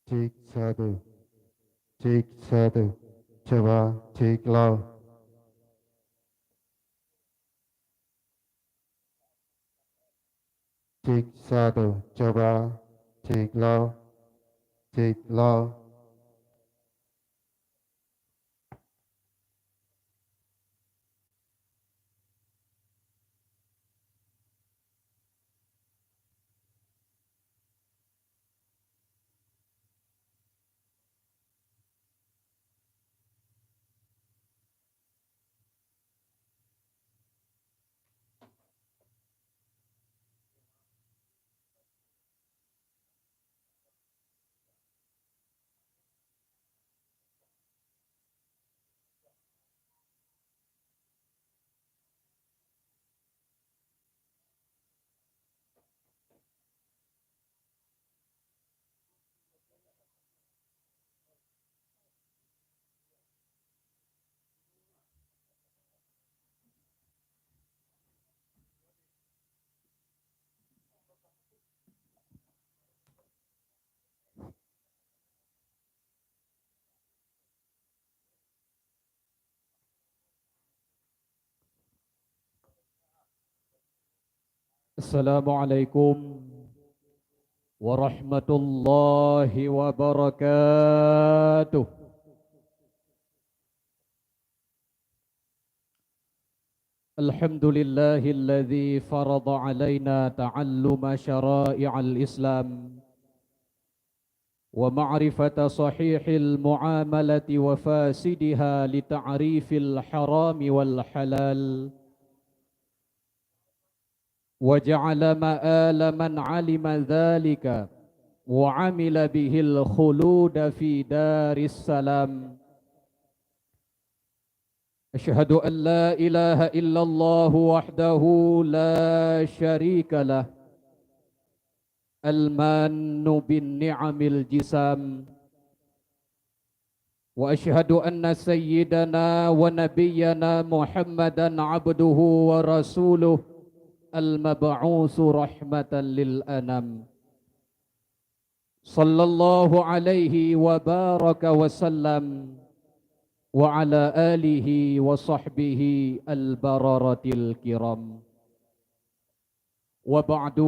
Cek satu, cek satu, coba cek low. Cek satu, coba cek low, cek low. Assalamualaikum warahmatullahi wabarakatuh. Alhamdulillahilladzi farada alaina ta'alluma syara'i'al Islam wa ma'rifata sahihil muamalati wa fasidiha li ta'rifil harami wal halal. وجعل مآل من علم ذلك وعمل به الخلود في دار السلام. أشهد أن لا إله إلا الله وحده لا شريك له المان بالنعم الجسام. وأشهد أن سيدنا ونبينا محمدا عبده ورسوله المبعوث رحمة للأنام. صلى الله عليه وبارك وسلم وعلى آله وصحبه البررة الكرام. وبعد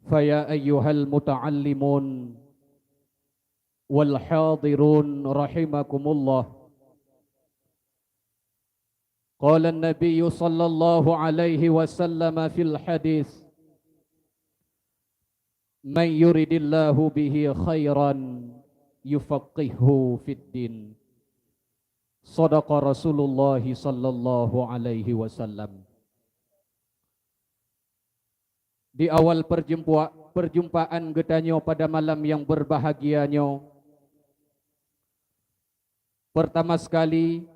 فيا أيها المتعلمون والحاضرون رحمكم الله. قال النبي صلى الله عليه وسلم في الحديث: من يرد الله به خيرا يفقهه في الدين. صدق رسول الله صلى الله عليه وسلم. Di awal perjumpaan getanyo pada malam yang berbahagianyo, pertama sekali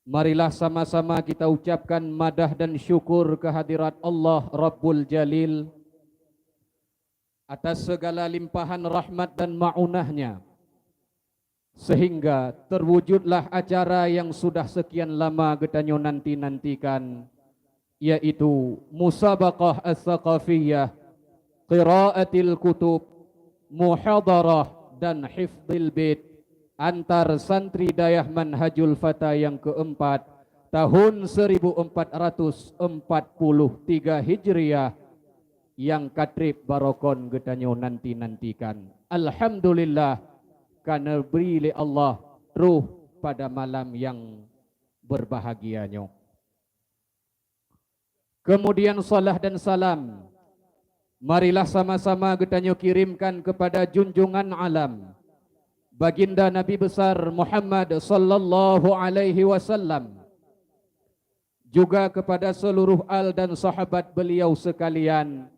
marilah sama-sama kita ucapkan madah dan syukur kehadirat Allah Rabbul Jalil atas segala limpahan rahmat dan ma'unahnya, sehingga terwujudlah acara yang sudah sekian lama getanyo nanti-nantikan, yaitu Musabaqah As-Saqafiyah, Qiraatil Kutub, Muhadarah dan Hifdzil Bait antar santri Dayah Manhajul Fata yang keempat tahun 1443 Hijriah yang katrib barokon getanyo nanti-nantikan. Alhamdulillah, karena beri Allah ruh pada malam yang berbahagianyo. Kemudian salah dan salam marilah sama-sama getanyo kirimkan kepada junjungan alam Baginda Nabi besar Muhammad sallallahu alaihi wasallam, juga kepada seluruh al dan sahabat beliau sekalian,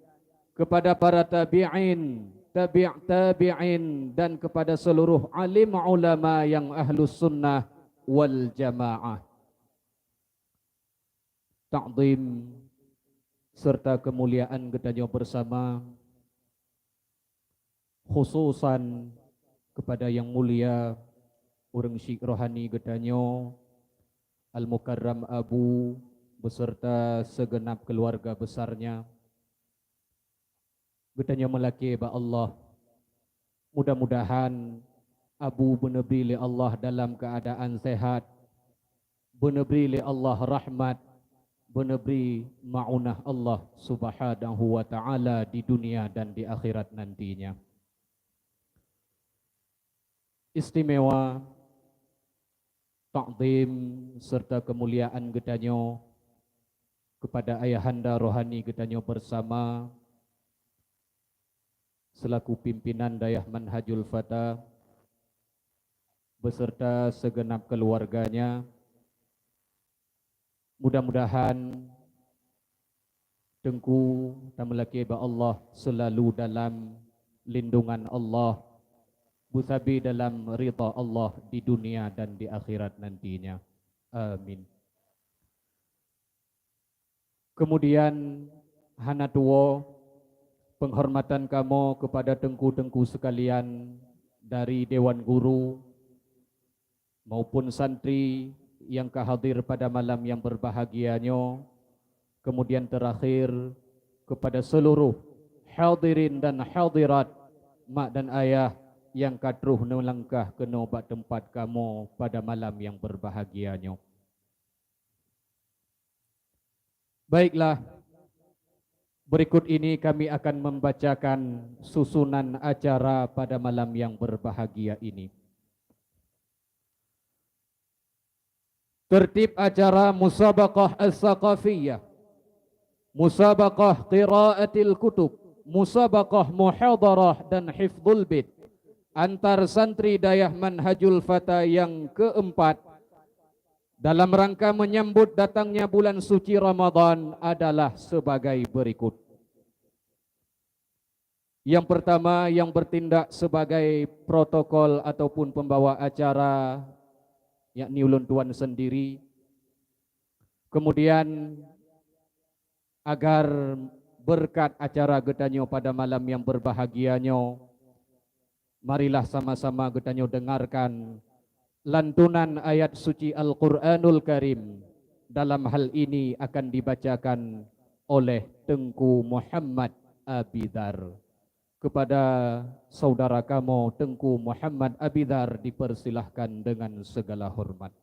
kepada para tabi'in, tabi'in dan kepada seluruh alim ulama yang ahlus sunnah wal jamaah. Ta'zim serta kemuliaan getanyo bersama, khususan kepada yang mulia urang syekh rohani getanyo Al-Mukarram Abu beserta segenap keluarga besarnya. Getanyo melaki ba Allah Mudah-mudahan Abu benar-benar Allah dalam keadaan sehat, benar-benar Allah rahmat, benar-benar ma'unah Allah subhanahu wa ta'ala di dunia dan di akhirat nantinya. Istimewa, ta'zim serta kemuliaan gedanyo kepada ayahanda rohani gedanyo bersama selaku pimpinan Dayah Manhajul Fata beserta segenap keluarganya. Mudah-mudahan Tengku dan melaki Allah selalu dalam lindungan Allah, busabi dalam ridha Allah di dunia dan di akhirat nantinya. Amin. Kemudian hanatuo penghormatan kamu kepada tengku-tengku sekalian dari Dewan Guru maupun santri yang kehadir pada malam yang berbahagianya. Kemudian terakhir kepada seluruh hadirin dan hadirat, mak dan ayah yang katruh melangkah ke nobat tempat kamu pada malam yang berbahagianya. Baiklah, berikut ini kami akan membacakan susunan acara pada malam yang berbahagia ini. Tertib acara Musabaqah As-Saqafiyah, Musabaqah Qiraatil Kutub, Musabaqah Muhadarah dan Hifdzul Bait antar santri Dayah Manhajul Fata yang keempat dalam rangka menyambut datangnya bulan suci Ramadan adalah sebagai berikut. Yang pertama, yang bertindak sebagai protokol ataupun pembawa acara, yakni ulun tuan sendiri. Kemudian agar berkat acara gedanyo pada malam yang berbahagianyo, marilah sama-sama gedanyo dengarkan lantunan ayat suci Al-Quranul Karim. Dalam hal ini akan dibacakan oleh Tengku Muhammad Abidar. Kepada saudara kamu Tengku Muhammad Abidar dipersilahkan dengan segala hormat.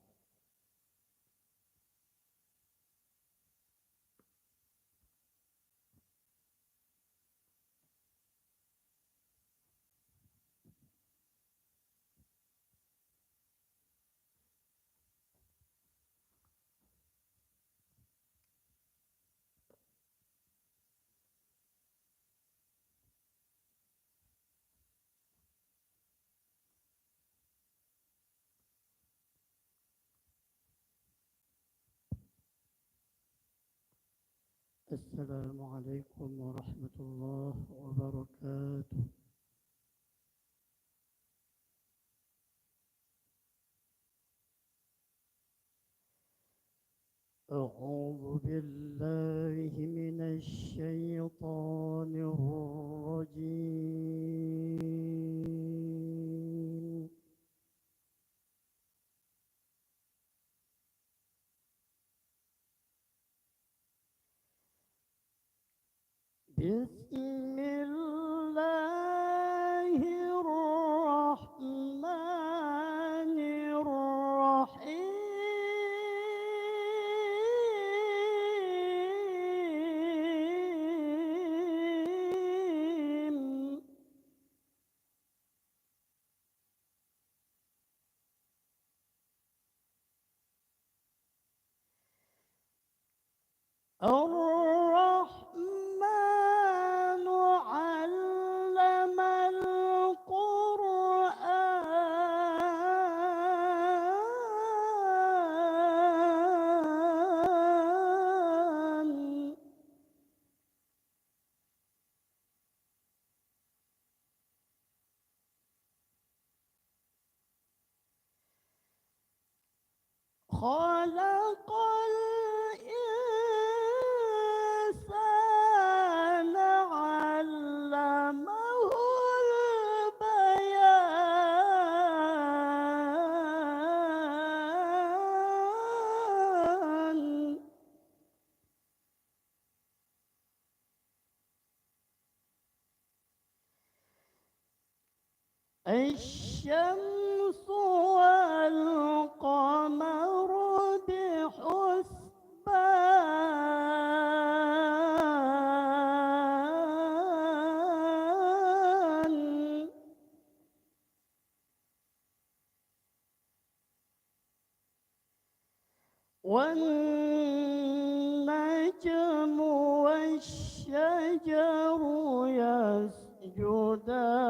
السلام عليكم ورحمة الله وبركاته. أعوذ بالله من الشيطان الرجيم. بسم الله الرحمن الرحيم. الرحمن علم القرآن. خلق الإنسان علمه البيان. الشمس والقمر بحسبان والنجم والشجر يسجدان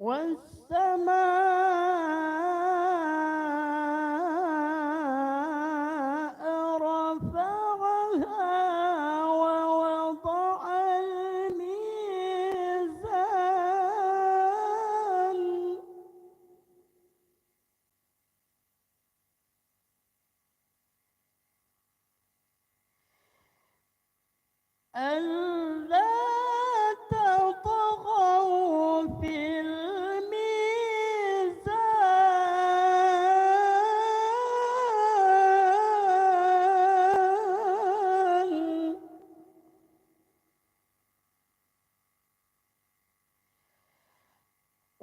والسماء رفعها ووضع الميزان ألا تطغوا في الميزان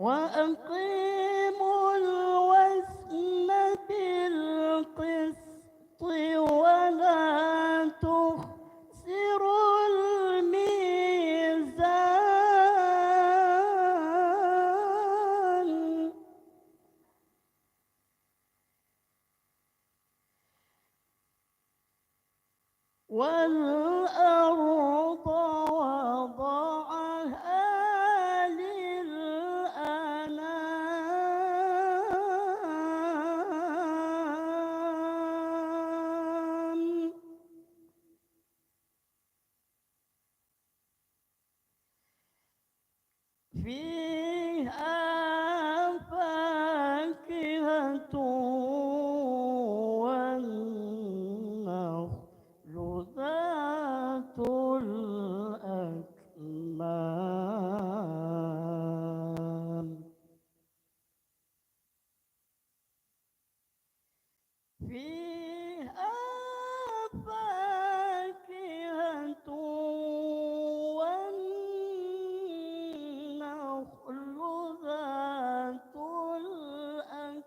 وأقيموا الوزن بالقسط ولا تخسروا الميزان والأرض وضعها للأنام فيها فاكهة والنخل ذات الأكمام فيها فاكهة والنخل ذات الأكمام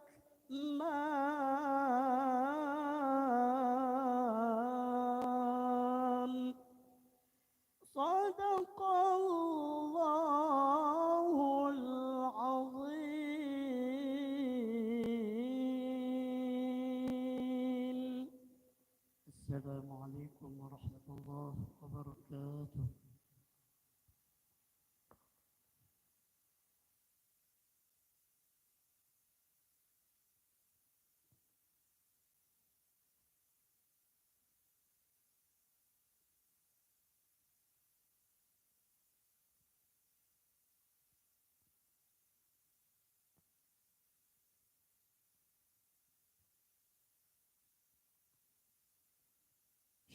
صدق الله العظيم. السلام عليكم ورحمة الله وبركاته.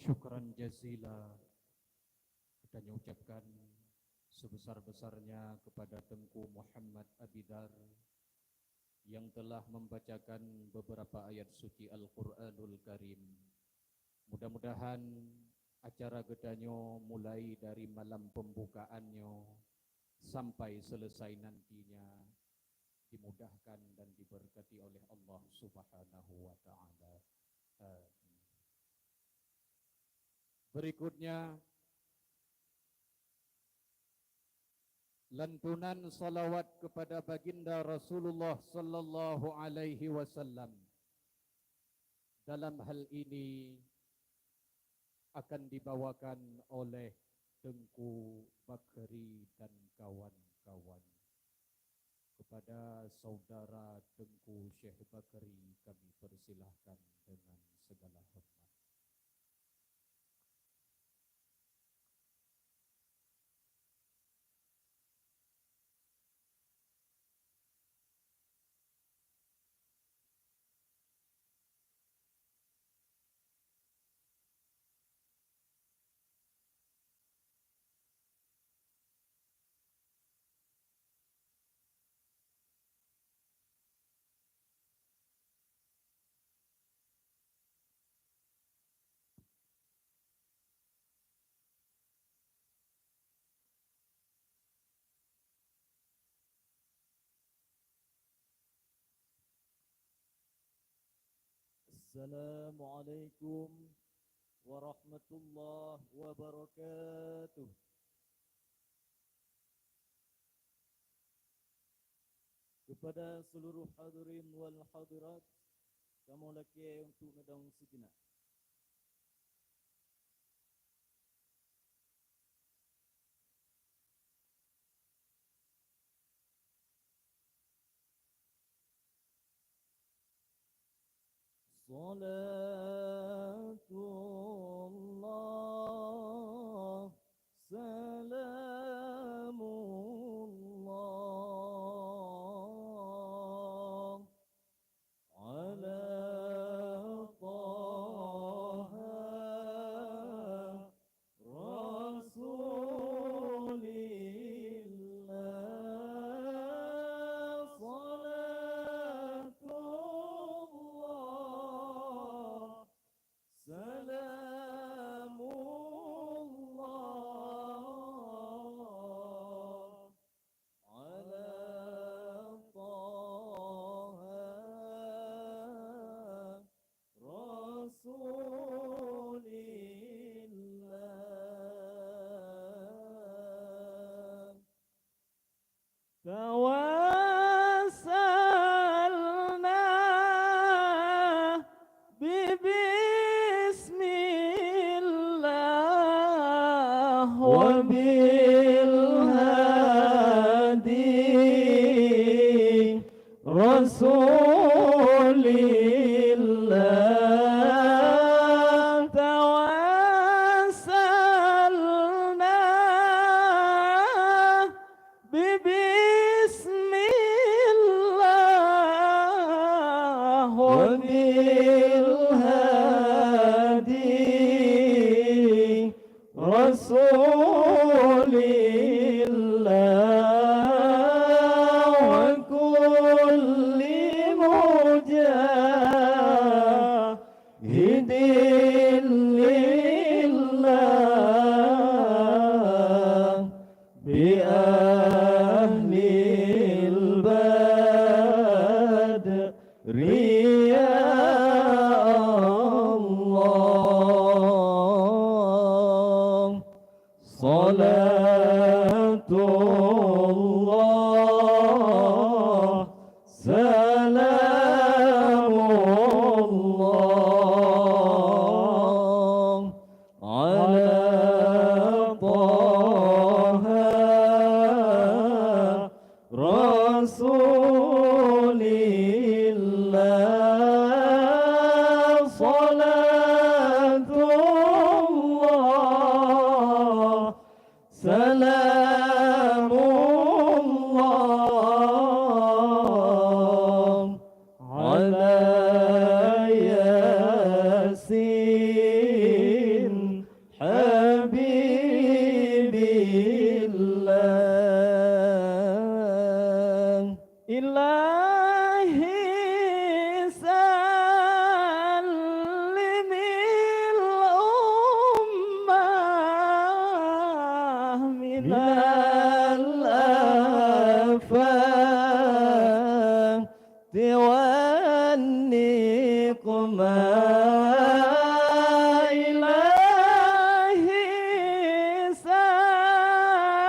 Syukran jazila kita ucapkan sebesar-besarnya kepada Tengku Muhammad Abidar yang telah membacakan beberapa ayat suci Al-Quranul Karim. Mudah-mudahan acara gedanyo mulai dari malam pembukaannya sampai selesai nantinya dimudahkan dan diberkati oleh Allah Subhanahu wa taala. Berikutnya lantunan salawat kepada baginda Rasulullah sallallahu alaihi wasallam. Dalam hal ini akan dibawakan oleh Tengku Bakri dan kawan-kawan. Kepada saudara Tengku Syekh Bakri kami persilahkan dengan segala hormat. Assalamualaikum warahmatullahi wabarakatuh. Kepada seluruh hadirin wal hadirat, kamu laki untuk nedang sejenak. Salatullah, salamullah ala Taha Rasulillah. Salatullah, salamullah ala Taha Rasulillah. Tawassalna bismillah wa bil hadi Rasulillah. Tawassalna bismillah wa bil hadi Rasulillah wa kulli mujahidin lillah bi ahlil badri ya Allah. Salatullah, salamullah ala Taha Rasulillah. Salatullah, salamullah ala Yasin Habibillah. Ilahi sallimil ummah minal afati wan niqmah. Ilahi sallimil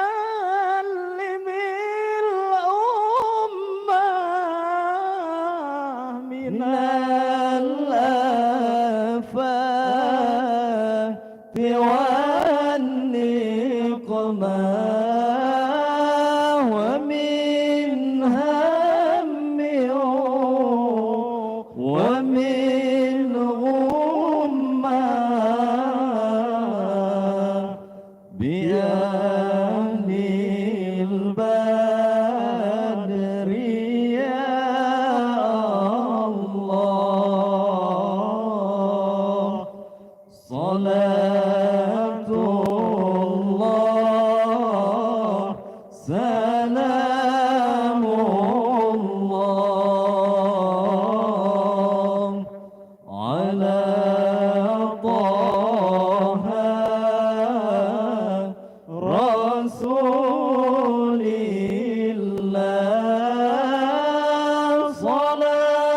ummah minal afati wan niqmah wa min hammi wa min ghummah bi ahlil badri ya Allah. Salatullah, salamullah ala Taha Rasulillah. Salatullah,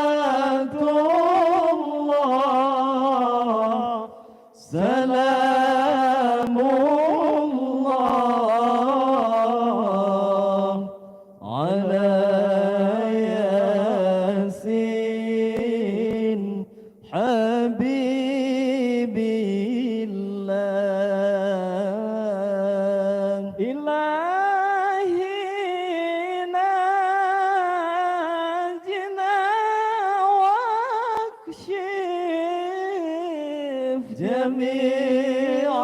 جميع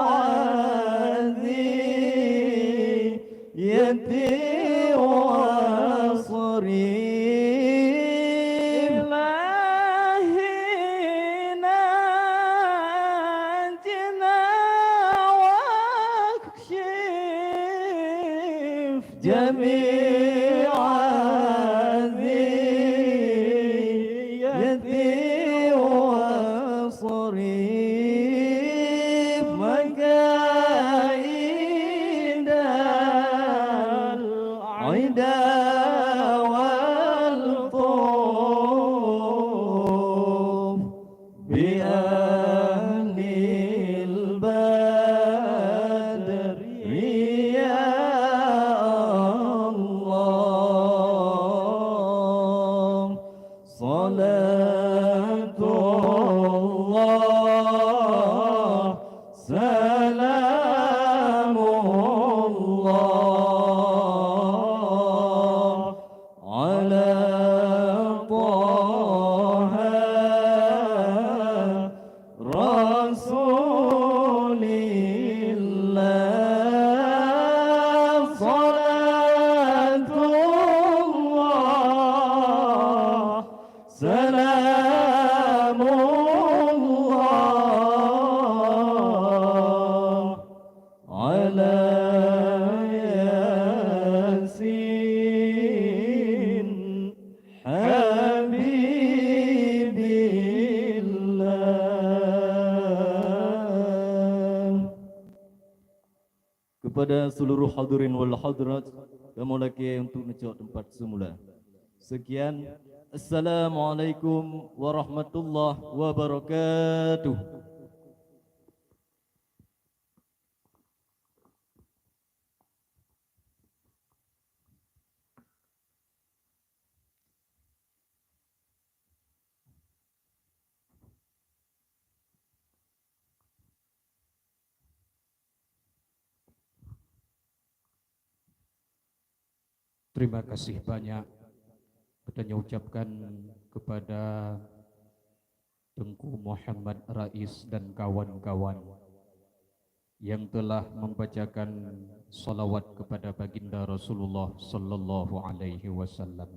ذيتي وصري إلهي ناجنا واكشف جميع ذيتي وصري مكايد العدا والطوف بأهل البدر يا الله صلاة الله سلام الله على طه رسول الله صلاة الله سلام الله على ياسين حبيب الله. Kepada seluruh hadirin wal hadirat, kami lagi untuk menjawab tempat semula. Sekian, Assalamualaikum warahmatullahi wabarakatuh. Terima kasih banyak kita ucapkan kepada Tengku Muhammad Rais dan kawan-kawan yang telah membacakan salawat kepada baginda Rasulullah sallallahu alaihi wasallam.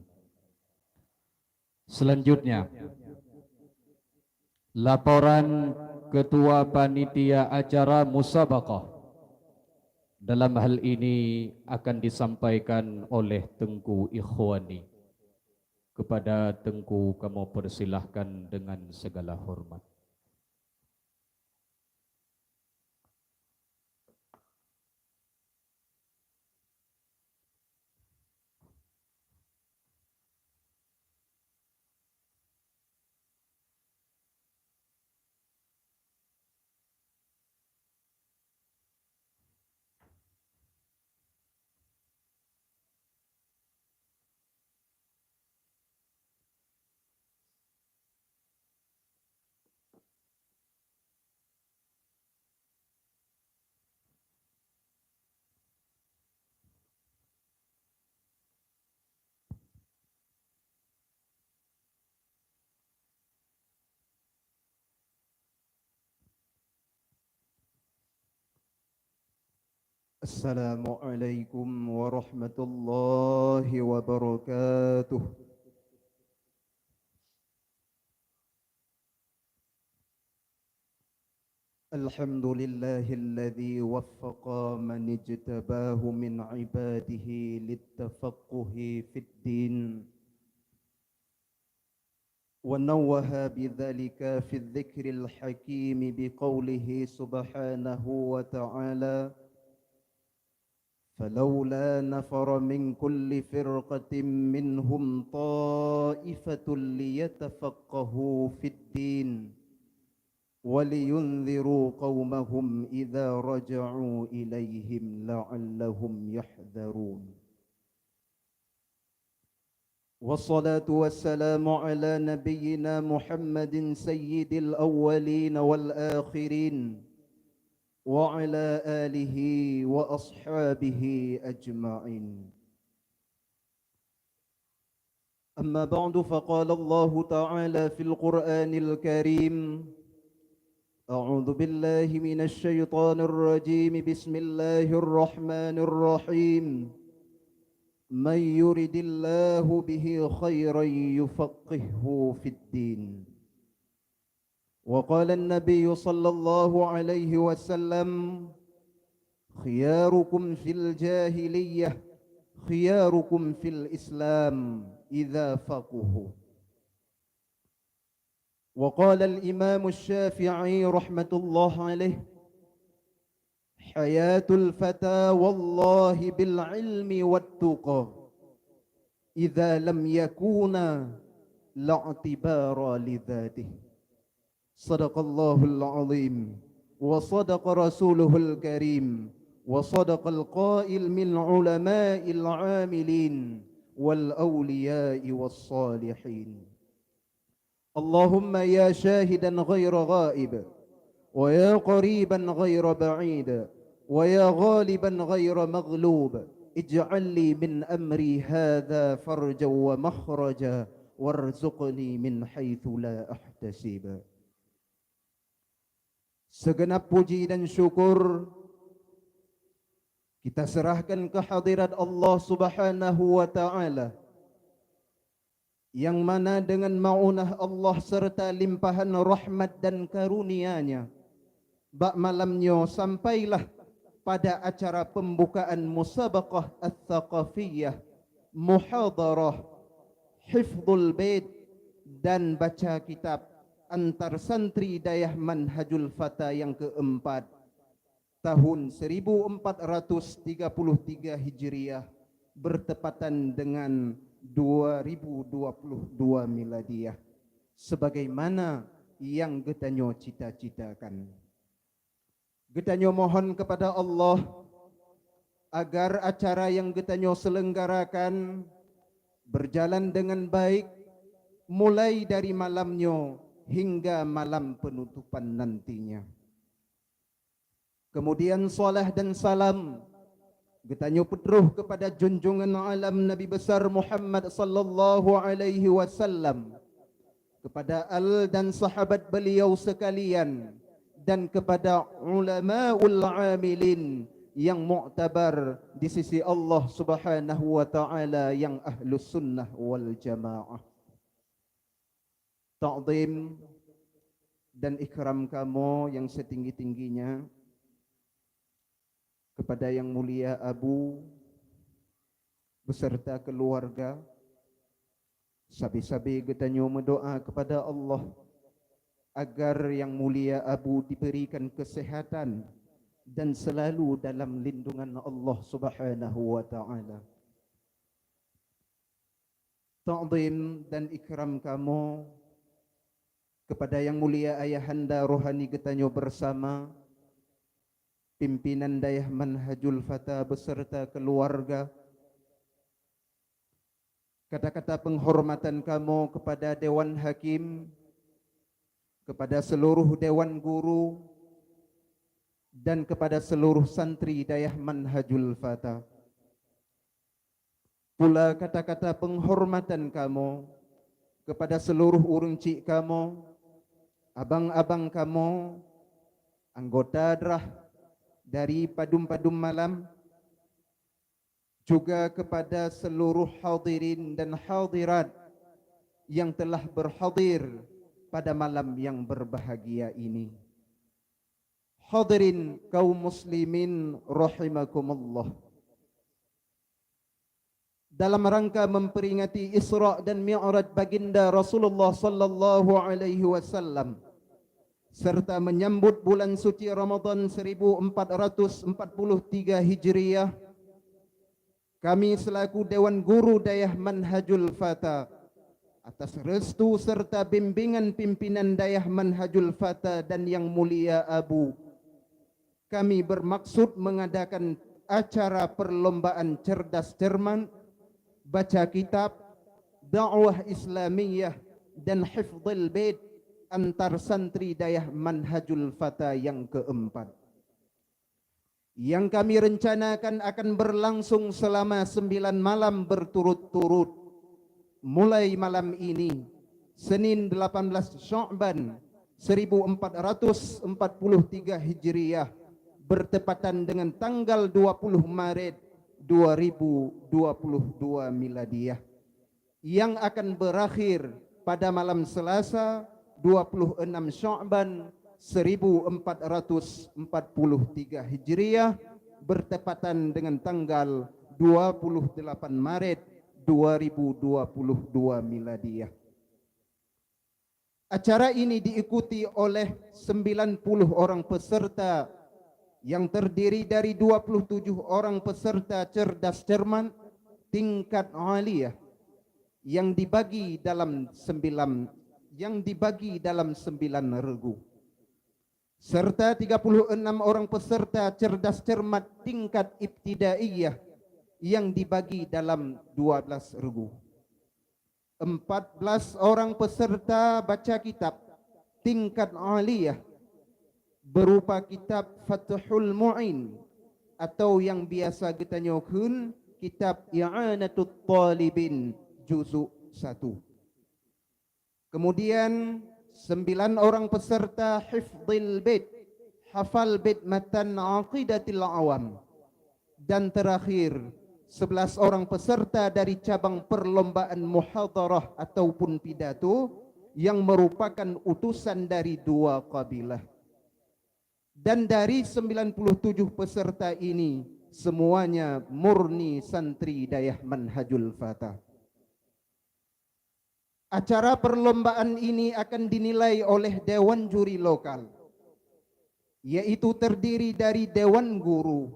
Selanjutnya, laporan Ketua Panitia Acara Musabaqah dalam hal ini akan disampaikan oleh Tengku Ikhwani. Kepada Tengku, kamu persilahkan dengan segala hormat. Assalamualaikum warahmatullahi wabarakatuh. الحمد لله الذي وفق من اجتباه من عباده للتفقه في الدين ونوه بذلك في الذكر الحكيم بقوله سبحانه وتعالى فلولا نفر من كل فرقة منهم طائفة ليتفقهوا في الدين ولينذروا قومهم إذا رجعوا إليهم لعلهم يحذرون. والصلاة والسلام على نبينا محمد سيد الأولين والآخرين وعلى آله وأصحابه أجمعين. أما بعد فقال الله تعالى في القرآن الكريم أعوذ بالله من الشيطان الرجيم بسم الله الرحمن الرحيم من يرد الله به خيرا يفقهه في الدين وقال النبي صلى الله عليه وسلم خياركم في الجاهلية خياركم في الإسلام إذا فقهوا. وقال الإمام الشافعي رحمة الله عليه حياة الفتى والله بالعلم والتقى إذا لم يكونا لا اعتبار لذاته. صدق الله العظيم وصدق رسوله الكريم وصدق القائل من علماء العاملين والأولياء والصالحين. اللهم يا شاهدا غير غائب ويا قريبا غير بعيد ويا غالبا غير مغلوب اجعل لي من أمري هذا فرجا ومخرجا وارزقني من حيث لا أحتسب. Segenap puji dan syukur kita serahkan ke hadirat Allah Subhanahu wa taala, yang mana dengan maunah Allah serta limpahan rahmat dan karunia-Nya, bak malamnya sampailah pada acara pembukaan musabaqah ats-tsaqafiyah, muhadarah, hifdzul bait dan baca kitab antar santri Dayah Manhajul Fata yang keempat tahun 1433 Hijriah bertepatan dengan 2022 Miladiyah, sebagaimana yang getanyo cita-citakan. Getanyo mohon kepada Allah agar acara yang getanyo selenggarakan berjalan dengan baik mulai dari malamnya hingga malam penutupan nantinya. Kemudian salah dan salam getanyo pedruh kepada junjungan alam Nabi besar Muhammad sallallahu alaihi wasallam, kepada al dan sahabat beliau sekalian, dan kepada ulamaul amilin yang mu'tabar di sisi Allah Subhanahu wa taala yang ahlus sunnah wal jamaah. Ta'zim dan ikram kamu yang setinggi-tingginya kepada yang mulia Abu beserta keluarga. Sabi-sabi getanyo mendoa kepada Allah agar yang mulia Abu diberikan kesehatan dan selalu dalam lindungan Allah Subhanahu wa taala. Ta'zim dan ikram kamu kepada yang mulia ayahanda rohani getanyo bersama pimpinan Dayah Manhajul Fata beserta keluarga. Kata-kata penghormatan kamu kepada Dewan Hakim, kepada seluruh Dewan Guru, dan kepada seluruh santri Dayah Manhajul Fata. Pula kata-kata penghormatan kamu kepada seluruh urang cik kamu, abang-abang kamu, anggota drah dari padum-padum malam, juga kepada seluruh hadirin dan hadirat yang telah berhadir pada malam yang berbahagia ini. Hadirin kaum muslimin rahimakumullah. Dalam rangka memperingati Isra dan Mi'raj baginda Rasulullah sallallahu alaihi wasallam serta menyambut bulan suci Ramadan 1443 Hijriah, kami selaku Dewan Guru Dayah Manhajul Fata atas restu serta bimbingan pimpinan Dayah Manhajul Fata dan yang mulia Abu, kami bermaksud mengadakan acara perlombaan cerdas cermat, baca kitab, dakwah Islamiyah dan hifdzul bait antar santri Dayah Manhajul Fata yang keempat, yang kami rencanakan akan berlangsung selama 9 malam berturut-turut mulai malam ini Senin 18 Sya'ban 1443 Hijriah bertepatan dengan tanggal 20 Maret 2022 Miladiah, yang akan berakhir pada malam Selasa 26 Sya'ban 1443 Hijriah bertepatan dengan tanggal 28 Maret 2022 Miladiah. Acara ini diikuti oleh 90 orang peserta yang terdiri dari 27 orang peserta cerdas cermat tingkat aliyah yang dibagi dalam 9 regu, serta 36 orang peserta cerdas cermat tingkat ibtidaiyah yang dibagi dalam 12 regu. 14 orang peserta baca kitab tingkat aliyah berupa kitab Fathul Mu'in atau yang biasa kita nyokun kitab I'anatul Talibin juzuk 1. Kemudian 9 orang peserta hifdzil bait, hafal bait matan aqidatil awam, dan terakhir 11 orang peserta dari cabang perlombaan muhadarah ataupun pidato yang merupakan utusan dari 2 kabilah. Dan dari 97 peserta ini semuanya murni santri Dayah Manhajul Fatah. Acara perlombaan ini akan dinilai oleh Dewan Juri Lokal, yaitu terdiri dari Dewan Guru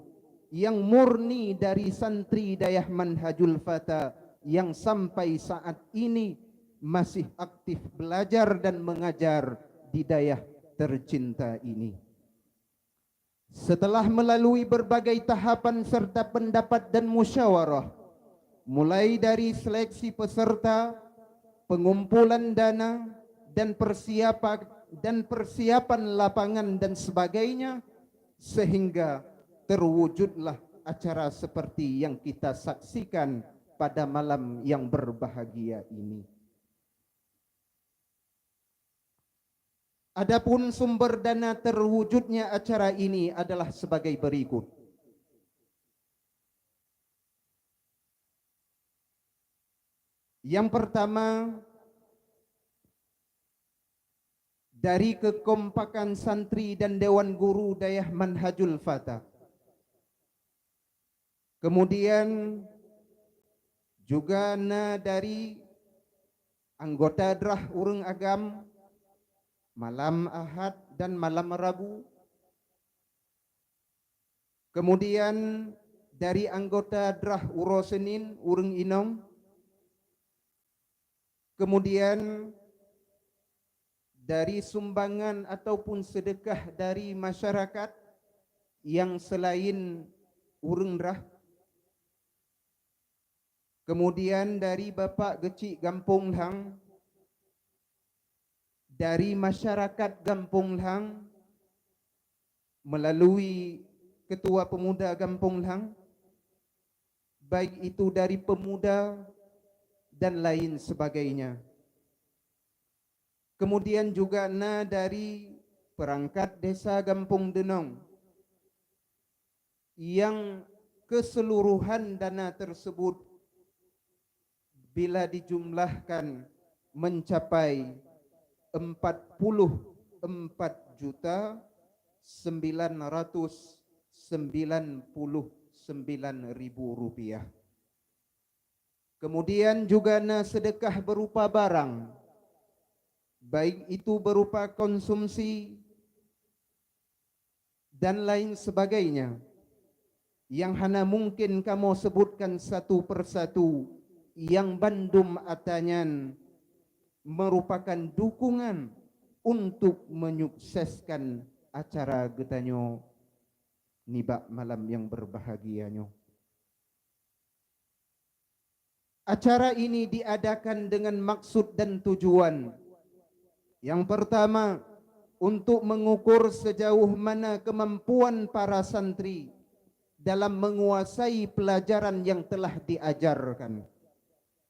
yang murni dari santri Dayah Manhajul Fatah yang sampai saat ini masih aktif belajar dan mengajar di Dayah tercinta ini. Setelah melalui berbagai tahapan serta pendapat dan musyawarah, mulai dari seleksi peserta, pengumpulan dana, dan persiapan lapangan dan sebagainya, sehingga terwujudlah acara seperti yang kita saksikan pada malam yang berbahagia ini. Adapun sumber dana terwujudnya acara ini adalah sebagai berikut. Yang pertama, dari kekompakan santri dan Dewan Guru Dayah Manhajul Fatah. Kemudian juga dari anggota Drah Urang Agam malam Ahad dan malam Rabu. Kemudian dari anggota Drah Uro Senin Urang Inong. Kemudian dari sumbangan ataupun sedekah dari masyarakat yang selain Urang Drah. Kemudian dari Bapak Gecik Gampung Lang, dari masyarakat Gampung Lang melalui Ketua Pemuda Gampung Lang, baik itu dari pemuda dan lain sebagainya. Kemudian juga dari perangkat desa Gampung Denong yang keseluruhan dana tersebut bila dijumlahkan mencapai 44.999.000 rupiah. Kemudian juga sedekah berupa barang, baik itu berupa konsumsi dan lain sebagainya, yang hana mungkin kamu sebutkan satu persatu, yang bandum atanyan merupakan dukungan untuk menyukseskan acara getanyo nibak malam yang berbahagianyo. Acara ini diadakan dengan maksud dan tujuan. Yang pertama, untuk mengukur sejauh mana kemampuan para santri dalam menguasai pelajaran yang telah diajarkan,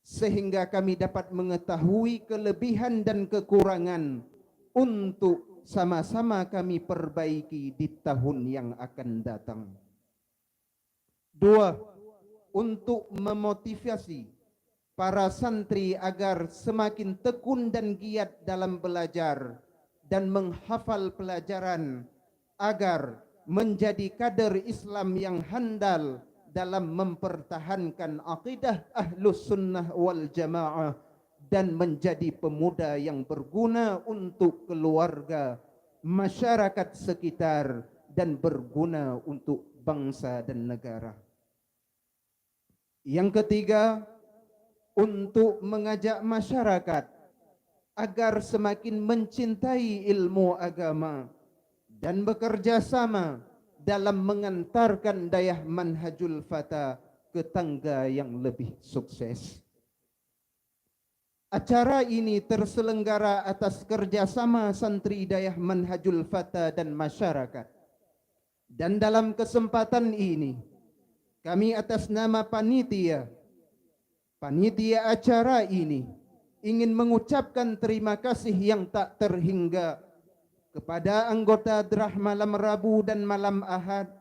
sehingga kami dapat mengetahui kelebihan dan kekurangan untuk sama-sama kami perbaiki di tahun yang akan datang. 2. Untuk memotivasi para santri agar semakin tekun dan giat dalam belajar dan menghafal pelajaran agar menjadi kader Islam yang handal dalam mempertahankan akidah Ahlus Sunnah wal Jamaah dan menjadi pemuda yang berguna untuk keluarga, masyarakat sekitar dan berguna untuk bangsa dan negara. Yang ketiga, untuk mengajak masyarakat agar semakin mencintai ilmu agama dan bekerja sama dalam mengantarkan dayah manhajul fata ke tangga yang lebih sukses. Acara ini terselenggara atas kerjasama santri dayah manhajul fata dan masyarakat. Dan dalam kesempatan ini, kami atas nama panitia acara ini ingin mengucapkan terima kasih yang tak terhingga kepada anggota Drah malam Rabu dan malam Ahad.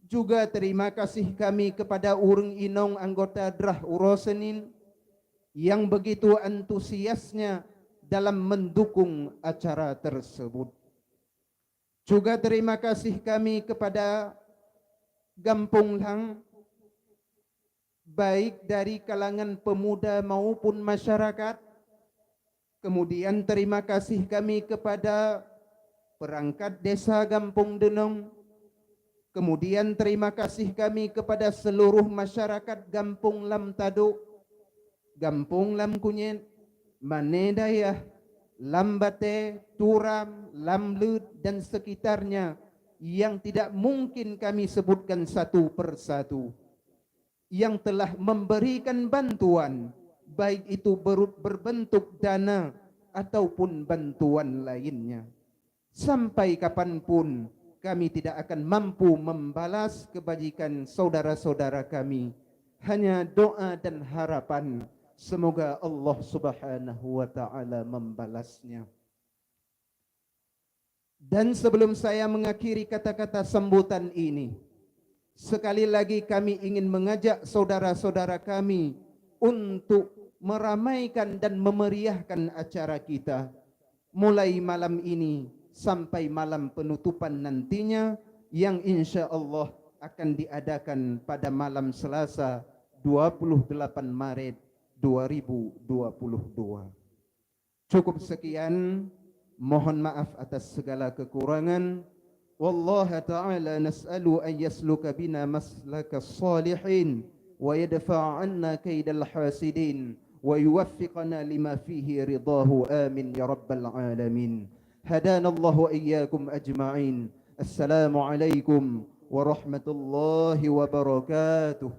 Juga terima kasih kami kepada Urung Inong anggota Drah Urosenin yang begitu antusiasnya dalam mendukung acara tersebut. Juga terima kasih kami kepada Gampung Lang, baik dari kalangan pemuda maupun masyarakat. Kemudian terima kasih kami kepada perangkat desa Gampung Denong. Kemudian terima kasih kami kepada seluruh masyarakat Gampung Lam Taduk, Gampung Lam Kunyit, Manedayah, Lam Bate, Turam, Lam Lut dan sekitarnya yang tidak mungkin kami sebutkan satu persatu, yang telah memberikan bantuan, baik itu berbentuk dana ataupun bantuan lainnya. Sampai kapanpun kami tidak akan mampu membalas kebajikan saudara-saudara kami. Hanya doa dan harapan semoga Allah Subhanahu wa taala membalasnya. Dan sebelum saya mengakhiri kata-kata sambutan ini, sekali lagi kami ingin mengajak saudara-saudara kami untuk meramaikan dan memeriahkan acara kita mulai malam ini sampai malam penutupan nantinya, yang insya Allah akan diadakan pada malam Selasa 28 Maret 2022. Cukup sekian, mohon maaf atas segala kekurangan. Wallahu ta'ala nas'alu an yasluka bina maslaka salihin wa yadfa'a anna kaidal hasidin wa yuwaffiqana lima fihi ridahu, amin ya rabbal alamin. Hadana Allah wa iyyakum ajma'in. Assalamualaikum warahmatullahi wabarakatuh.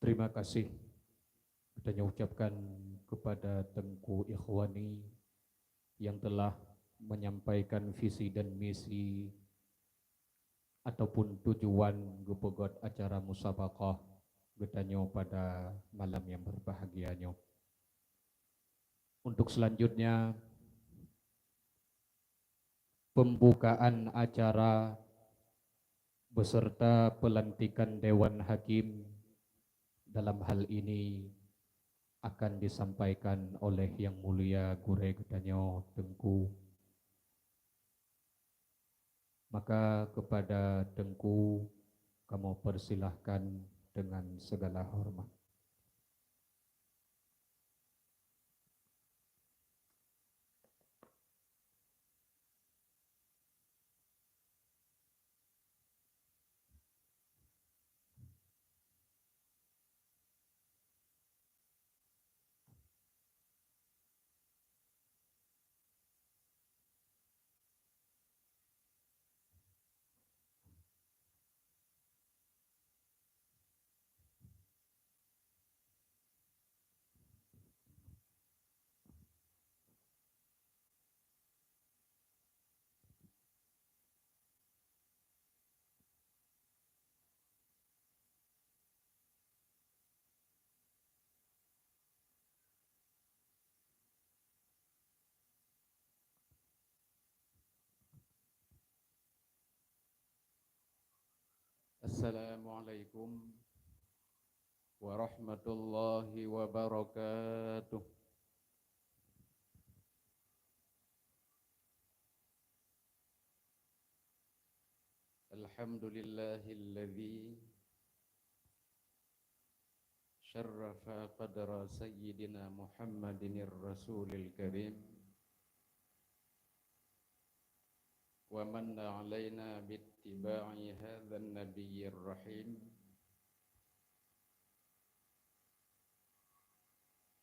Terima kasih kita ucapkan kepada Tengku Ikhwani yang telah menyampaikan visi dan misi ataupun tujuan gepegot acara musabaqah getanyo pada malam yang berbahagianyo. Untuk selanjutnya, pembukaan acara beserta pelantikan Dewan Hakim dalam hal ini akan disampaikan oleh Yang Mulia Gure Gedanyo Tengku. Maka kepada Tengku kamu persilahkan dengan segala hormat. Assalamualaikum warahmatullahi wabarakatuh. Alhamdulillahilladzi syarrafa qadra sayyidina Muhammadinir Rasulil Karim wa manna alaina bittiba'i hadzal nabiyyir rahim.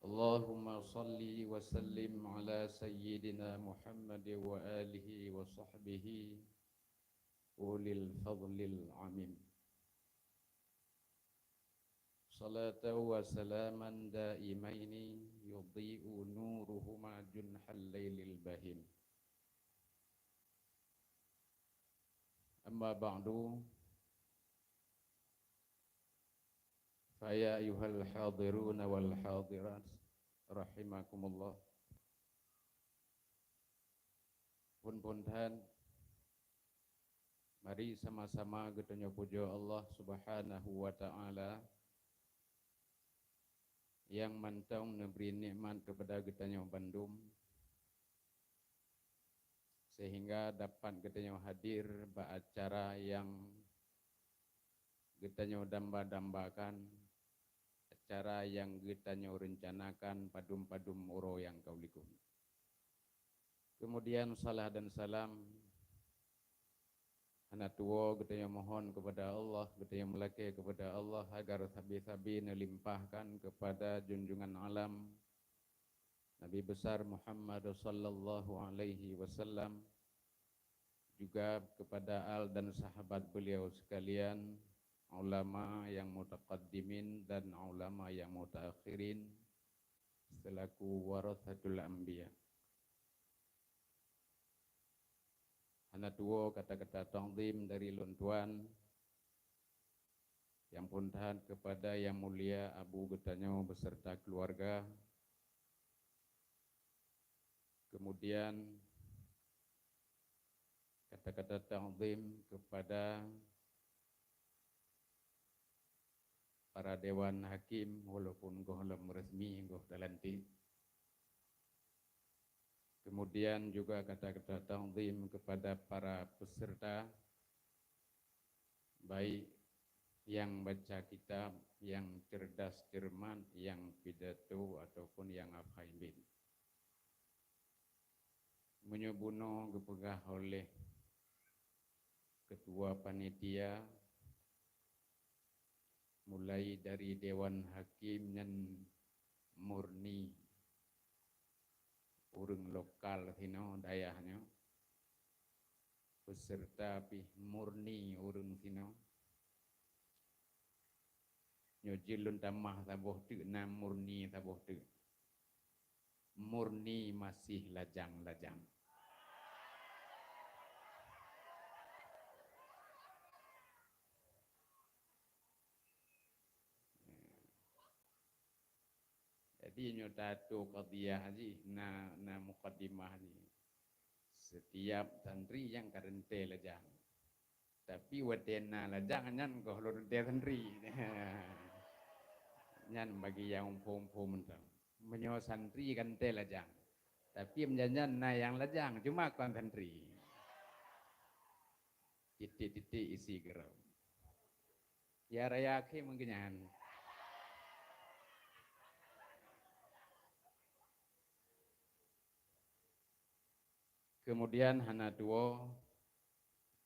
Allahumma salli wa sallim ala sayyidina Muhammad wa alihi wa sahbihi ulil fadlil amim. Salatan wa salaman daimaini yudhi'u nuruhuma junhal laylil bahim. Amma ba'du, faya ayuhal hadiruna wal hadirat rahimakumullah. Pun-punten, mari sama-sama kita puja Allah Subhanahu wa ta'ala yang mantau memberi nikmat kepada kita Bandung, sehingga dapat kita hadir pada acara yang kita damba-dambakan, acara yang kita rencanakan padum-padum uro yang kaulikum. Kemudian salah dan salam anak tua kita mohon kepada Allah, kita melaki kepada Allah agar sabi-sabi melimpahkan kepada junjungan alam Nabi besar Muhammad sallallahu alaihi wasallam, juga kepada al dan sahabat beliau sekalian, ulama yang mutaqaddimin dan ulama yang mutaakhirin selaku warathatul anbiya. Anak tua kata-kata ta'zim dari luntuan yang punten kepada yang mulia Abu Getanyo beserta keluarga. Kemudian kata-kata ta'zim kepada para dewan hakim walaupun goh lam resmi goh dalanti. Kemudian juga kata-kata ta'zim kepada para peserta, baik yang baca kitab, yang cerdas cermat, yang pidato ataupun yang afhaibin. Menyobuno gepegah oleh ketua panitia, mulai dari Dewan Hakim dan murni urang lokal sino dayahnya, peserta pi murni urang sino, nyojilun tamah taboh tu nam murni taboh tu, murni masih lajang-lajang. Jadi nyodatu qadiyah haji na muqaddimah haji. Setiap santri yang karente lajang. Tapi wadena lajang nyan ko lorde santri. Nyan bagi yang umum-umum mentang. Menyo santri kante lajang. Tapi menjanjan na yang lajang cuma kon santri. Titik-titik isi gerau. Ya raya ke mungkinnya. Kemudian hana dua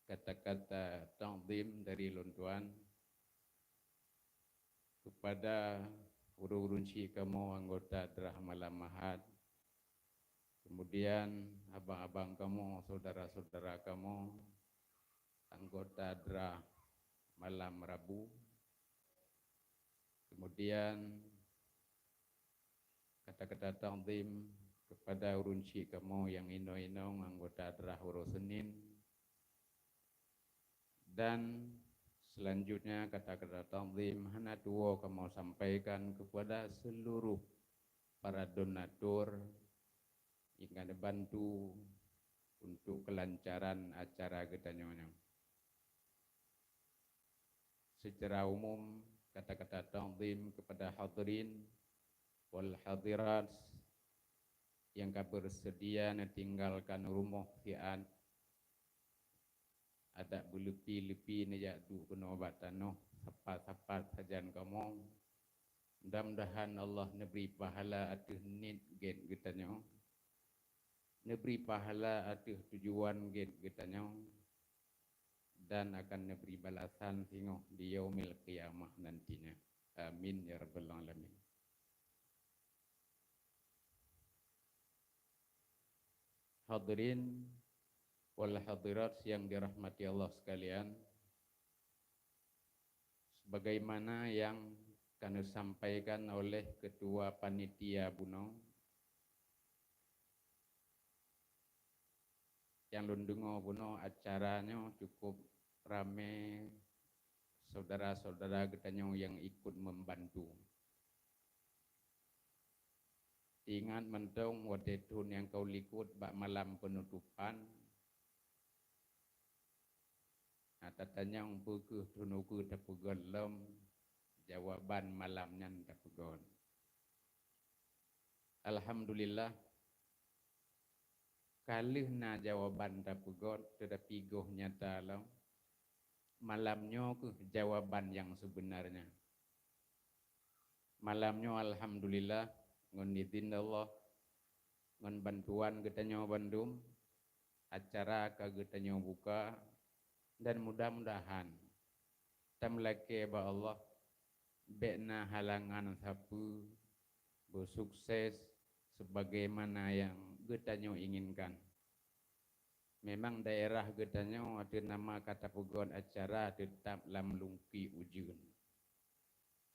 kata-kata ta'zim dari luntuan kepada urun-urunci kamu anggota Drah Malam Mahad, kemudian abang-abang kamu, saudara-saudara kamu anggota Drah Malam Rabu, kemudian kata-kata ta'zim kepada urunci kamu yang ino-ino anggota Drah Huro Senin, dan selanjutnya kata-kata ta'zim hana dua kamu sampaikan kepada seluruh para donatur yang ada bantu untuk kelancaran acara kita nyonya. secara umum kata-kata ta'zim kepada hadirin wal hadirat yang bersedia tinggalkan rumah fi'an ada berlepi-lepi ni jadu kena obatan noh sapat-sapat sajan kamu. Mudah-mudahan Allah neberi pahala atuh nit gen getanya. Neberi pahala atuh tujuan gen getanya. Dan akan neberi balasan tengok di yaumil qiyamah nantinya. Amin ya rabbal alamin. Hadirin wal hadirat yang dirahmati Allah sekalian, sebagaimana yang kami sampaikan oleh Ketua Panitia Buno yang Lundungo Buno, acaranya cukup ramai, saudara-saudara katanya yang ikut membantu. Ingat mentong waktu itu yang kau likut bak malam penutupan. Tatanya buku tunuku tapugon lem jawaban malamnya tapugon. Alhamdulillah kalih na jawaban tapugon tetapi goh nyata lam malamnya ke jawaban yang sebenarnya. Malamnya alhamdulillah ngon izin Allah ngon bantuan getanya Bandung acara ka getanya buka. Dan mudah-mudahan tamlake ba Allah bekna halangan sapu bersukses sebagaimana yang getanyo inginkan. Memang daerah getanyo ada nama kata pegon acara tetap lam lungki ujun.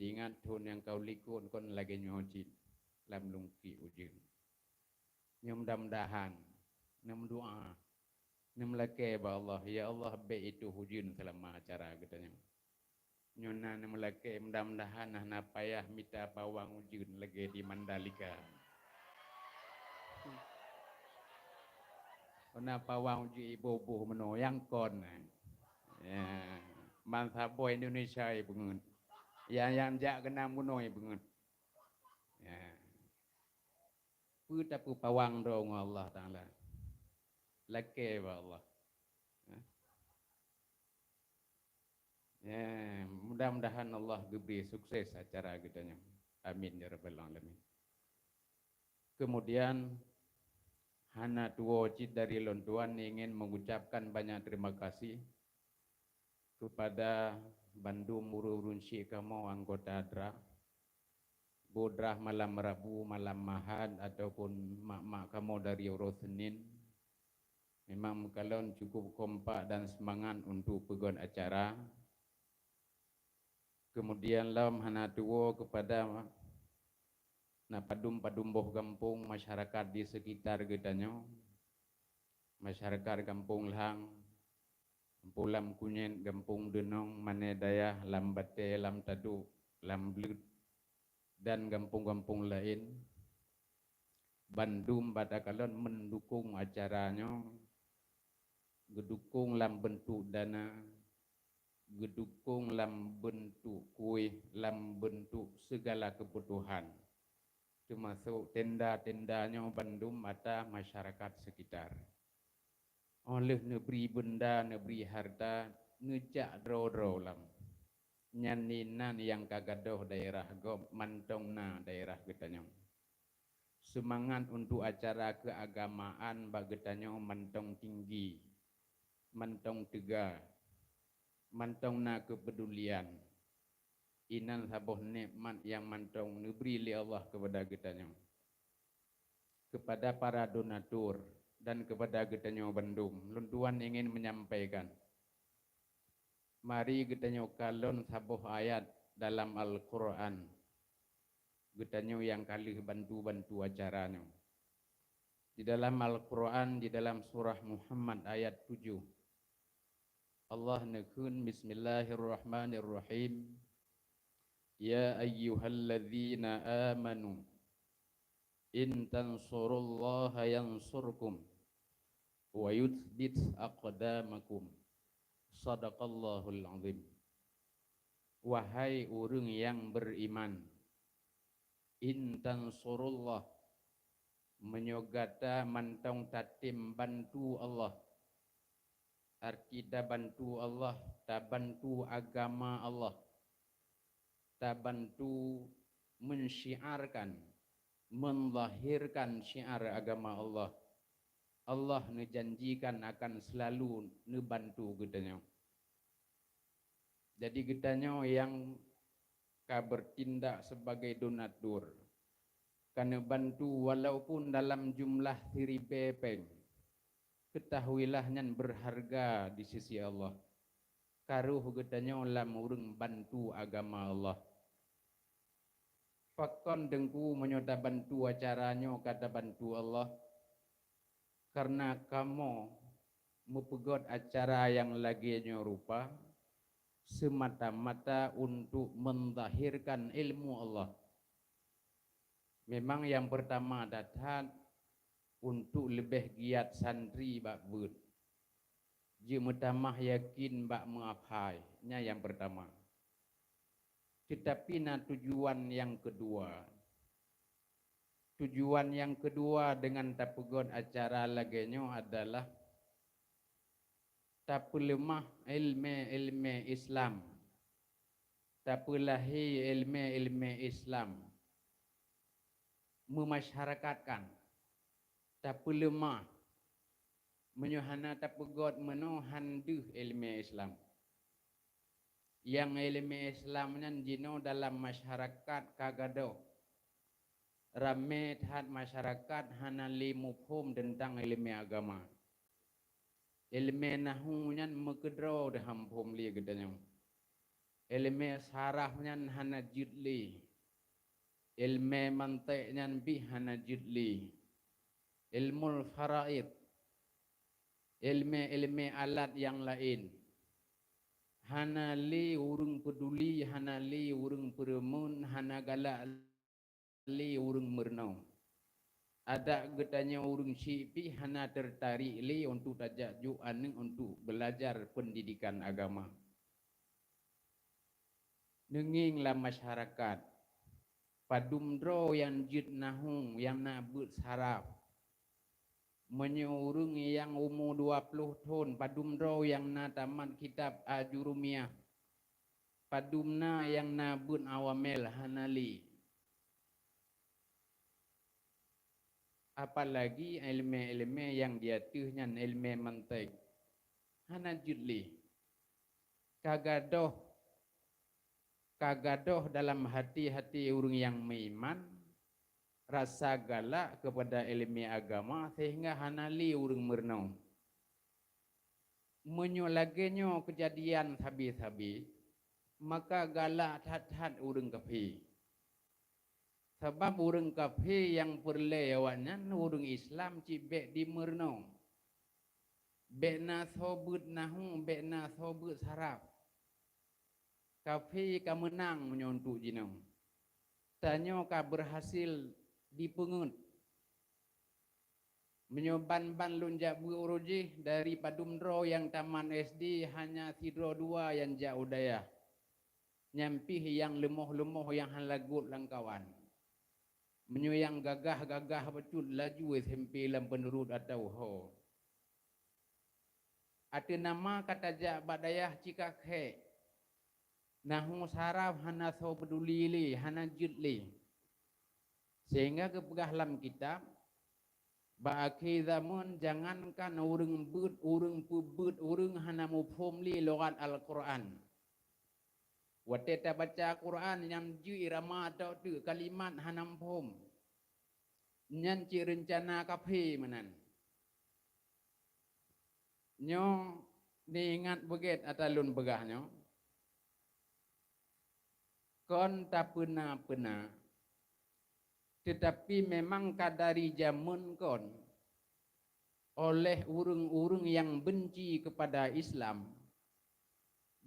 Ingat tahun yang kau likut kon lagi nyojit lam lungki ujun. Mudah-mudahan nam doa Nemlake ba Allah, ya Allah be itu hujun selama acara katanya. Nyona nemlake mudah-mudahan nah payah minta pawang hujun lagi di Mandalika. Ona pawang uji ibu-ibu menoyang kon. Ya, bangsa boy Indonesia bengun. Yang jak kena munoy bengun. Ya. Pu tapu pawang dong Allah Taala. Laki ba Allah. Ya, mudah-mudahan Allah beri sukses acara kitanya. Amin ya rabbal alamin. Kemudian hana tuo cid dari lontuan ingin mengucapkan banyak terima kasih kepada Bandung Mururunsi kamu anggota DRA. Bodrah malam Rabu, malam Mahad ataupun mak-mak kamu dari Uro Senin. Memang kalian cukup kompak dan semangat untuk pegon acara. Kemudian lam hana tuo kepada padum-padumboh kampung masyarakat di sekitar getanya. Masyarakat kampung Lang, kampung Lam Kunyen, kampung Denong, Manedaya, Lam Bate, Lam Tadu, Lam Blut dan kampung-kampung lain. Bandung pada kalian mendukung acaranya. Gedukung lam bentuk dana, gedukung lam bentuk kuih, lam bentuk segala kebutuhan. Termasuk tenda-tendanya Bandung mata masyarakat sekitar. Oleh negeri benda, negeri harta, ngejak dro-dro lam. Nyaninan yang kagadoh daerah gob, mantongna daerah getanya. Semangat untuk acara keagamaan bagetanya mantong tinggi. Mantong tegak, mantong na kepedulian. Inan sabuh nikmat yang mantong diberi oleh Allah kepada kitanya. Kepada para donatur dan kepada kitanya Bandung, Lunduan ingin menyampaikan. Mari kitanya kalon sabuh ayat dalam Al-Quran. Kitanya yang kali bantu-bantu acaranya. Di dalam Al-Quran, di dalam surah Muhammad ayat 7. Allah nakun bismillahirrahmanirrahim. Ya ayyuhalladzina amanu in tansurullaha yansurkum wa yuthbit aqdamakum. Sadaqallahul azim. wahai orang yang beriman, in tansurullah, menyogata mantong tatim bantu Allah, arkida bantu Allah, ta bantu agama Allah, ta bantu mensyiarkan, melahirkan syiar agama Allah. Allah nejanjikan akan selalu nebantu getanya. Jadi getanya yang ka bertindak sebagai donatur, kana bantu walaupun dalam jumlah tiribepeng, ketahuilah nyan berharga di sisi Allah. Karuh getanya lam urang bantu agama Allah. Fakon dengku menyoda bantu acaranya kata bantu Allah, karena kamu mempegot acara yang lagi rupa semata-mata untuk mendahirkan ilmu Allah. Memang yang pertama datang untuk lebih giat santri bak bud. Dia mutamah yakin bak mengapai. Nya yang pertama. Tetapi tujuan yang kedua. Tujuan yang kedua dengan tapegon acara laginya adalah tapelemah ilmu Islam. Tapelahi ilmu Islam. Memasyarakatkan. Tapelemah menyuhana tapegot menohan duh ilmu Islam. Yang ilmu Islam nan jino dalam masyarakat kagado. Ramai terhad masyarakat hana limufhum tentang ilmu agama. Ilmu nahu nyan mekedro daham phom li gedanya. Ilmu sarah nyan hana jidli. Ilmu mantik nyan bi hana jidli. Ilmu faraid. Ilmu alat yang lain. Hana li urung peduli, hana li urung peremun, hana galak li urung mernau. Ada getanya urung sipi hana tertarik li untuk tajak ju aneng untuk belajar pendidikan agama. Nenginglah masyarakat. Padumdro yang jid nahung, yang nabut sarap. Menyurung yang umur 20 tahun, padumdro yang na tamat kitab Ajurumiyah. Padumna yang nabut awamel hanali. Apalagi ilmu-ilmu yang dia tuhnya ilmu mantik. Hana judli. Kagadoh dalam hati-hati orang yang beriman, rasa galak kepada ilmu agama sehingga hanali orang mernau. Menyolagenyo kejadian habis-habis, maka galak hat-hat orang kafir. Sebab orang kafir yang perlewanan orang Islam cibek di mernau. Bekna sobut nahu, bekna sobut sarap. Kafir ka menang menyontuk jinau. Tanyo ka berhasil dipengut. Menyoban-ban lunjak beruruji dari padumdro yang taman SD hanya sidro 2 yang jauh daya. Nyampih yang lemoh-lemoh yang halagut langkawan. Menyuyang gagah-gagah betul laju SMP dalam penurut atau ho. Ada nama kata jak badayah cikakhe. Nahu saraf hana so peduli li, hana judli. Sehingga kepegah dalam kitab, ba'akhi zaman jangankan orang but, orang pebut, orang hana mufhum li logat Al-Quran. Wateta baca Quran yang ju irama atau tu kalimat hana mufhum. Nyan ci rencana kafe menan. Nyo diingat beget atalun begahnya. Kon tak pernah. Tetapi memang kadari zaman kon oleh urung-urung yang benci kepada Islam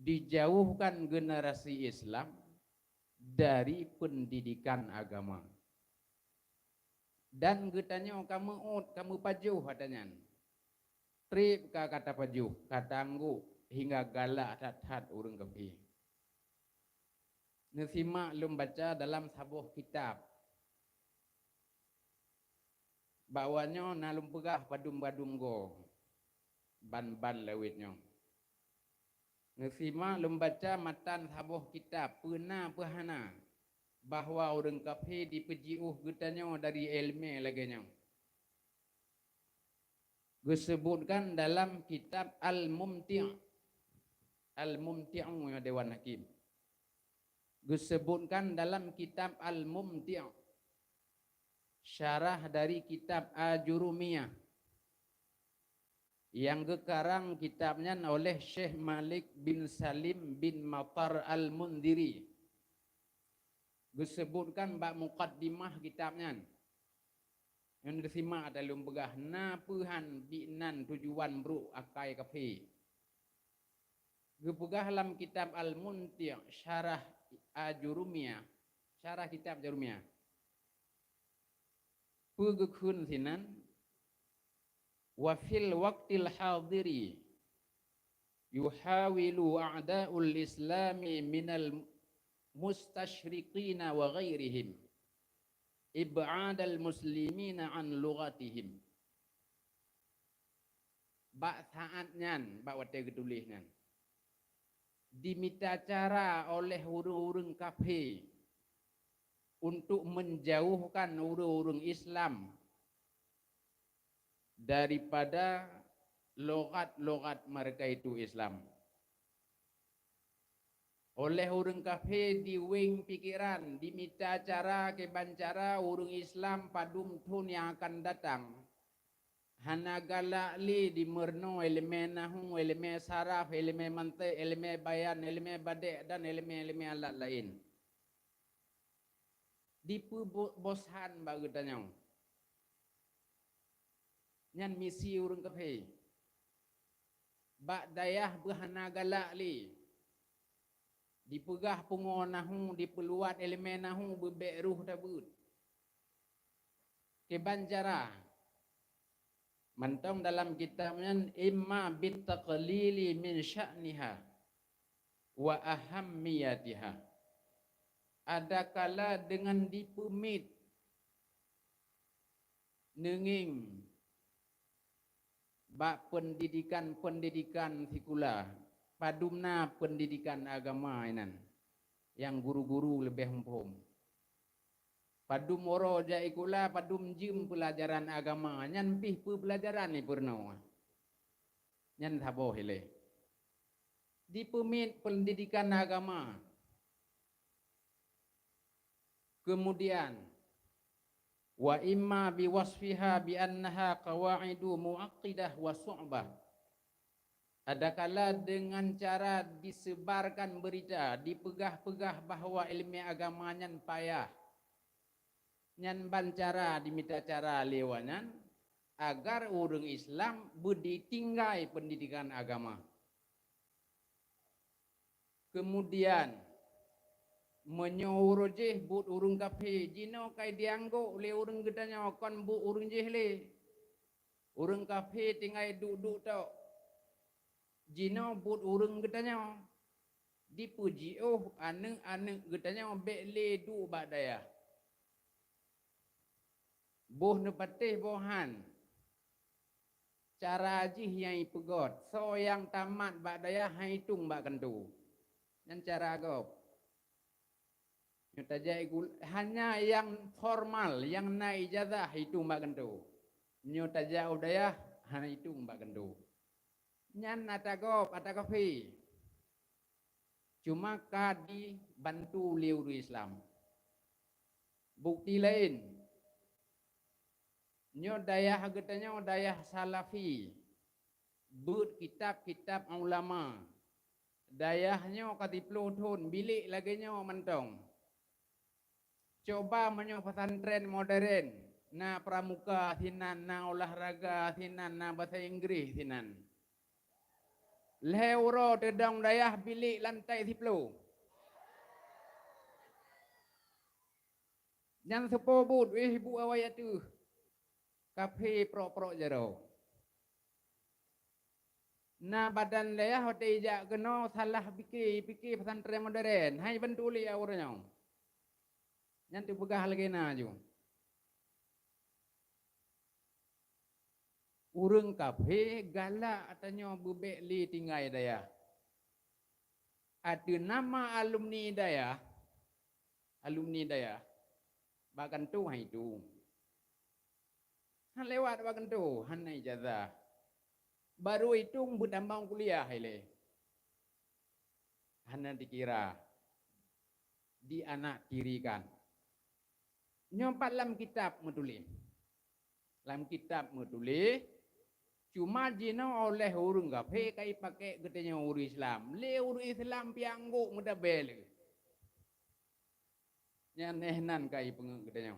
dijauhkan generasi Islam dari pendidikan agama. Dan getanya kamu pajuh katanya. Trip kata pajuh, kata anggu hingga galak hat-hat urung kafir. Nasimak lum baca dalam sebuah kitab. Bawanya nalum pegah padum-badum go. Ban-ban lewitnya. Nasimak lum baca matan sebuah kitab. Pernah pahana. Bahawa orang kafir dipejiuh getanya dari ilmu laganya. Disebutkan dalam kitab Al-Mumti'. Al-Mumti'u ya Dewan Hakim. Disebutkan dalam kitab Al-Mumti'. Syarah dari kitab Ajurumiyah. Yang gekarang kitabnya oleh Syekh Malik bin Salim bin Matar Al-Mundiri. Disebutkan bab muqaddimah kitabnya. Yang disimak dalam begah napuhan bi'nan tujuan bro akai kafe. Gepegah dalam kitab Al-Munti' syarah Ajurumiyah. Syarah kitab Ajurumiyah. Pegekun sinan. Wa fil waqtil hadiri. Yuhawilu a'da'ul islami minal mustashriqina wa ghairihim. Ib'adal muslimina an lughatihim. Bak saatnya, bak watai ketulisnya. Diminta cara oleh orang-orang kafir untuk menjauhkan orang-orang Islam daripada logat-logat mereka itu Islam. Oleh orang kafir diwing pikiran, diminta cara kebancara orang Islam padum tun yang akan datang. Hanagala li di merno elemen nahu, elemen saraf, elemen mantik, elemen bayan, elemen badek dan elemen alat lain. Dipu bosan bagi tanya. Nyan misi orang kafir. Bak dayah berhanagala li. Dipegah pungonahu, dipeluat elemen nahu bebek ruh tabut. Kebancara. Mantong dalam kitabnya imma bit taqlili min sya'niha wa ahammiyatiha. Ada kala dengan dipemit nenging bak pendidikan sekular. Padumna pendidikan agama inan yang guru-guru lebih humpum. Padum oro jaikula padum jim pelajaran agama nyan pih pelajaran ni purno. Nyan thabo hele. Dipemit pendidikan agama. Kemudian wa imma biwasfiha bi annaha qawaidu muaqqidah wa su'bah. Adakala dengan cara disebarkan berita, dipegah-pegah bahawa ilmu agama nyan payah. Nyan bancara diminta cara lewanan agar orang Islam berditinggai pendidikan agama. Kemudian menyuruh but urung kafir jino kai dianggo le urung gedanya kon bu urung jehle. Urung kafir tinggal duduk tau. Jino but urung gedanya dipuji ane gedanya bekle du badaya. Boh nepatih bohan. Cara jih yang ipegot. So yang tamat badaya haitung bak kentu. Yang cara agop. Hanya yang formal, yang naik ijazah hitung bak kentu. Nyotaja udaya hanya hitung bak kentu. Nyan atagop, atagapi. Cuma kadi bantu liuru Islam. Bukti lain. Nyo dayah getanya dayah salafi. But kitab-kitab ulama. Dayahnya katiplu thun bilik lagi nyo mentong. Coba menyo pesantren modern. Na pramuka sinan, na olahraga sinan, na bahasa Inggris sinan. Leuro tedang dayah bilik lantai 10. Yang sepobut ibu awak tu. Kafe pro-pro jero. Na badan dia hote ijak kena salah fikir pesantren modern. Hai bantu li awurnya. Nanti pegah lagi na ju. Urang kafe galak atanya bebek li tinggai daya. Ada nama alumni daya. Alumni daya. Bagan tu hai tu. Han lewat bagan tu, han ijazah. Baru itu berdambang kuliah hele. Han dikira di anak tirikan. Nyompat dalam kitab menulis. Dalam kitab menulis cuma jina oleh urang gape kai pakai katanya urang Islam. Le urang Islam piangguk muda bel. Nya nehnan kai pengeng katanya.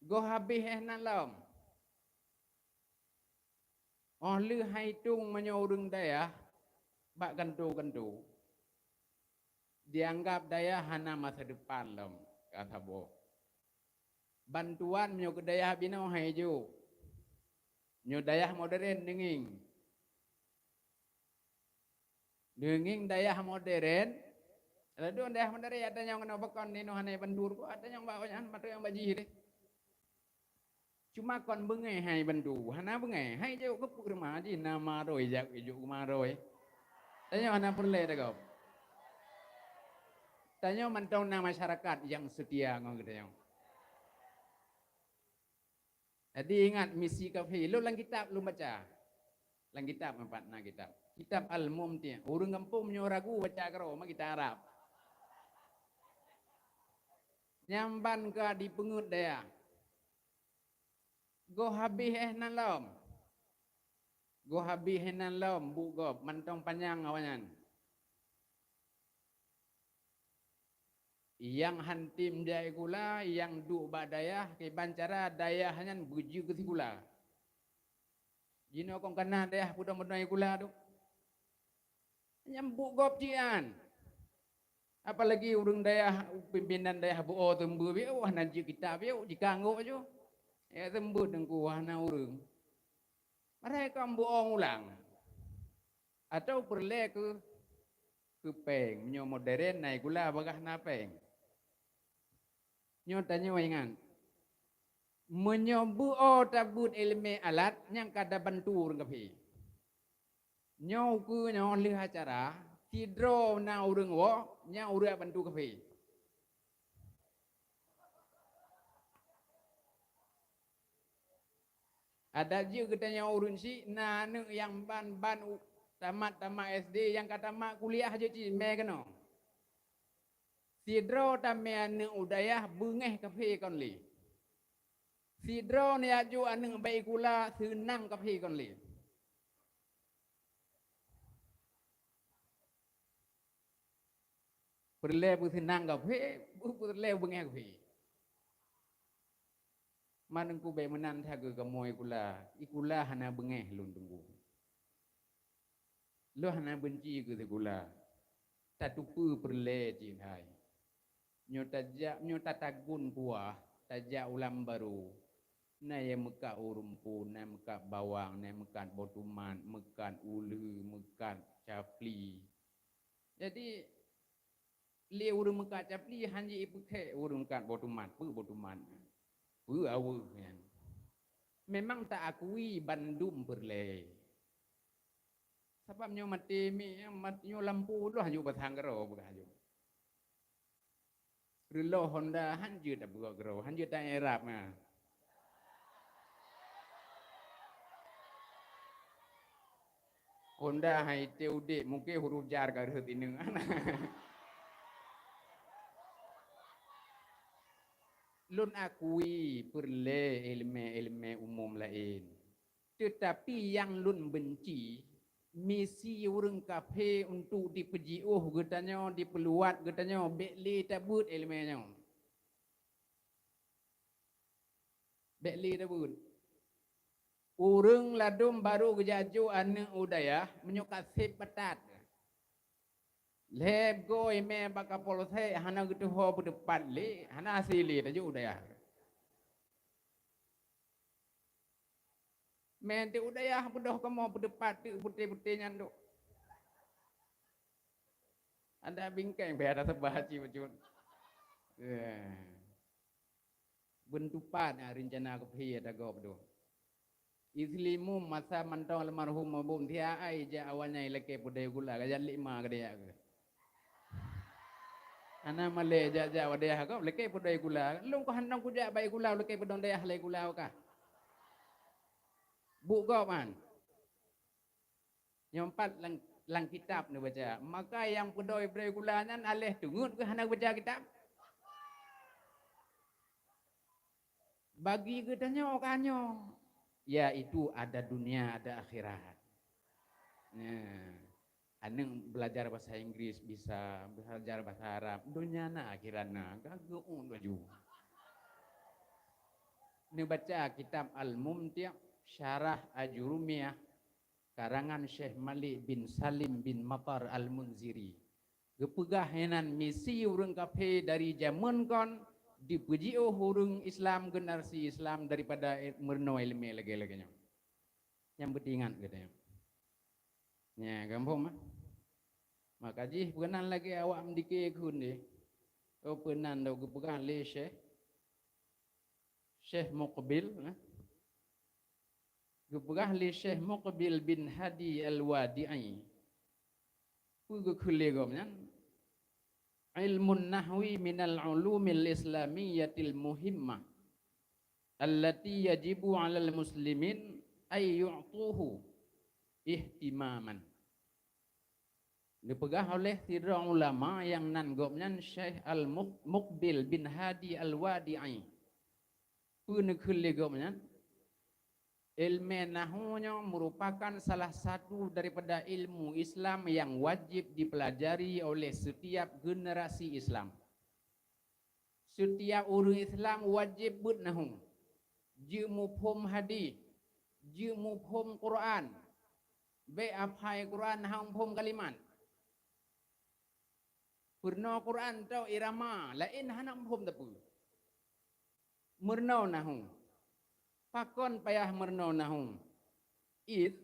Go habis ehnan lam. Oh lu hai tung menyorong daya bak gantu-gantu. Dianggap daya hana masa depan lam kata bo. Bantuan menyo ke daya bina hai ju. Nyo daya modern denging. Denging daya modern. Lalu daya modern ada yang kena bakon ni no hanai bandur ko ada yang bawa yang matu yang baji deh. Cuma kon bengai hai bandu, hana bengai hai je kepuk rumah ji nama roi jak ijuk rumah roi. Tanya hana perle dah kau. Tanya mantau nama masyarakat yang setia ngau kita yang. Jadi ingat misi kafe, lu lang kitab lu baca. Lang kitab empat na kitab. Kitab Al-Mumti. Urang kampung menyoragu baca karo mak kita Arab. Nyamban ka di pengut daya. Go habis nan lam. Go habis nan lam bu go mantong panjang awanyan. Yang hantim jai gula, yang duk badayah ke bancara dayah hanyan buju ke gula. Jino kong kana dayah mudah-mudahan gula tu. Nyambuk gop cian. Apalagi urang dayah pimpinan dayah bu o tembu bi wah nanti kitab bi dikanggo aja. Ya tembut dengku wahna urang. Mereka mbuong ulang. Atau perle ke peng, nyo modern naik gula bagah na peng. Nyo tanya waingan. Menyobu o tabut ilmu alat yang kada bantu urang kapi. Nyo ku nyo lihat acara tidro na urang wo nya urang bantu kapi. Ada juga katanya urun si nanu yang ban tamat SD yang kata mak kuliah je ci me keno. Sidro tame anu udayah bengeh kafe kon li. Sidro ni aju anu bai kula senang kafe kon li. Perle bu senang kafe, bu perle bengeh kafe. Manengku be menan thaga kamoy kula ikula hana bengeh lun tunggu lu hana benci ke kula tatupu perle cin hai nyo tatagun kuah taja ulam baru na ye meka urumpu na meka bawang na meka botuman mekan ulu mekan capli jadi li urung meka capli hanji ipukhe urung kan botuman botuman awu kan. Memang tak akui Bandung perle. Sebabnya mati mi matnyo lampu doh haju batang gero begaju. Relo Honda hanju tak buat gero, hanju tak Arab mah. Honda hai teude mungkin huruf jar ka reut ineng ana. Lun akui perle ilmu umum lain. Tetapi yang lun benci misi urang kafe untuk dipejiuh getanya dipeluat getanya bekli tabut ilmunya. Bekli tabut. Urang ladum baru gejaju anu udayah menyukasip petat. Leb go ime baka polose hana gitu ho berdepan le hana asili aja udah ya. Men tu udayah pedoh kamu berdepat tu putih-putih nyandu. Ada bingkai biar ada sebahaci macam. Bentupan rencana kepi ada gop tu. Islimu masa mantau almarhum mabum dia ai ja awalnya ilake pudai gula gajan 5 kedaya ke. Ana male ja wadaya ko leke pudai gula. Lung ko handang kuja bai gula leke pedong daya le gula ka. Bu gop man. Nyompat lang kitab ni baca. Maka yang pedoi gula nan aleh tungut ke hendak baca kitab. Bagi gedanya okanyo. Ya itu ada dunia, ada akhirat. Nah, aneng belajar bahasa Inggris bisa, belajar bahasa Arab. Dunia na akhiratna gageun baju. Ni baca kitab Al-Mumti' Syarah Ajurumiyah karangan Syekh Malik bin Salim bin Matar Al-Munziri. Gepegah henan misi urang kafe dari zaman kon dipuji urang Islam generasi Islam daripada merno ilmu lagi-laginya. Yang betingan katanya. Ya, gampang mah. Maka jih penan lagi awak mendike kun ni. Oh penan dah gepegah le Syekh Muqbil, gepegah le Syekh Muqbil bin Hadi Al-Wadi'i. Pugu kulegomnya ilmun nahwi minal ulumil islamiyyatil muhimmah allati yajibu 'alal muslimin ay yu'tuhu ihtimaman. Dipegah oleh tiga ulama yang nanggopnya Syekh Al-Muqbil bin Hadi Al-Wadi'i. Pugu kulegomnya ilmu nahwunya merupakan salah satu daripada ilmu Islam yang wajib dipelajari oleh setiap generasi Islam. Setiap orang Islam wajib bernahwu. Je mufhum hadis, je mufhum Quran. Be aphai Quran hang mufhum kalimat. Purna Quran tau irama, lain hana mufhum tapu. Murnau nahwu. Pakon payah merno nahum. Id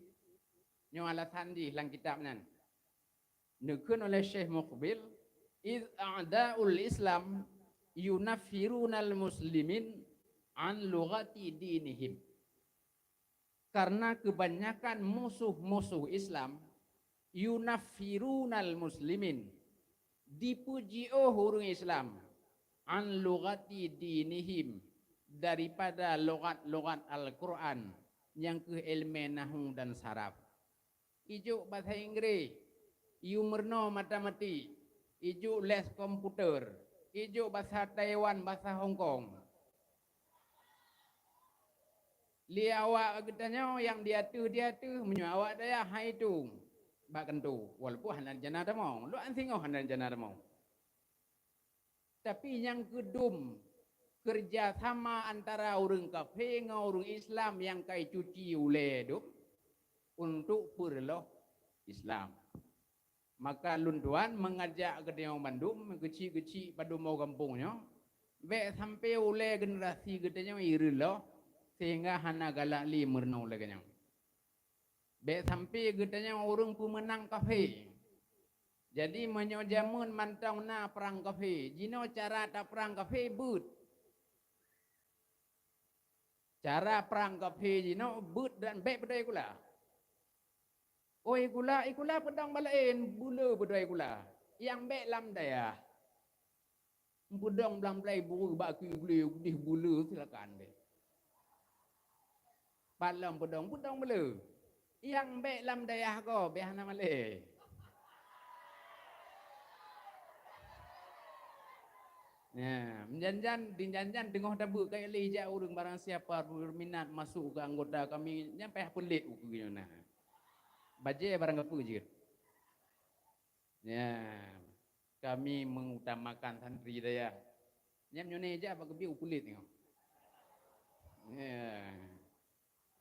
nyo alasan di dalam kitab nan. Nukun oleh Syekh Muqbil, id a'da'ul Islam yunaffirunal muslimin an lughati dinihim. Karena kebanyakan musuh-musuh Islam yunaffirunal muslimin dipuji orang Islam an lughati dinihim daripada logat-logat Al-Quran yang ke ilmu nahwu dan saraf. Ijuk bahasa Inggeris, iu merno matematik, ijuk les komputer, ijuk bahasa Taiwan, bahasa Hong Kong. Li awak katanya yang dia tu menyu awak daya hai tu. Bahkan tu, walaupun hanan jana damau, lu ansingo hanan jana damau. Tapi yang kedum kerjasama antara orang kafir dengan orang Islam yang kai cuci ule tu untuk perloh Islam. Maka lunduan mengajak ke dia Bandung, kecil-kecil pada mau kampungnya, be sampai ule generasi katanya irilo sehingga hana galak li merno lagi nya. Be sampai katanya orang pemenang kafir. Jadi menyojamun mantau na perang kafir. Jino cara tak perang kafir but. Cara perang kafir jino but dan baik pedai gula. Oi gula, ikula pedang balain bula pedai gula. Yang baik lam daya. Pedang belam belai buru baki beli di bula silakan be. Palam pedang bela. Yang baik lam daya ko be hana male. Ya, menjanjan tengah dabu kai li ja urang barang siapa berminat masuk ke anggota kami nyampe pelit ukuna. Baje barang apa je. Ya, kami mengutamakan santri daya. Nyam nyone ja bagi kulit tengok. Ya.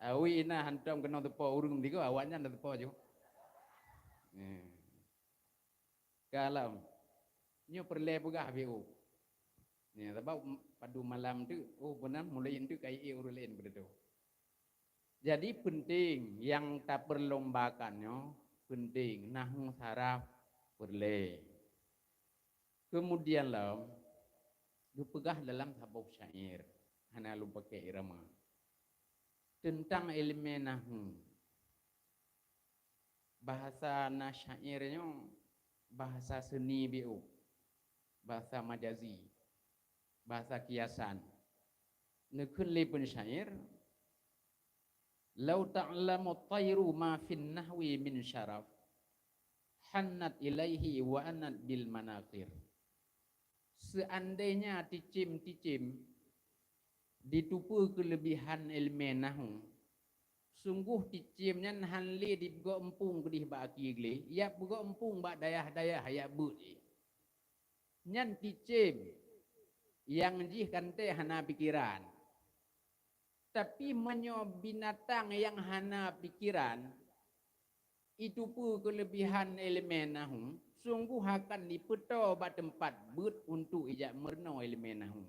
Awi ina hantam kena tepo urang tiga awaknya ndak tepo je. Ya. Kalau nyo perle pegah biu. Ya, sebab padu malam tu, oh benar mulai itu kai orang lain begitu. Jadi penting yang tak perlombakannya penting nahwu saraf boleh. Kemudian lah dipegah dalam sabuk syair hana lu pakai irama tentang ilmu nahwu. Bahasa nasyairnya bahasa seni biu, bahasa majazi, bahasa kiasan. Nekun lipun syair lau ta'lamu tayru ma fin nahwi min syaraf hannat ilaihi wa anat bil manaqir. Seandainya ticim-ticim ditupu kelebihan ilmu nahwu, sungguh ticimnya hanli di go empung kedih ba akigli, ya go empung ba dayah-dayah ya but. Nyan ticim yang jih kante hana pikiran. Tapi menyo binatang yang hana pikiran itu pun kelebihan elemen nahwu sungguh akan dipeto ba tempat but untuk ijak merno elemen nahwu.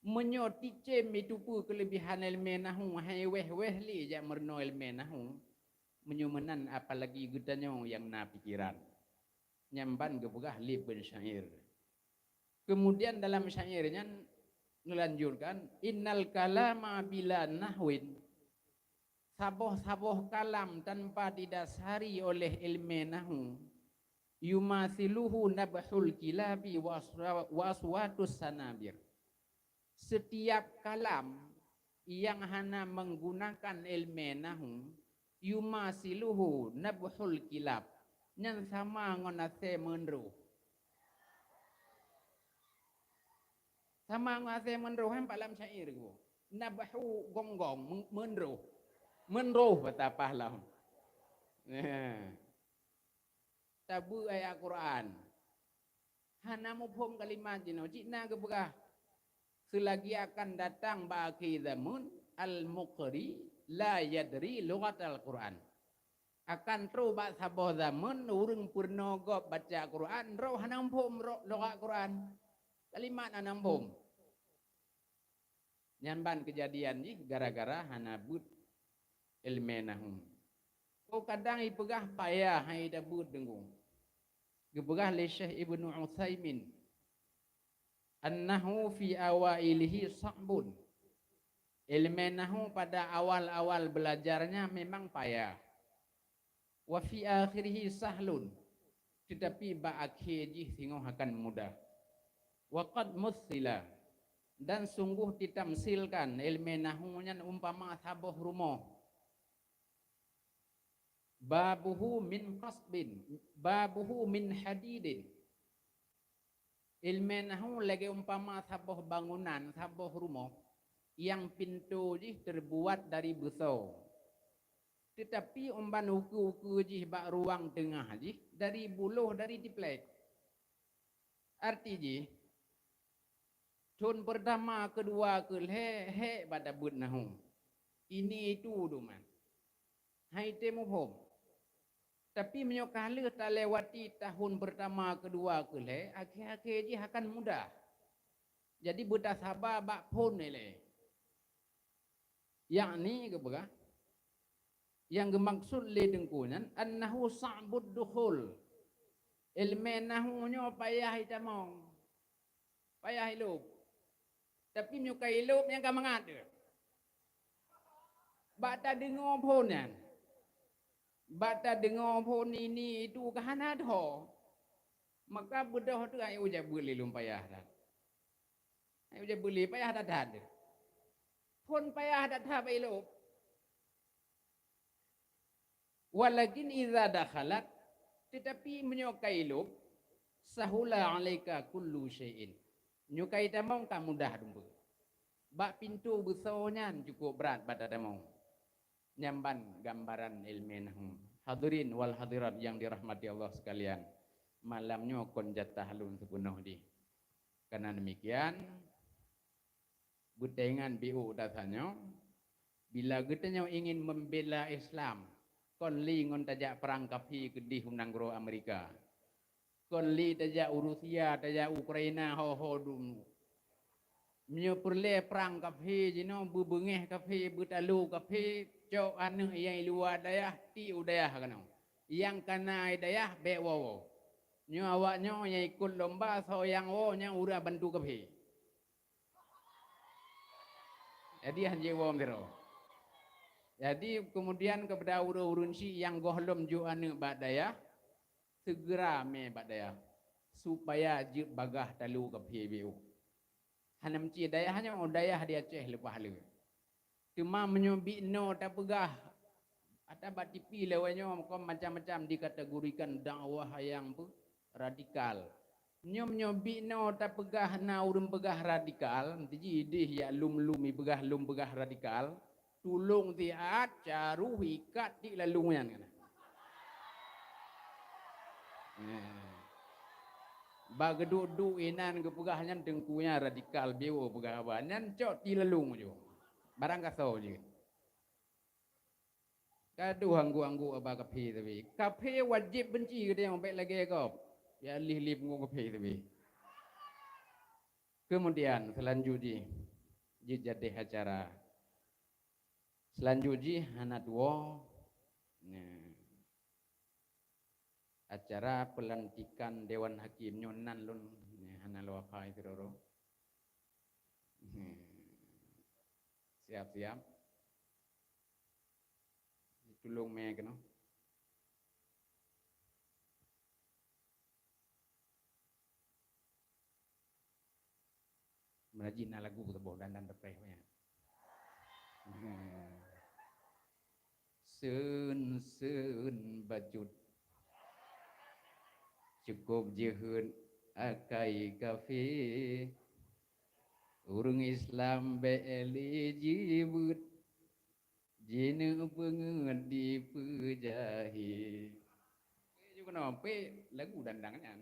Menyo ticim itu pun kelebihan elemen nahwu hai weh li ijak merno elemen nahwu menyo menan apalagi gedanyo yang na pikiran. Nyamban gebegah liben syair. Kemudian dalam syairnya melanjutkan innal kalama bila nahwin, saboh-saboh kalam tanpa didasari oleh ilmu nahwu yumathiluhu nabhul kilabi waswatus sanabir. Setiap kalam yang hana menggunakan ilmu nahwu yumathiluhu nabhul kilab, yang sama ngonase menruh. Sama ngase menrohan dalam syair ku. Nabahu gonggong menroh. Menroh betapa lah. Tabu ayat Quran. Hana mufhum kalimat jino. Cina kebegah. Selagi akan datang baki zamun al-muqri la yadri lughat al-Quran. Akan terus bak saboh zaman urang purno gop baca Quran roh hana mufhum lughat Quran. Kalimat anambung. Nyamban kejadian ni gara-gara hana but ilmu nahwu. Kau kadang ipegah payah hai dabut dengung. Gebegah li Syekh Ibnu Utsaimin. An-nahwu fi awailihi sa'bun. Ilmu nahwu pada awal-awal belajarnya memang payah. Wa fi akhirih sahlun. Tetapi ba akhir ji tengok akan mudah. Waqad mutsila, dan sungguh ditamsilkan ilmu nahwunya umpama sabuh rumah. Babuhu min qasbin, babuhu min hadidin. Ilmu nahwu lagi umpama sabuh bangunan, sabuh rumah yang pintu ji terbuat dari besi. Tetapi umpan uku-uku ji bak ruang tengah ji dari buluh dari tiplek. Artinya Tun pertama, kedua, he pada but nahwu. Ini itu duman. Hai temu hom. Tapi menyokala tak lewati tahun pertama, kedua, akhir-akhir je akan mudah. Jadi buta sabar bak pun ele. Yang ni ke berah? Yang gemaksud le dengkunan annahu sa'bud dukhul. Ilmu nahwunya payah itamong. Payah hidup. Tapi menyukai hidup yang kamu ngada. Bata dengar pun kan. Bata dengar pun ini itu kahana dah. Maka bedah tu ayo je beli lum payah dah. Ayo je beli payah dah ada. Pun payah dah tak hidup. Walakin idza dakhalat, tetapi menyukai hidup sahula alaika kullu syai'in. Nyukai tamong tak mudah dumpu. Bak pintu besarnya cukup berat pada tamong. Nyamban gambaran ilmu nahwu. Hadirin wal hadirat yang dirahmati Allah sekalian. Malamnya kon jatah halun sepenuh di. Karena demikian butengan BU dasarnya bila kita ingin membela Islam, kon li ngon tajak perang kapi kedih undang guru Amerika. Kon li tajak Rusia, tajak Ukraina ho dum. Menyo perle perang kapi jino bubengeh kapi butalu kapi cok anu yang luar dayah ti udayah kana. Yang kana dayah be wo. Nyo awak nyo yang ikut lomba so yang wo yang ura bantu kepi. Jadi hanje wo mero. Jadi kemudian kepada urun si yang gohlom ju anu badaya segera me badaya supaya je bagah talu kepi biu. Hanam ci daya hanya daya dia Aceh lepas le. Cuma menyobi no tak pegah. Ada batipi lewanya macam-macam dikategorikan dakwah yang radikal. Nyobi no tak pegah na urun pegah radikal. Jadi dih ya lum-lumi pegah lum pegah radikal. Tulung tiat caru ikat di lalungan kan. Bageduk inan ke pegahnya dengkunya radikal biu pegah banyan cok di lalung jo. Barang kasau je. Kadu anggu apa kafe tapi. Kafe wajib benci ke dia yang baik lagi kau. Ya lih-lih pengu kafe tapi. Kemudian selanjutnya jadi acara. Selanjutnya anak dua acara pelantikan Dewan Hakim nyonan lun hana lo apa itu ro. Siap-siap. Tulung me kena. Merajin lagu tebok dan deprehnya. Sun bajut cukup jehun akai kafe urung Islam be eligible jinu pengen dipujahi juga nampe lagu dandangan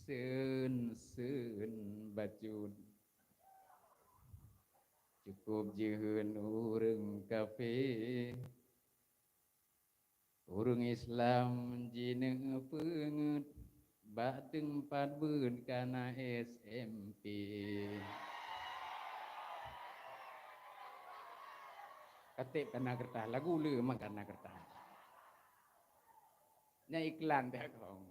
sun bajut cukup jehun urung kafe urung Islam jinu pengen bak tempat bun kana SMP katip kana kertas lagu le mak kana kertas nya iklan teh kong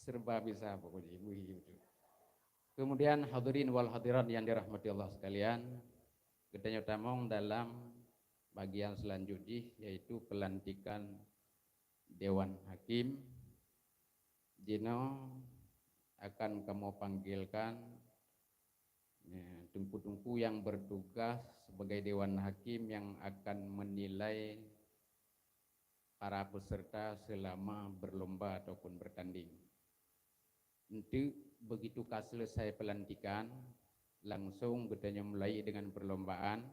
serba bisa pokoknya ibu itu. Kemudian hadirin wal hadirat yang dirahmati Allah sekalian, kita tamong dalam bagian selanjutnya yaitu pelantikan Dewan Hakim. Jino akan kamu panggilkan tungku-tungku yang bertugas sebagai Dewan Hakim yang akan menilai para peserta selama berlomba ataupun bertanding. Untuk begitu selesai pelantikan, langsung bertanya mulai dengan perlombaan.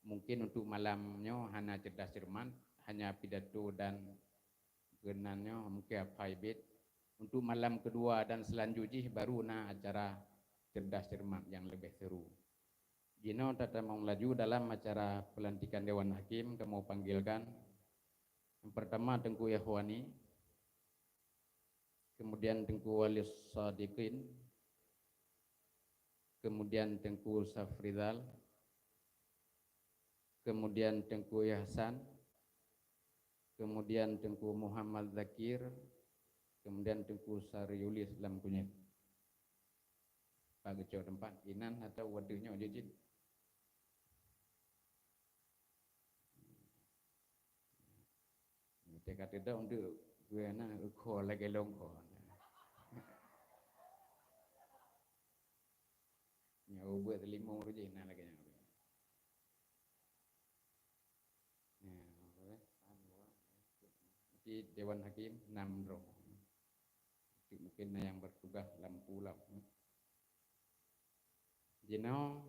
Mungkin untuk malamnya hanya cerdas cermat, hanya pidato dan genannya mungkin apa ibit. Untuk malam kedua dan selanjutnya baru acara cerdas cermat yang lebih seru. Jino tata mau melaju dalam acara pelantikan Dewan Hakim, kamu panggilkan. Yang pertama Tengku Yahwani, kemudian Tengku Walis Sadiqin, kemudian Tengku Safrizal, kemudian Tengku Yahsan, kemudian Tengku Muhammad Zakir, kemudian Tengku Sariulis Lam Kunyit. Pak Geco tempat inan atau waduhnya ojejin. Dekat itu untuk gue na uko lagi longko. Nyau buat 5 ruji na lagi nyau. Di Dewan Hakim 6 roh. Mungkin yang bertugas lampu. Jino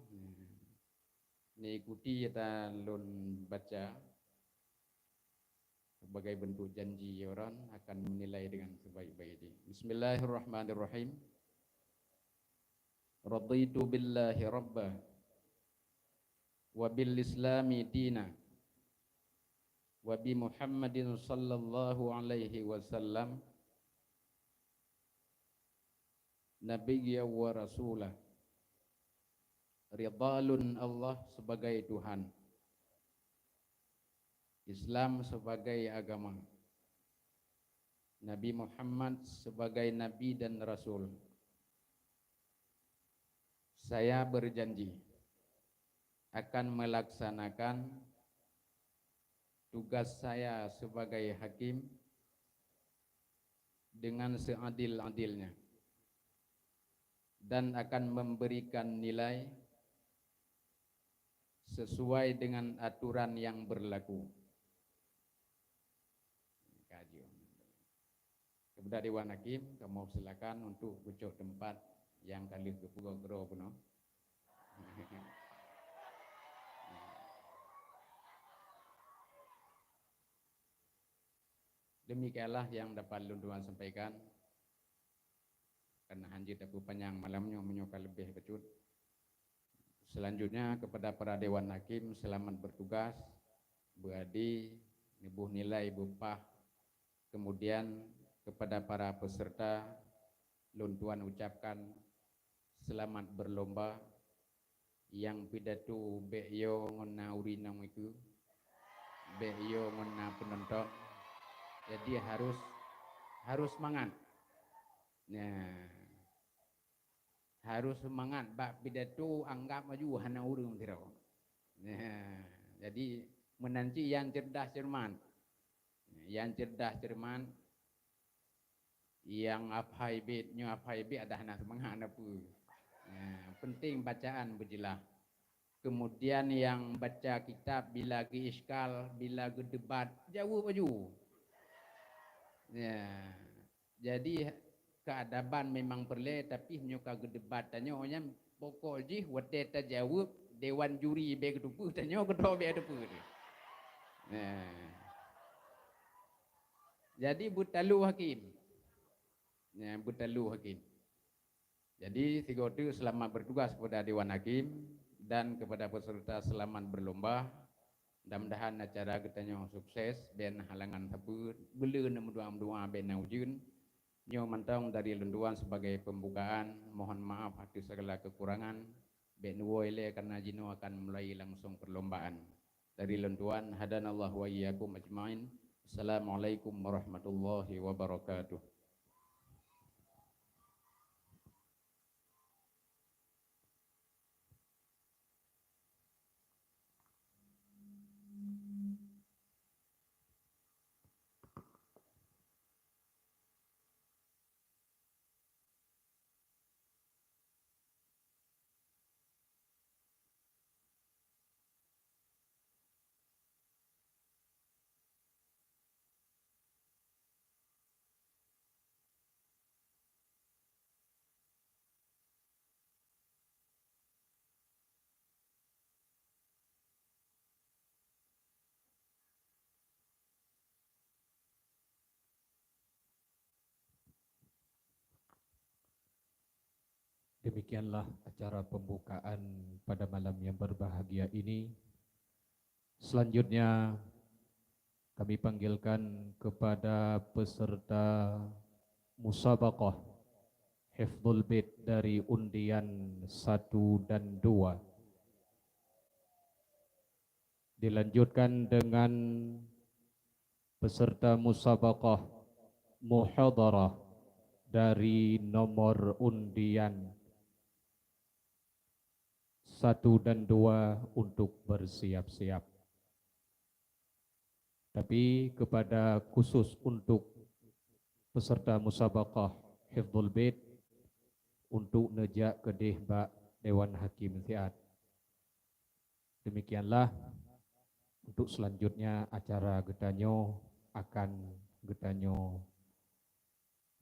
ni ikuti kita lon baca sebagai bentuk janji orang akan menilai dengan sebaik-baiknya. Bismillahirrahmanirrahim. Raditu billahi rabba wa bil islami dina wa bi Muhammadin sallallahu alaihi wasallam nabiyya wa rasulah. Ridalun Allah sebagai Tuhan, Islam sebagai agama, Nabi Muhammad sebagai Nabi dan Rasul. Saya berjanji akan melaksanakan tugas saya sebagai hakim dengan seadil-adilnya dan akan memberikan nilai sesuai dengan aturan yang berlaku. Kepada Dewan Hakim, kamu silakan untuk bucuk tempat yang kali ke Pugogro puno. Demikianlah yang dapat lunduan sampaikan. Karena hanjit aku panjang malamnya menyuka lebih becut. Selanjutnya kepada para Dewan Hakim, selamat bertugas, beradi, nibuh nilai, bupah. Kemudian kepada para peserta, luntuan ucapkan selamat berlomba. Yang pidato beyo ngona urina itu, beyo ngona penonton. Jadi harus semangat. Nah, harus semangat. Bak pidato anggap maju hana urung tirau. Nah, jadi menanti yang cerdas cermat, yang cerdas cermat, yang afhai bitnya afhai bit ada hana semangat apa. Nah, penting bacaan berjelas. Kemudian yang baca kitab bila ge iskal, bila ge debat, jauh maju. Ya, jadi keadaban memang perlu, tapi nyuka debat tanya orang pokok ji wate ta jawab dewan juri be kedupu tanya ketua be kedupu. Nah, jadi butalu hakim. Ya, butalu hakim. Jadi tiga itu selamat bertugas kepada Dewan Hakim dan kepada peserta selamat berlomba. Mudah-mudahan acara kita sukses ben halangan tebu belu doa ben naujun. Nyo mantong dari lunduan sebagai pembukaan, mohon maaf atas segala kekurangan. Ben woile karena jino akan mulai langsung perlombaan. Dari lunduan hadanallah wa iyyakum ajmain. Assalamualaikum warahmatullahi wabarakatuh. Demikianlah acara pembukaan pada malam yang berbahagia ini. Selanjutnya kami panggilkan kepada peserta musabaqah Hifdzul Bait dari undian 1 dan 2. Dilanjutkan dengan peserta musabaqah muhadarah dari nomor undian 1 dan 2 untuk bersiap-siap. Tapi kepada khusus untuk peserta musabaqah Hifdzul Bait untuk nejak kedih bak Dewan Hakim Siat. Demikianlah untuk selanjutnya acara getanyo akan getanyo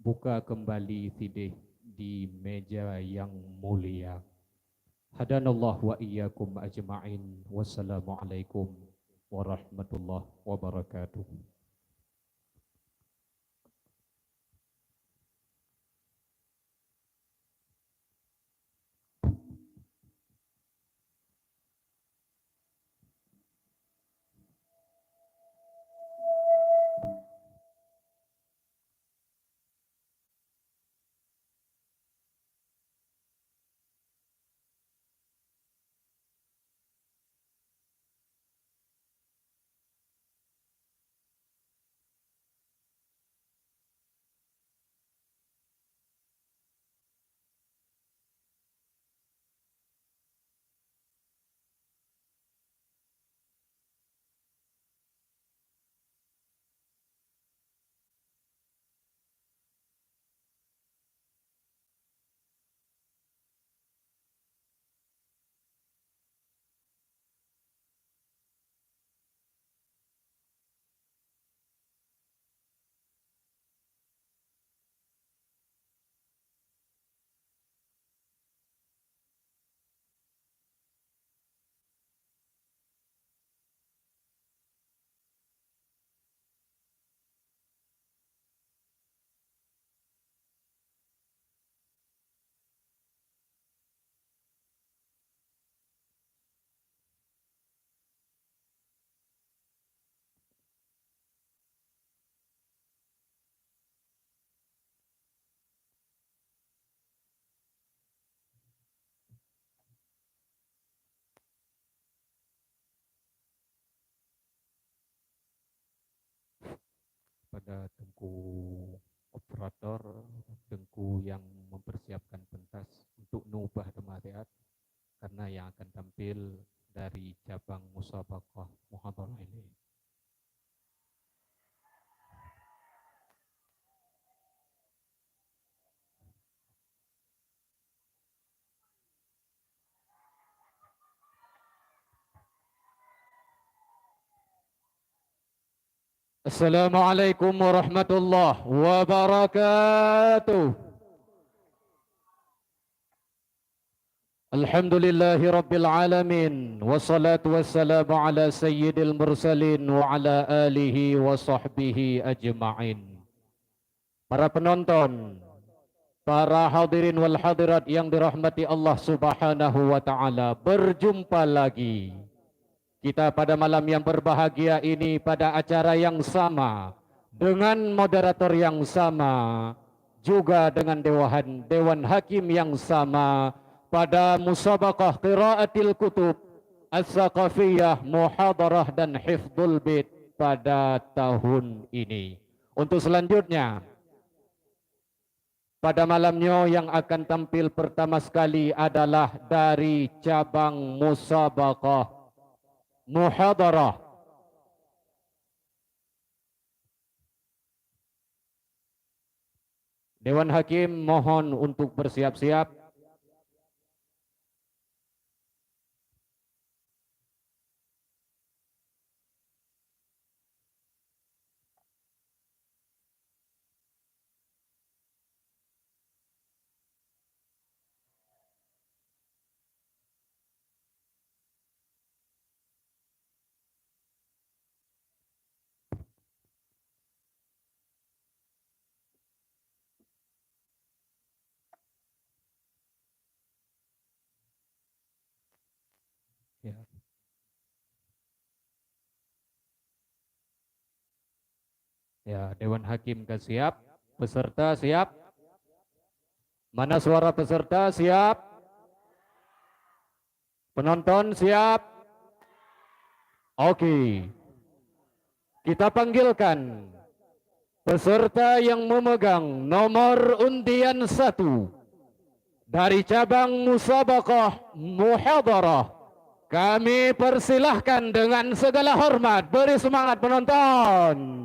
buka kembali sidih di meja yang mulia. Hadanallah wa iyyakum ajma'in. Wassalamualaikum warahmatullahi wabarakatuh. kepada Tengku operator, Tengku yang mempersiapkan pentas untuk nubah Demaseat, karena yang akan tampil dari cabang musabaqah muhadarah ini. Assalamualaikum warahmatullahi wabarakatuh. Alhamdulillahi rabbil alamin, wassalatu wassalamu ala sayyidil mursalin wa ala alihi wa sahbihi ajma'in. Para penonton, para hadirin wal hadirat yang dirahmati Allah Subhanahu wa taala, berjumpa lagi kita pada malam yang berbahagia ini pada acara yang sama, dengan moderator yang sama, juga dengan Dewan Hakim yang sama, pada musabaqah qiraatil kutub as-saqafiyah, muhadarah dan hifdzul bait pada tahun ini. Untuk selanjutnya, pada malamnya yang akan tampil pertama sekali adalah dari cabang musabaqah muhadarah. Dewan Hakim mohon untuk bersiap-siap. Ya. Ya, Dewan Hakim siap, peserta siap. Mana suara peserta? Siap. Penonton siap. Oke. Kita panggilkan peserta yang memegang nomor undian 1 dari cabang musabaqah muhadarah. Kami persilahkan dengan segala hormat, beri semangat penonton.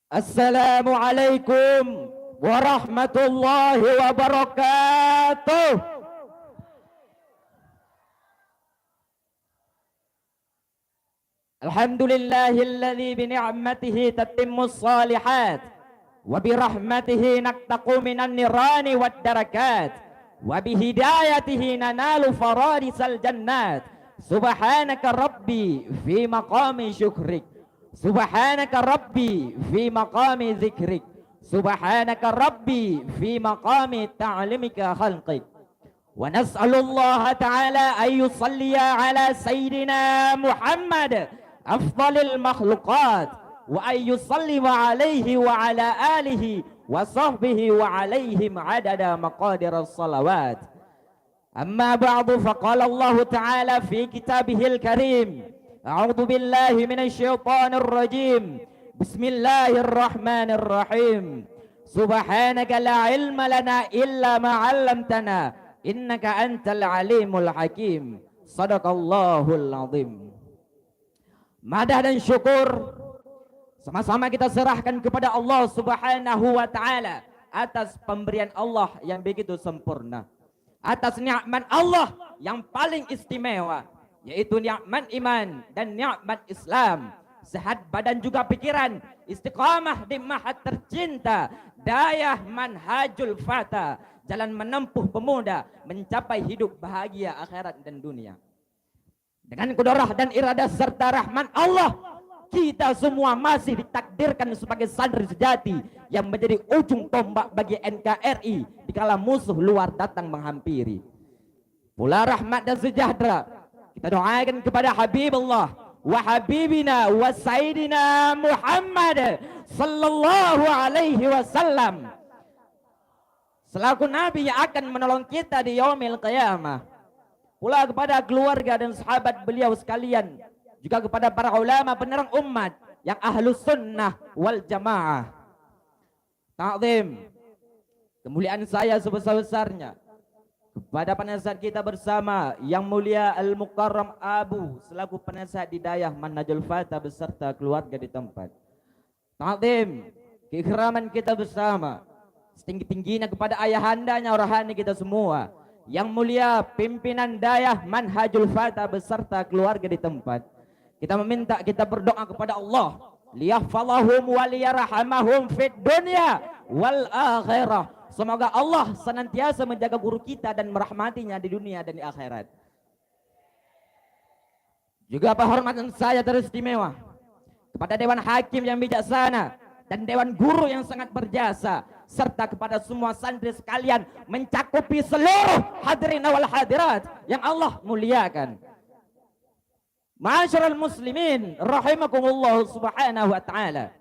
Assalamualaikum warahmatullahi wabarakatuh. Alhamdulillahilladzi bi ni'matihi tatimmus shalihat wa bi rahmatihi nattaqu minan nirani wad darakat wa bi hidayatihi nanalu faradisal jannat. Subhanaka rabbi fi maqami syukrik, subhanaka rabbi fi maqami dzikrik, subhanaka rabbi fi maqami ta'limika khalqik. Wa nas'alullaha ta'ala an yusalliya ala sayyidina Muhammad afdalil makhluqat wa an yusallima alaihi wa ala alihi wa sahbihi wa alaihim adada maqadiras salawat. Amma ba'du, faqala Allah ta'ala fi kitabihil karim, a'udzu billahi minasy syaithanir rajim. Bismillahirrahmanirrahim. Subhanaka la ilma lana illa ma 'allamtana innaka antal alimul hakim. Shadaqallahul azim. Madah dan syukur sama-sama kita serahkan kepada Allah Subhanahu wa taala atas pemberian Allah yang begitu sempurna, atas nikmat Allah yang paling istimewa, yaitu nikmat iman dan nikmat Islam, sehat badan juga pikiran, istiqamah di mahat tercinta, dayah manhajul fata, jalan menempuh pemuda mencapai hidup bahagia akhirat dan dunia. Dengan kudrah dan iradah serta rahmat Allah, kita semua masih ditakdirkan sebagai santri sejati yang menjadi ujung tombak bagi NKRI dikala musuh luar datang menghampiri. Pula rahmat dan sejahtera kita doakan kepada Habibullah wa habibina wa sayyidina Muhammad sallallahu alaihi wasallam selaku nabi yang akan menolong kita di yaumil qiyamah. Pula kepada keluarga dan sahabat beliau sekalian, juga kepada para ulama penerang umat yang ahlus sunnah wal jamaah. Ta'zim, kemuliaan saya sebesar-besarnya kepada penasihat kita bersama yang mulia Al-Mukarram Abu selaku penasihat Hidayah Manhajul Fatah beserta keluarga di tempat. Ta'zim, keikraman kita bersama setinggi-tingginya kepada ayahandanya rohani kita semua yang mulia pimpinan Dayah Manhajul Fatah beserta keluarga di tempat. Kita meminta, kita berdoa kepada Allah liyahfazahum wa liyarhamahum fid dunya wal akhirah. Semoga Allah senantiasa menjaga guru kita dan merahmatinya di dunia dan di akhirat. Juga penghormatan saya teristimewa kepada Dewan Hakim yang bijaksana dan Dewan Guru yang sangat berjasa, serta kepada semua santri sekalian mencakupi seluruh hadirin wal hadirat yang Allah muliakan. Ma'asyiral muslimin rahimakumullah subhanahu wa ta'ala.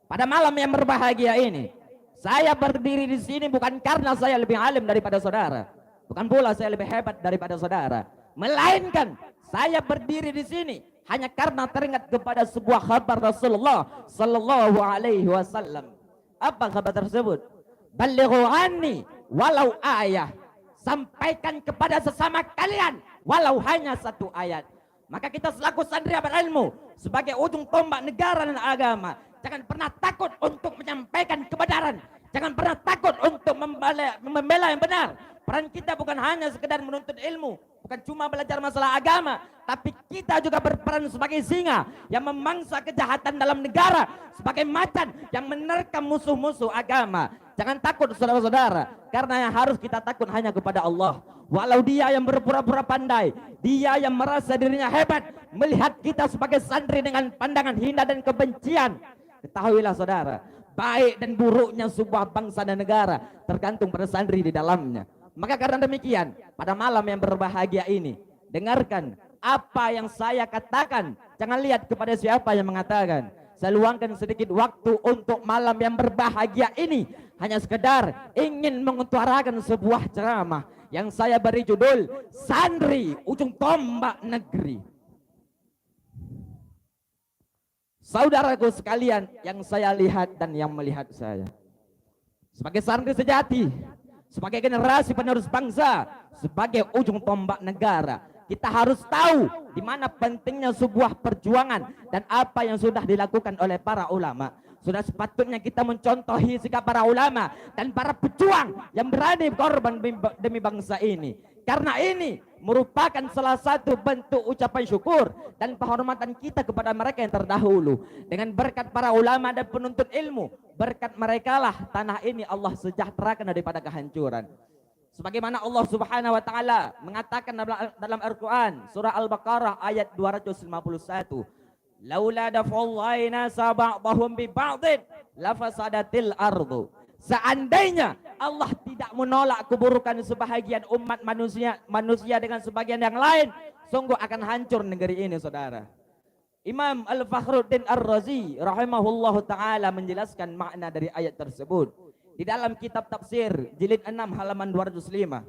Pada malam yang berbahagia ini, saya berdiri di sini bukan karena saya lebih alim daripada saudara, bukan pula saya lebih hebat daripada saudara, melainkan saya berdiri di sini hanya karena teringat kepada sebuah kabar Rasulullah sallallahu alaihi wasallam. Apa kabar tersebut? Balighu anni walau ayah. Sampaikan kepada sesama kalian walau hanya satu ayat. Maka kita selaku santri berilmu sebagai ujung tombak negara dan agama, jangan pernah takut untuk menyampaikan kebenaran. Jangan pernah takut untuk membela yang benar. Peran kita bukan hanya sekedar menuntut ilmu, bukan cuma belajar masalah agama, tapi kita juga berperan sebagai singa yang memangsa kejahatan dalam negara, sebagai macan yang menerkam musuh-musuh agama. Jangan takut saudara-saudara, karena yang harus kita takut hanya kepada Allah. Walau dia yang berpura-pura pandai, dia yang merasa dirinya hebat, melihat kita sebagai santri dengan pandangan hina dan kebencian, ketahuilah saudara, baik dan buruknya sebuah bangsa dan negara tergantung pada santri di dalamnya. Maka karena demikian, pada malam yang berbahagia ini, dengarkan apa yang saya katakan. Jangan lihat kepada siapa yang mengatakan. Saya luangkan sedikit waktu untuk malam yang berbahagia ini, hanya sekedar ingin mengutarakan sebuah ceramah yang saya beri judul Santri Ujung Tombak Negeri. Saudaraku sekalian yang saya lihat dan yang melihat saya, sebagai santri sejati, sebagai generasi penerus bangsa, sebagai ujung tombak negara, kita harus tahu di mana pentingnya sebuah perjuangan dan apa yang sudah dilakukan oleh para ulama. Sudah sepatutnya kita mencontohi sikap para ulama dan para pejuang yang berani berkorban demi bangsa ini. Karena ini merupakan salah satu bentuk ucapan syukur dan penghormatan kita kepada mereka yang terdahulu. Dengan berkat para ulama dan penuntut ilmu, berkat merekalah tanah ini Allah sejahterakan daripada kehancuran. Sebagaimana Allah Subhanahu wa taala mengatakan dalam Al-Qur'an surah Al-Baqarah ayat 251, laula dafallahi nasa ba'dahum bi ba'din lafasadatil ardu. Seandainya Allah tidak menolak keburukan sebahagian umat manusia dengan sebagian yang lain, sungguh akan hancur negeri ini, saudara. Imam Al-Fakhruddin Ar-Razi rahimahullahu taala menjelaskan makna dari ayat tersebut di dalam kitab tafsir jilid 6 halaman 205.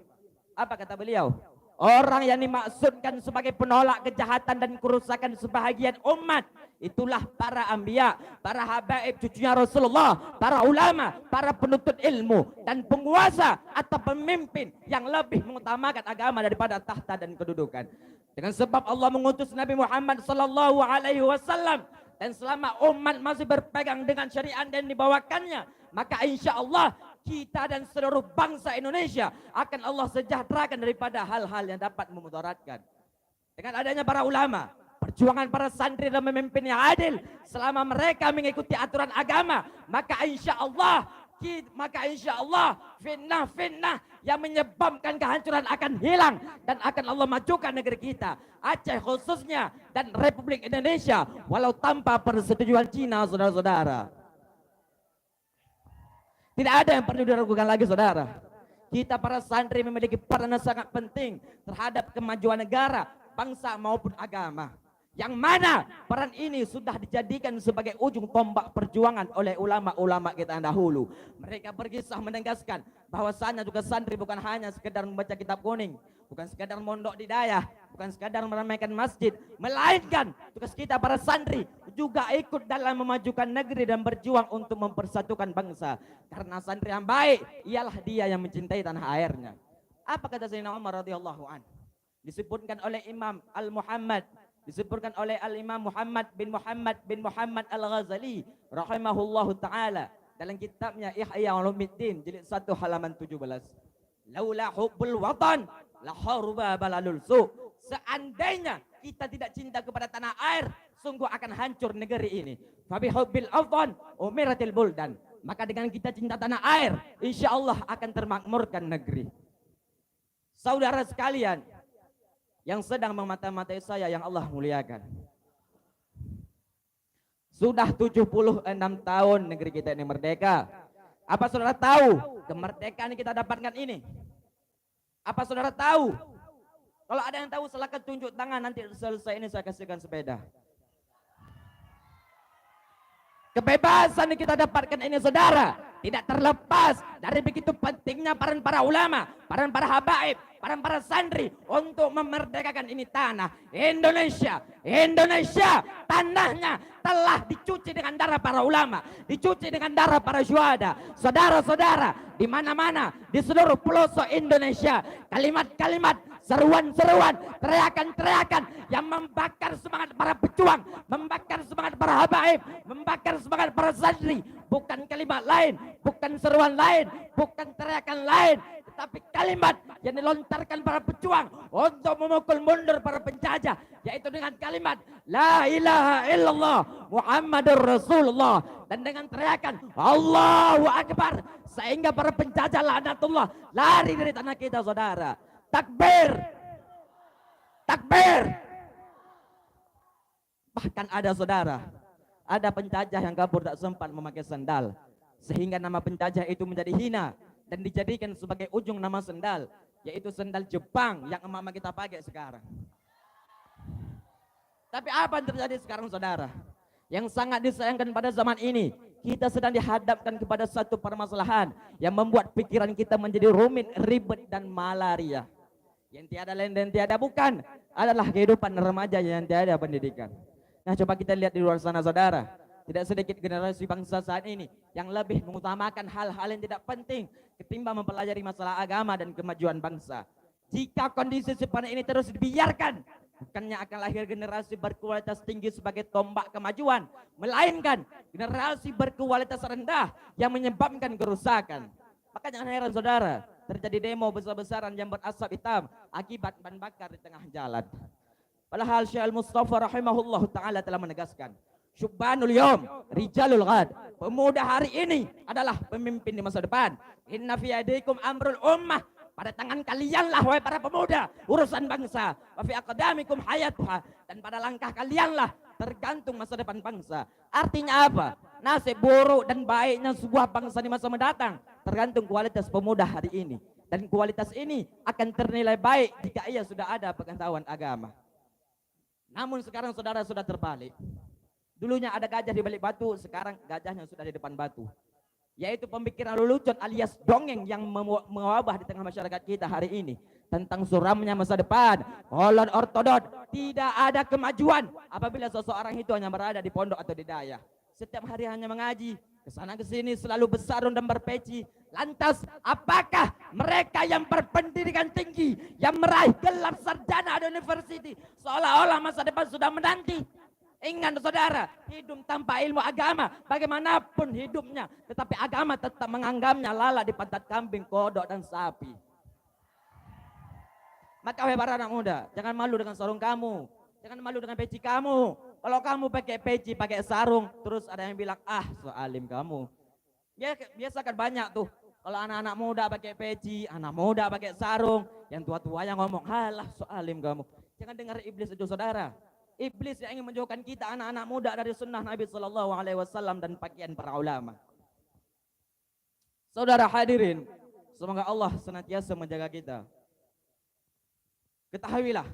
Apa kata beliau? Orang yang dimaksudkan sebagai penolak kejahatan dan kerusakan sebahagian umat, itulah para anbiya, para habaib cucunya Rasulullah, para ulama, para penuntut ilmu dan penguasa atau pemimpin yang lebih mengutamakan agama daripada tahta dan kedudukan. Dengan sebab Allah mengutus Nabi Muhammad sallallahu alaihi wasallam, dan selama umat masih berpegang dengan syariat yang dibawakannya, maka insya Allah kita dan seluruh bangsa Indonesia akan Allah sejahterakan daripada hal-hal yang dapat memudaratkan. Dengan adanya para ulama, perjuangan para santri dan pemimpin yang adil, selama mereka mengikuti aturan agama, maka insya Allah fitnah-fitnah yang menyebabkan kehancuran akan hilang dan akan Allah majukan negeri kita, Aceh khususnya dan Republik Indonesia, walau tanpa persetujuan Cina, saudara-saudara. Tidak ada yang perlu diragukan lagi, saudara. Kita para santri memiliki peran yang sangat penting terhadap kemajuan negara, bangsa maupun agama. Yang mana peran ini sudah dijadikan sebagai ujung tombak perjuangan oleh ulama-ulama kita dahulu. Mereka berkisah menegaskan bahwasanya juga santri bukan hanya sekedar membaca kitab kuning, bukan sekadar mondok di dayah, bukan sekadar meramaikan masjid, melainkan tugas kita para santri juga ikut dalam memajukan negeri dan berjuang untuk mempersatukan bangsa. Karena santri yang baik ialah dia yang mencintai tanah airnya. Apa kata Sayyidina Umar radhiyallahu an? Disebutkan oleh Imam Al-Muhammad, disebutkan oleh Al-Imam Muhammad bin Muhammad Al-Ghazali rahimahullahu taala dalam kitabnya Ihya Ulumuddin jilid 1 halaman 17. Laula hubbul watan la haruba balalul su. Seandainya kita tidak cinta kepada tanah air, sungguh akan hancur negeri ini. Fa bi hubbil watan umiratil buldan. Maka dengan kita cinta tanah air, insyaallah akan termakmurkan negeri. Saudara sekalian yang sedang memata-matai saya yang Allah muliakan. Sudah 76 tahun negeri kita ini merdeka. Apa saudara tahu kemerdekaan yang kita dapatkan ini? Apa saudara tahu? Kalau ada yang tahu silakan tunjuk tangan, nanti selesai ini saya kasihkan sepeda. Kebebasan yang kita dapatkan ini saudara tidak terlepas dari begitu pentingnya peran para ulama, peran para habaib, peran para santri untuk memerdekakan ini tanah Indonesia. Indonesia tanahnya telah dicuci dengan darah para ulama, dicuci dengan darah para syuhada. Saudara-saudara, di mana-mana di seluruh pelosok Indonesia, kalimat-kalimat, seruan-seruan, teriakan-teriakan yang membakar semangat para pejuang, membakar semangat para habaib, membakar semangat para santri. Bukan kalimat lain, bukan seruan lain, bukan teriakan lain, tetapi kalimat yang dilontarkan para pejuang untuk memukul mundur para penjajah, yaitu dengan kalimat La ilaha illallah Muhammadur Rasulullah, dan dengan teriakan Allahu Akbar, sehingga para penjajah laknatullah lari dari tanah kita saudara. Takbir, takbir. Bahkan ada saudara, ada penjajah yang kabur tak sempat memakai sandal, sehingga nama penjajah itu menjadi hina dan dijadikan sebagai ujung nama sandal, yaitu sandal Jepang yang emak-emak kita pakai sekarang. Tapi apa yang terjadi sekarang saudara? Yang sangat disayangkan pada zaman ini, kita sedang dihadapkan kepada satu permasalahan yang membuat pikiran kita menjadi rumit, ribet, dan malaria. Yang tiada lain dan tiada bukan adalah kehidupan remaja yang tiada pendidikan. Nah, coba kita lihat di luar sana saudara, tidak sedikit generasi bangsa saat ini yang lebih mengutamakan hal-hal yang tidak penting ketimbang mempelajari masalah agama dan kemajuan bangsa. Jika kondisi seperti ini terus dibiarkan, bukannya akan lahir generasi berkualitas tinggi sebagai tombak kemajuan, melainkan generasi berkualitas rendah yang menyebabkan kerusakan. Maka jangan heran saudara, terjadi demo besar-besaran yang berasap hitam akibat ban bakar di tengah jalan. Padahal Syekh Al-Mustafa rahimahullah ta'ala telah menegaskan, Syubbanul yom, rijalul ghad. Pemuda hari ini adalah pemimpin di masa depan. Inna fi yadikum amrul ummah. Pada tangan kalianlah wahai para pemuda urusan bangsa. Wa fi aqdamikum hayatuha. Dan pada langkah kalianlah tergantung masa depan bangsa. Artinya apa? Nasib buruk dan baiknya sebuah bangsa di masa mendatang tergantung kualitas pemuda hari ini. Dan kualitas ini akan ternilai baik jika ia sudah ada pengetahuan agama. Namun sekarang saudara sudah terbalik. Dulunya ada gajah di balik batu, sekarang gajahnya sudah di depan batu. Yaitu pemikiran lelucon alias dongeng yang mewabah di tengah masyarakat kita hari ini. Tentang suramnya masa depan, kolon ortodot, tidak ada kemajuan apabila seseorang itu hanya berada di pondok atau di dayah. Setiap hari hanya mengaji, kesana kesini selalu bersarung dan berpeci. Lantas apakah mereka yang berpendidikan tinggi, yang meraih gelar sarjana di university, seolah-olah masa depan sudah menanti? Ingat saudara, hidup tanpa ilmu agama bagaimanapun hidupnya, tetapi agama tetap menganggapnya lalat di pantat kambing, kodok, dan sapi. Maka wahai para anak muda, jangan malu dengan sarung kamu, jangan malu dengan peci kamu. Kalau kamu pakai peci, pakai sarung, terus ada yang bilang, ah so alim kamu. Biasakan banyak tuh, kalau anak-anak muda pakai peci, anak muda pakai sarung, yang tua-tua yang ngomong, halah so alim kamu. Jangan dengar iblis itu saudara. Iblis yang ingin menjauhkan kita anak-anak muda dari sunnah Nabi SAW dan pakaian para ulama. Saudara hadirin, semoga Allah senantiasa menjaga kita. Ketahuilah,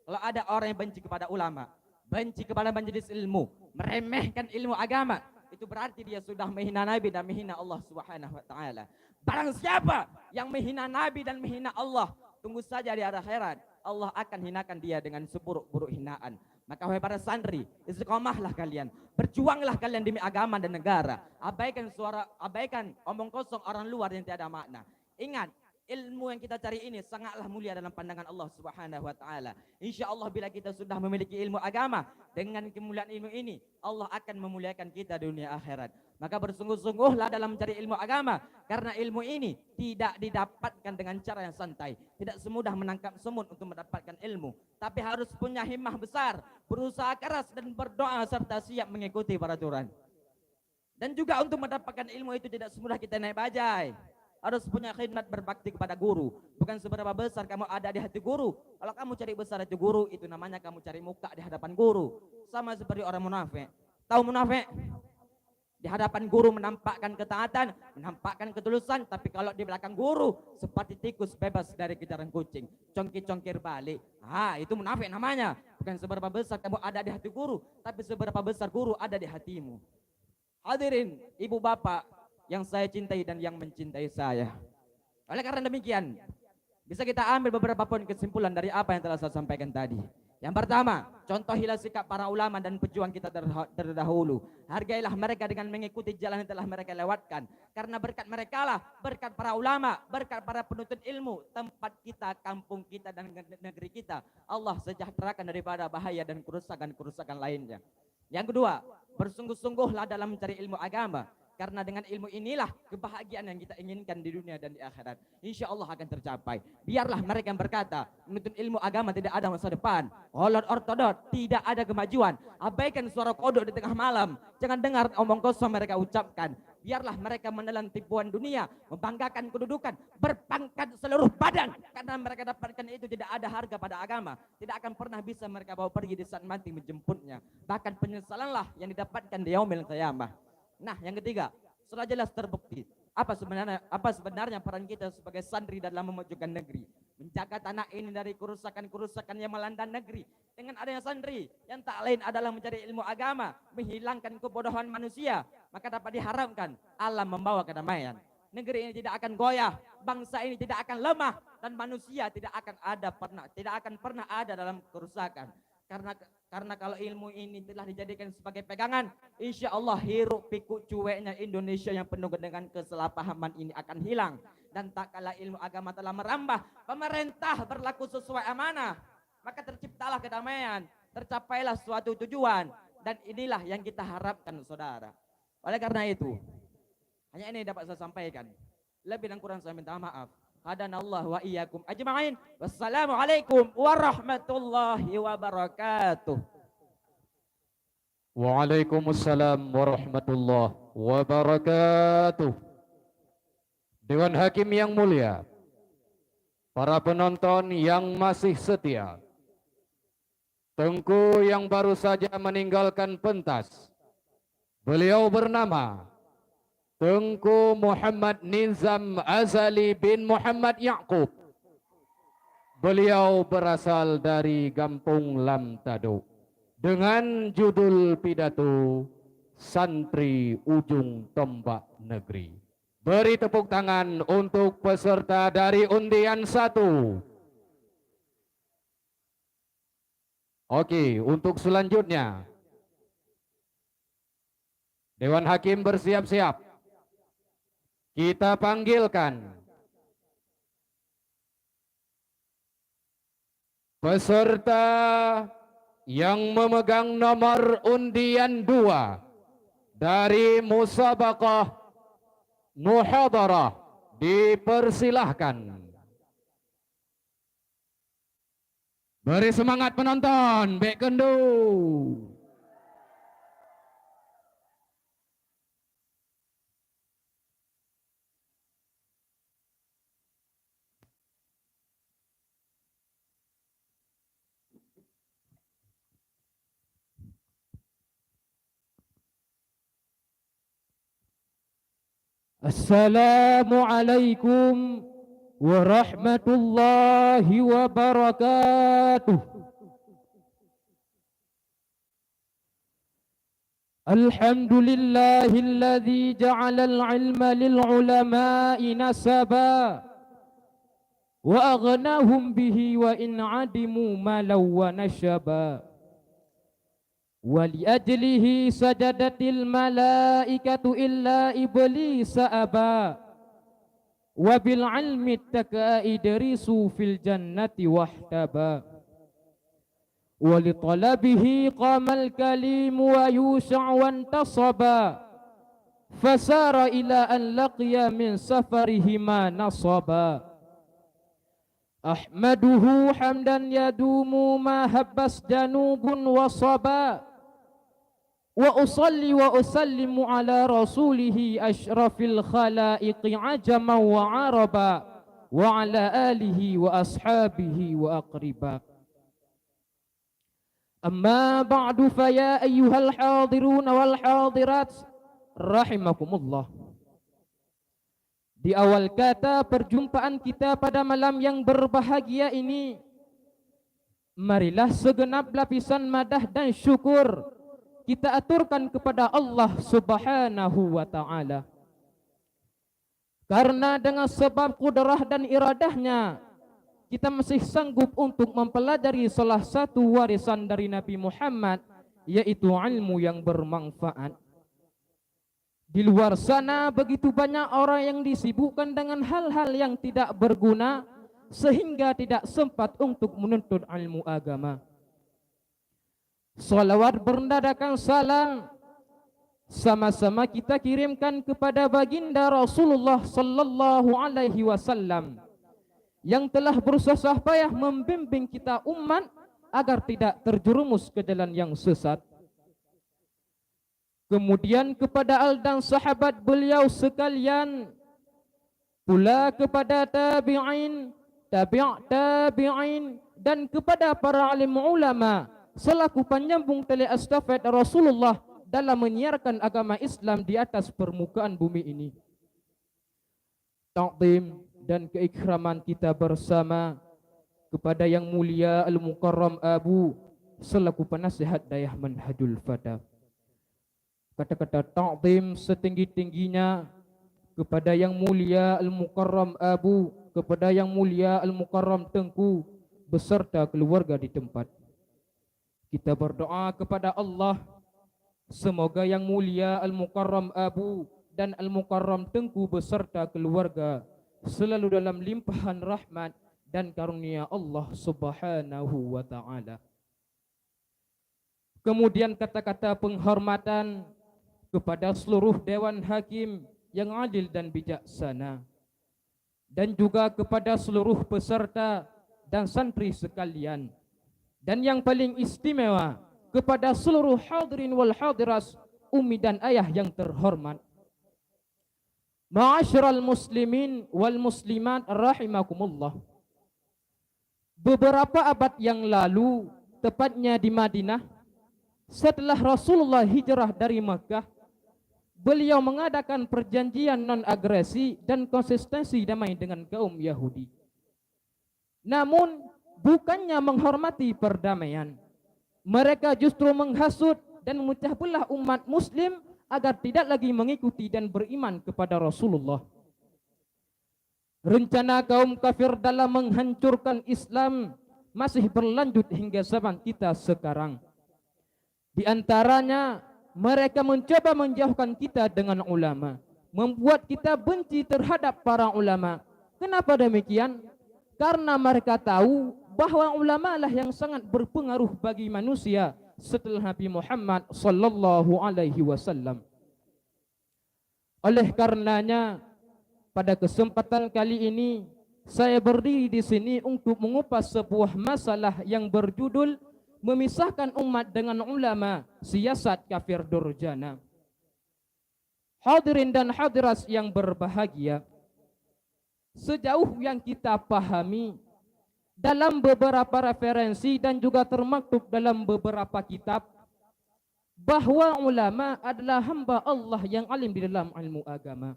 kalau ada orang yang benci kepada ulama, benci kepada majelis ilmu, meremehkan ilmu agama, itu berarti dia sudah menghina Nabi dan menghina Allah Subhanahu wa taala. Barang siapa yang menghina Nabi dan menghina Allah, tunggu saja di akhirat Allah akan hinakan dia dengan seburuk-buruk hinaan. Maka wahai para santri, istiqomahlah kalian, berjuanglah kalian demi agama dan negara. Abaikan omong kosong orang luar yang tiada makna. Ingat, ilmu yang kita cari ini sangatlah mulia dalam pandangan Allah Subhanahu wa taala. Insyaallah bila kita sudah memiliki ilmu agama, dengan kemuliaan ilmu ini Allah akan memuliakan kita di dunia akhirat. Maka bersungguh-sungguhlah dalam mencari ilmu agama, karena ilmu ini tidak didapatkan dengan cara yang santai. Tidak semudah menangkap semut untuk mendapatkan ilmu, tapi harus punya himmah besar, berusaha keras dan berdoa serta siap mengikuti peraturan. Dan juga untuk mendapatkan ilmu itu tidak semudah kita naik bajai. Harus punya khidmat berbakti kepada guru. Bukan seberapa besar kamu ada di hati guru. Kalau kamu cari besar hati guru, itu namanya kamu cari muka di hadapan guru. Sama seperti orang munafik. Tahu munafik? Di hadapan guru menampakkan ketaatan, menampakkan ketulusan, tapi kalau di belakang guru seperti tikus bebas dari kejaran kucing, congkir-congkir balik. Itu munafik namanya. Bukan seberapa besar kamu ada di hati guru, tapi seberapa besar guru ada di hatimu. Hadirin ibu bapak yang saya cintai dan yang mencintai saya. Oleh karena demikian, bisa kita ambil beberapa poin kesimpulan dari apa yang telah saya sampaikan tadi. Yang pertama, contohilah sikap para ulama dan pejuang kita terdahulu. Hargailah mereka dengan mengikuti jalan yang telah mereka lewatkan. Karena berkat mereka lah, berkat para ulama, berkat para penuntut ilmu, tempat kita, kampung kita, dan negeri kita, Allah sejahterakan daripada bahaya dan kerusakan-kerusakan lainnya. Yang kedua, bersungguh-sungguhlah dalam mencari ilmu agama. Karena dengan ilmu inilah kebahagiaan yang kita inginkan di dunia dan di akhirat, insya Allah akan tercapai. Biarlah mereka yang berkata menuntut ilmu agama tidak ada masa depan, holot ortodot, tidak ada kemajuan. Abaikan suara kodok di tengah malam. Jangan dengar omong kosong mereka ucapkan. Biarlah mereka menelan tipuan dunia, membanggakan kedudukan, berpangkat seluruh badan. Karena mereka dapatkan itu tidak ada harga pada agama. Tidak akan pernah bisa mereka bawa pergi di saat mati menjemputnya. Bahkan penyesalanlah yang didapatkan di yaumil qiyamah. Nah, yang ketiga, sudah jelas terbukti apa sebenarnya peran kita sebagai santri dalam memajukan negeri, menjaga tanah ini dari kerusakan-kerusakan yang melanda negeri. Dengan adanya santri yang tak lain adalah mencari ilmu agama, menghilangkan kebodohan manusia, maka dapat diharapkan alam membawa kedamaian. Negeri ini tidak akan goyah, bangsa ini tidak akan lemah, dan manusia tidak akan pernah ada dalam kerusakan. Karena kalau ilmu ini telah dijadikan sebagai pegangan, insya Allah hiruk pikuk cueknya Indonesia yang penuh dengan kesalahpahaman ini akan hilang. Dan tak kala ilmu agama telah merambah, pemerintah berlaku sesuai amanah, maka terciptalah kedamaian, tercapailah suatu tujuan. Dan inilah yang kita harapkan, saudara. Oleh karena itu, hanya ini dapat saya sampaikan. Lebih dan kurang saya minta maaf. Hadanallah wa iyyakum ajma'in. Wassalamualaikum warahmatullahi wabarakatuh. Waalaikumsalam warahmatullahi wabarakatuh. Dewan Hakim yang mulia, para penonton yang masih setia, Tengku yang baru saja meninggalkan pentas, beliau bernama Tengku Muhammad Nizam Azali bin Muhammad Yaqub. Beliau berasal dari Kampung Lamtado dengan judul pidato Santri Ujung Tombak Negeri. Beri tepuk tangan untuk peserta dari undian 1. Oke, untuk selanjutnya Dewan Hakim bersiap-siap. Kita panggilkan peserta yang memegang nomor undian 2 dari musabaqah muhadarah, dipersilahkan. Beri semangat penonton, Bek Kendu. Assalamualaikum warahmatullahi wabarakatuh. Alhamdulillahilladzi ja'alal ilma lil ulama'i nasaba wa aghnahum bihi wa in adimu malaw wa nashaba wa li ajlihi sajadatil malaikatu illa iblisa aba wa bil ilmi taka idrisu fil jannati wahtaba wa li talabihi qamal kalim wa yusha' wa intasaba fasara ila an laqiya min safarihi ma nasaba ahmaduhu hamdan yadumu ma habbas janubun wa saba wa usalli wa usallimu ala rasulihi ashrafil khalaiqi ajaman wa araba wa ala alihi wa ashabihi wa aqriba. Amma ba'du fa ya ayyuhal hadirun wal hadirat rahimakumullah. Di awal kata perjumpaan kita pada malam yang berbahagia ini, marilah segenap lapisan madah dan syukur kita aturkan kepada Allah Subhanahu wa ta'ala. Karena dengan sebab kudrah dan iradahnya, kita masih sanggup untuk mempelajari salah satu warisan dari Nabi Muhammad, yaitu ilmu yang bermanfaat. Di luar sana begitu banyak orang yang disibukkan dengan hal-hal yang tidak berguna, sehingga tidak sempat untuk menuntut ilmu agama. Salawat berdadakan salam sama-sama kita kirimkan kepada baginda Rasulullah sallallahu alaihi wasallam yang telah bersusah payah membimbing kita umat agar tidak terjerumus ke jalan yang sesat. Kemudian kepada al dan sahabat beliau sekalian, pula kepada tabi'in, tabi'in dan kepada para alim ulama selaku penyambung tali estafet Rasulullah dalam menyiarkan agama Islam di atas permukaan bumi ini. Ta'zim dan keikraman kita bersama kepada yang mulia Al-Mukarram Abu selaku penasihat dayah Manhajul Fata. Kata-kata ta'zim setinggi-tingginya kepada yang mulia Al-Mukarram Abu, kepada yang mulia Al-Mukarram Tengku beserta keluarga di tempat. Kita berdoa kepada Allah, semoga yang mulia Al-Mukarram Abu dan Al-Mukarram Tengku beserta keluarga selalu dalam limpahan rahmat dan karunia Allah Subhanahu wa ta'ala. Kemudian kata-kata penghormatan kepada seluruh Dewan Hakim yang adil dan bijaksana, dan juga kepada seluruh peserta dan santri sekalian, dan yang paling istimewa kepada seluruh hadirin wal hadiras, umi dan ayah yang terhormat. Ma'asyiral muslimin wal muslimat rahimakumullah. Beberapa abad yang lalu, tepatnya di Madinah, setelah Rasulullah hijrah dari Makkah, beliau mengadakan perjanjian non-agresi dan konsistensi damai dengan kaum Yahudi. Namun bukannya menghormati perdamaian, mereka justru menghasut dan memecah belah umat muslim agar tidak lagi mengikuti dan beriman kepada Rasulullah. Rencana kaum kafir dalam menghancurkan Islam masih berlanjut hingga zaman kita sekarang. Di antaranya, mereka mencoba menjauhkan kita dengan ulama, membuat kita benci terhadap para ulama. Kenapa demikian? Karena mereka tahu bahwa ulama lah yang sangat berpengaruh bagi manusia setelah Nabi Muhammad sallallahu alaihi wasallam. Oleh karenanya, pada kesempatan kali ini saya berdiri di sini untuk mengupas sebuah masalah yang berjudul memisahkan umat dengan ulama, siasat kafir durjana. Hadirin dan hadirat yang berbahagia, sejauh yang kita pahami dalam beberapa referensi dan juga termaktub dalam beberapa kitab, bahwa ulama adalah hamba Allah yang alim di dalam ilmu agama,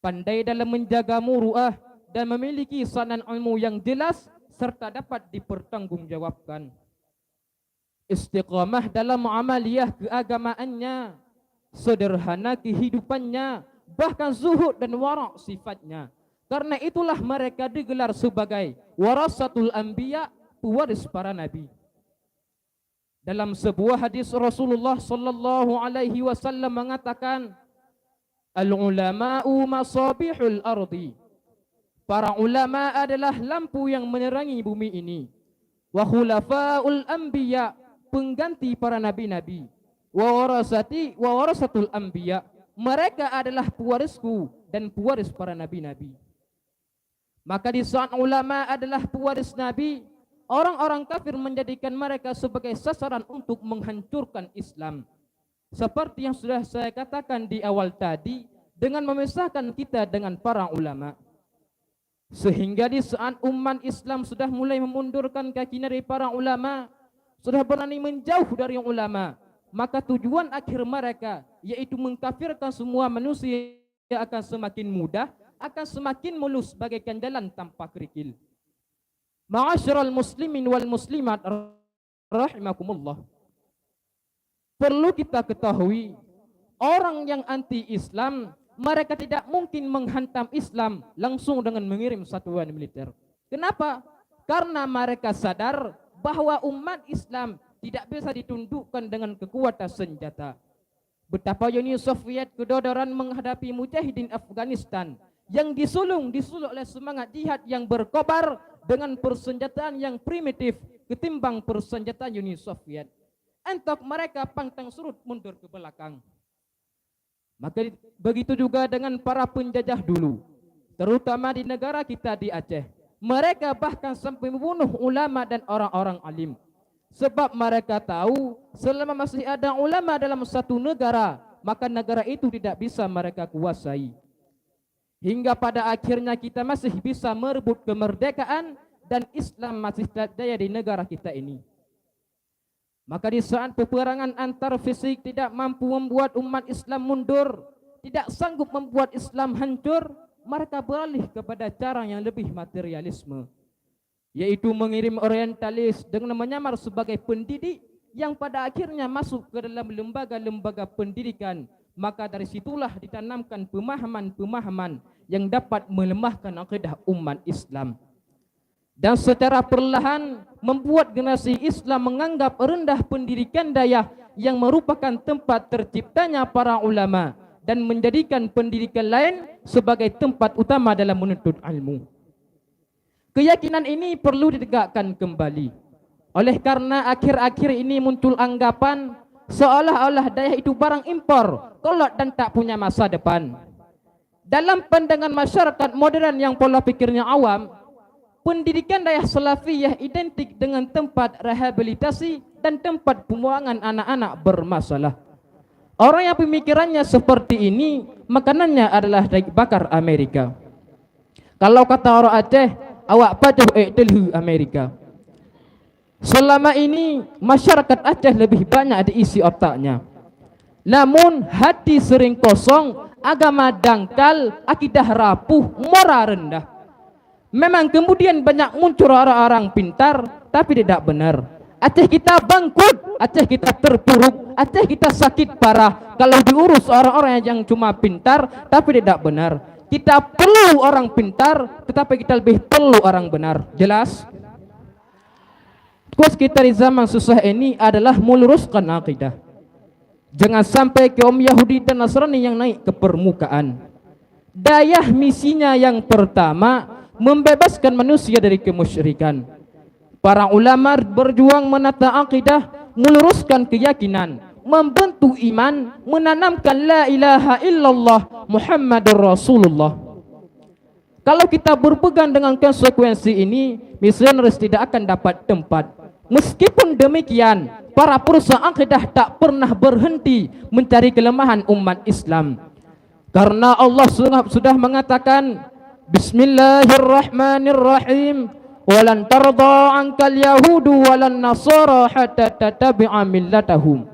pandai dalam menjaga muruah dan memiliki sanan ilmu yang jelas serta dapat dipertanggungjawabkan. istiqamah dalam amaliyah keagamaannya, sederhana kehidupannya, bahkan zuhud dan wara' sifatnya. Karena itulah mereka digelar sebagai warasatul anbiya, pewaris para nabi. Dalam sebuah hadis Rasulullah sallallahu alaihi wasallam mengatakan, al-ulama'u masabihul ardi. Para ulama adalah lampu yang menerangi bumi ini. Wa khulafa'ul anbiya, pengganti para nabi-nabi. Wa warasatul anbiya, mereka adalah pewarisku dan pewaris para nabi-nabi. Maka di saat ulama adalah pewaris nabi, orang-orang kafir menjadikan mereka sebagai sasaran untuk menghancurkan Islam. Seperti yang sudah saya katakan di awal tadi, dengan memisahkan kita dengan para ulama. Sehingga di saat umat Islam sudah mulai memundurkan kaki dari para ulama, sudah berani menjauh dari ulama, maka tujuan akhir mereka yaitu mengkafirkan semua manusia akan semakin mudah, akan semakin mulus bagaikan jalan tanpa kerikil. Ma'asyiral muslimin wal muslimat rahimakumullah. Perlu kita ketahui, orang yang anti-Islam, mereka tidak mungkin menghantam Islam langsung dengan mengirim satuan militer. Kenapa? Karena mereka sadar bahwa umat Islam tidak bisa ditundukkan dengan kekuatan senjata. Betapa Uni Soviet kedodoran menghadapi mujahidin Afghanistan yang disulung oleh semangat jihad yang berkobar dengan persenjataan yang primitif ketimbang persenjataan Uni Soviet. Entok mereka pantang surut mundur ke belakang. Maka begitu juga dengan para penjajah dulu, terutama di negara kita di Aceh. Mereka bahkan sampai membunuh ulama dan orang-orang alim. Sebab mereka tahu selama masih ada ulama dalam satu negara, maka negara itu tidak bisa mereka kuasai. Hingga pada akhirnya kita masih bisa merebut kemerdekaan dan Islam masih jaya di negara kita ini. Maka di saat peperangan antar fisik tidak mampu membuat umat Islam mundur, tidak sanggup membuat Islam hancur, mereka beralih kepada cara yang lebih materialisme, yaitu mengirim orientalis dengan menyamar sebagai pendidik yang pada akhirnya masuk ke dalam lembaga-lembaga pendidikan. Maka dari situlah ditanamkan pemahaman-pemahaman yang dapat melemahkan akidah umat Islam. Dan secara perlahan membuat generasi Islam menganggap rendah pendidikan daya yang merupakan tempat terciptanya para ulama dan menjadikan pendidikan lain sebagai tempat utama dalam menuntut ilmu. Keyakinan ini perlu ditegakkan kembali. Oleh karena akhir-akhir ini muncul anggapan seolah-olah daya itu barang impor, kolot dan tak punya masa depan. Dalam pandangan masyarakat modern yang pola pikirnya awam, pendidikan daya salafiyah identik dengan tempat rehabilitasi dan tempat pembuangan anak-anak bermasalah. Orang yang pemikirannya seperti ini, makanannya adalah daging bakar Amerika. Kalau kata orang Aceh, awak paduh telhu Amerika. Selama ini masyarakat Aceh lebih banyak diisi otaknya. Namun hati sering kosong, agama dangkal, akidah rapuh, moral rendah. Memang kemudian banyak muncul orang-orang pintar, tapi tidak benar. Aceh kita bangkrut, Aceh kita terpuruk, Aceh kita sakit parah kalau diurus orang-orang yang cuma pintar, tapi tidak benar. Kita perlu orang pintar, tetapi kita lebih perlu orang benar. Jelas? Tugas kita di zaman susah ini adalah meluruskan akidah. Jangan sampai kaum Yahudi dan Nasrani yang naik ke permukaan. Daya misinya yang pertama, membebaskan manusia dari kemusyrikan. Para ulama berjuang menata akidah, meluruskan keyakinan, membentuk iman, menanamkan la ilaha illallah Muhammadur Rasulullah. Kalau kita berpegang dengan konsekuensi ini, misionaris tidak akan dapat tempat. Meskipun demikian, para perusahaan akidah tak pernah berhenti mencari kelemahan umat Islam. Karena Allah sudah mengatakan, Bismillahirrahmanirrahim. Walan tarda ankal yahudu walan nasara hatta tattabi'a millatahum.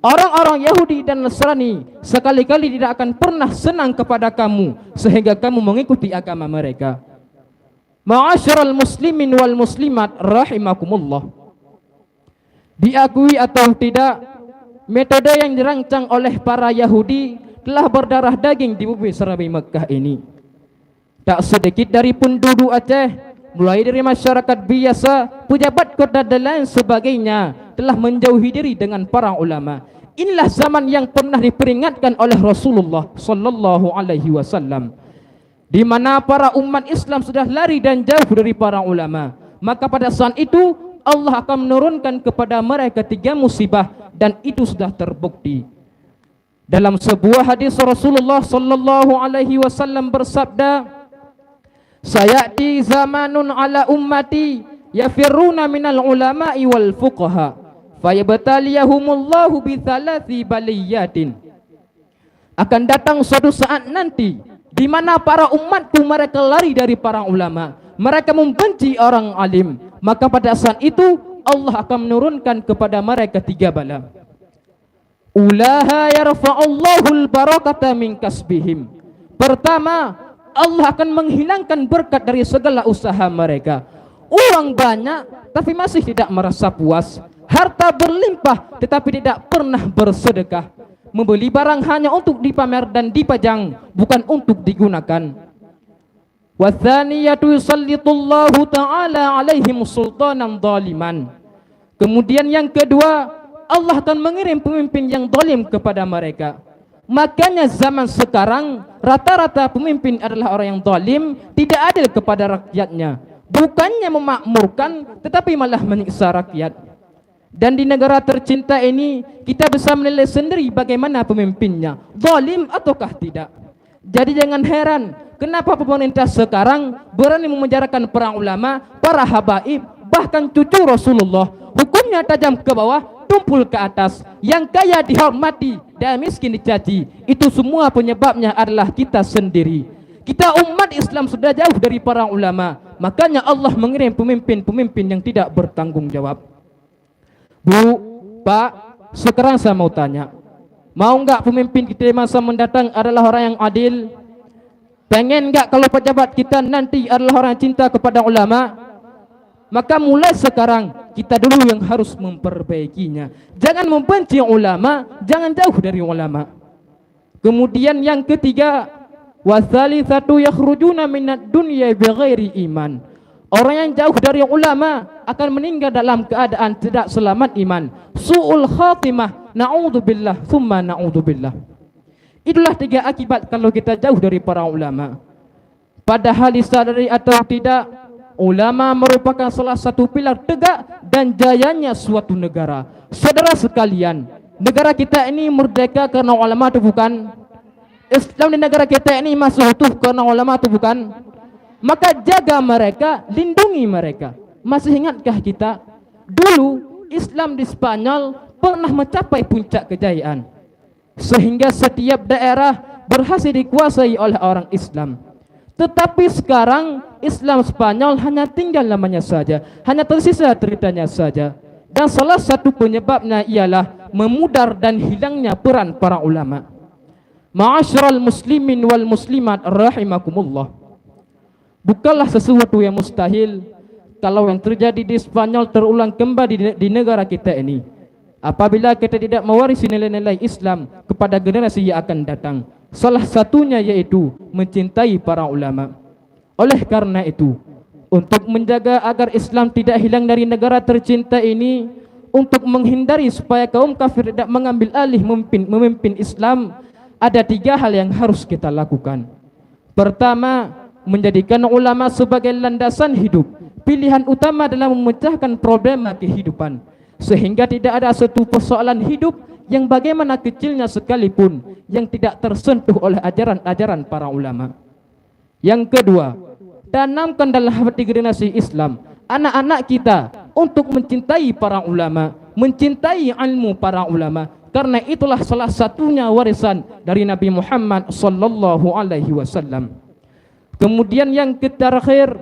Orang-orang Yahudi dan Nasrani sekali-kali tidak akan pernah senang kepada kamu sehingga kamu mengikuti agama mereka. Ma'asyiral muslimin wal muslimat rahimakumullah. Diakui atau tidak, metode yang dirancang oleh para Yahudi telah berdarah daging di bumi serambi Mekah ini. Tak sedikit dari penduduk Aceh, mulai dari masyarakat biasa, pejabat kota dan lain sebagainya, telah menjauhi diri dengan para ulama. Inilah zaman yang pernah diperingatkan oleh Rasulullah sallallahu alaihi wasallam, di mana para umat Islam sudah lari dan jauh dari para ulama. Maka pada saat itu Allah akan menurunkan kepada mereka 3 musibah, dan itu sudah terbukti. Dalam sebuah hadis Rasulullah sallallahu alaihi wasallam bersabda, "Sayati zamanun ala ummati yafirruna minal ulama'i wal fuqaha, fayabtaliyahumullahu bi thalathi baliyatin." Akan datang suatu saat nanti di mana para umatku mereka lari dari para ulama, mereka membenci orang alim, maka pada saat itu Allah akan menurunkan kepada mereka 3 bala. Ulaha yarfa'ullahul barakata min kasbihim. Pertama, Allah akan menghilangkan berkat dari segala usaha mereka. Uang banyak tapi masih tidak merasa puas. Harta berlimpah tetapi tidak pernah bersedekah. Membeli barang hanya untuk dipamer dan dipajang, bukan untuk digunakan. Wathaniyatu yusallitullahu ta'ala alaihim sultanan zaliman. Kemudian yang kedua, Allah akan mengirim pemimpin yang zalim kepada mereka. Makanya zaman sekarang rata-rata pemimpin adalah orang yang zalim, tidak adil kepada rakyatnya. Bukannya memakmurkan, tetapi malah menyiksa rakyat. Dan di negara tercinta ini kita bisa menilai sendiri bagaimana pemimpinnya, zalim ataukah tidak. Jadi jangan heran kenapa pemerintah sekarang berani memenjarakan para ulama, para habaib, bahkan cucu Rasulullah. Hukumnya tajam ke bawah, tumpul ke atas. Yang kaya dihormati dan miskin dicaci. Itu semua penyebabnya adalah kita sendiri. Kita umat Islam sudah jauh dari para ulama. Makanya Allah mengirim pemimpin-pemimpin yang tidak bertanggung jawab. Bu, Pak, sekarang saya mau tanya, mau enggak pemimpin kita di masa mendatang adalah orang yang adil? Pengen enggak kalau pejabat kita nanti adalah orang yang cinta kepada ulama? Maka mulai sekarang kita dulu yang harus memperbaikinya. Jangan membenci ulama, jangan jauh dari ulama. Kemudian yang ketiga, watsalitsatu yakhrujuna minad dunya bighairi iman. Orang yang jauh dari ulama akan meninggal dalam keadaan tidak selamat iman. Su'ul khatimah, na'udzubillah, tsumma na'udzubillah. Itulah 3 akibat kalau kita jauh dari para ulama. Padahal disadari atau tidak, ulama merupakan salah satu pilar tegak dan jayanya suatu negara. Saudara sekalian, negara kita ini merdeka karena ulama atau bukan? Islam di negara kita ini masih utuh karena ulama atau bukan? Maka jaga mereka, lindungi mereka. Masih ingatkah kita? Dulu Islam di Spanyol pernah mencapai puncak kejayaan, sehingga setiap daerah berhasil dikuasai oleh orang Islam. Tetapi sekarang Islam Spanyol hanya tinggal namanya saja, hanya tersisa ceritanya saja. Dan salah satu penyebabnya ialah memudar dan hilangnya peran para ulama. Ma'asyiral muslimin wal muslimat rahimakumullah. Bukanlah sesuatu yang mustahil kalau yang terjadi di Spanyol terulang kembali di negara kita ini, apabila kita tidak mewarisi nilai-nilai Islam kepada generasi yang akan datang. Salah satunya yaitu mencintai para ulama. Oleh karena itu, untuk menjaga agar Islam tidak hilang dari negara tercinta ini, untuk menghindari supaya kaum kafir tidak mengambil alih memimpin Islam, ada 3 hal yang harus kita lakukan. Pertama, menjadikan ulama sebagai landasan hidup, pilihan utama dalam memecahkan problema kehidupan, sehingga tidak ada satu persoalan hidup yang bagaimana kecilnya sekalipun yang tidak tersentuh oleh ajaran-ajaran para ulama. Yang kedua, tanamkan dalam hati generasi Islam, anak-anak kita, untuk mencintai para ulama, mencintai ilmu para ulama, karena itulah salah satunya warisan dari Nabi Muhammad sallallahu alaihi wasallam. Kemudian yang terakhir,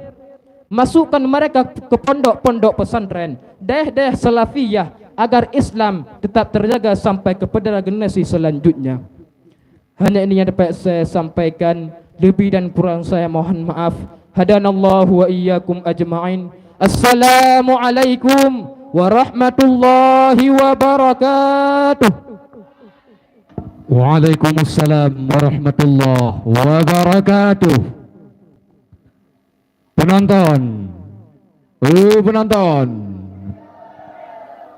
masukkan mereka ke pondok-pondok pesantren, daerah-daerah salafiyah, agar Islam tetap terjaga sampai kepada generasi selanjutnya. Hanya ini yang dapat saya sampaikan. Lebih dan kurang saya mohon maaf. Hadanallahu wa iyyakum ajma'in. Assalamualaikum warahmatullahi wabarakatuh. Waalaikumsalam warahmatullahi wabarakatuh. Penonton, penonton,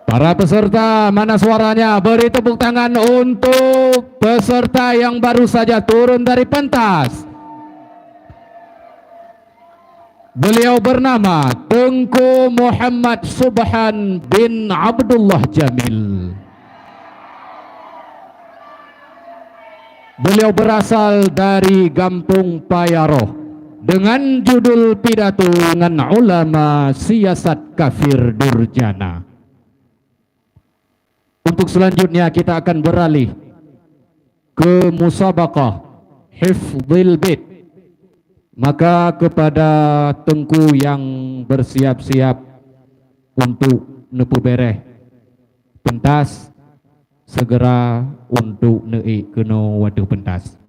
para peserta, mana suaranya? Beri tepuk tangan untuk peserta yang baru saja turun dari pentas. Beliau bernama Tengku Muhammad Subhan bin Abdullah Jamil. Beliau berasal dari Gampung Payaroh dengan judul pidato dengan ulama siasat kafir durjana. Untuk selanjutnya kita akan beralih ke musabaqah hifdzil bait. Maka kepada Tengku yang bersiap-siap untuk nepu bereh pentas, segera untuk neik kena waduh pentas.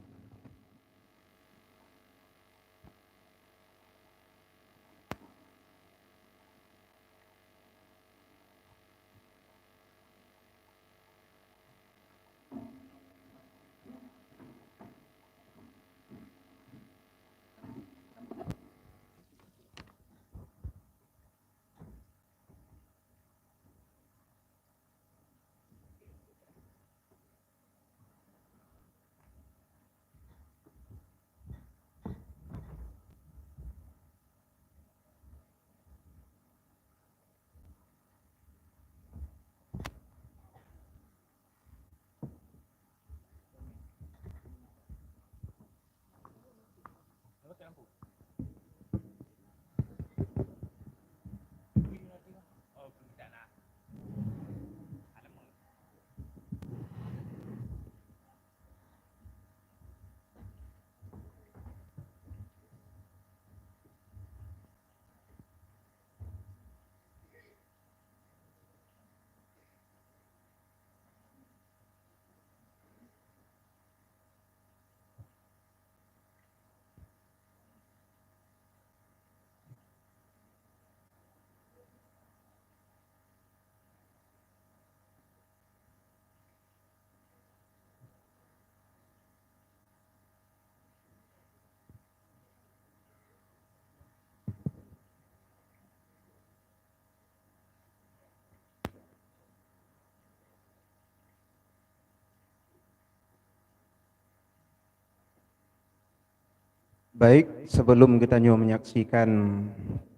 Baik, sebelum kita menyaksikan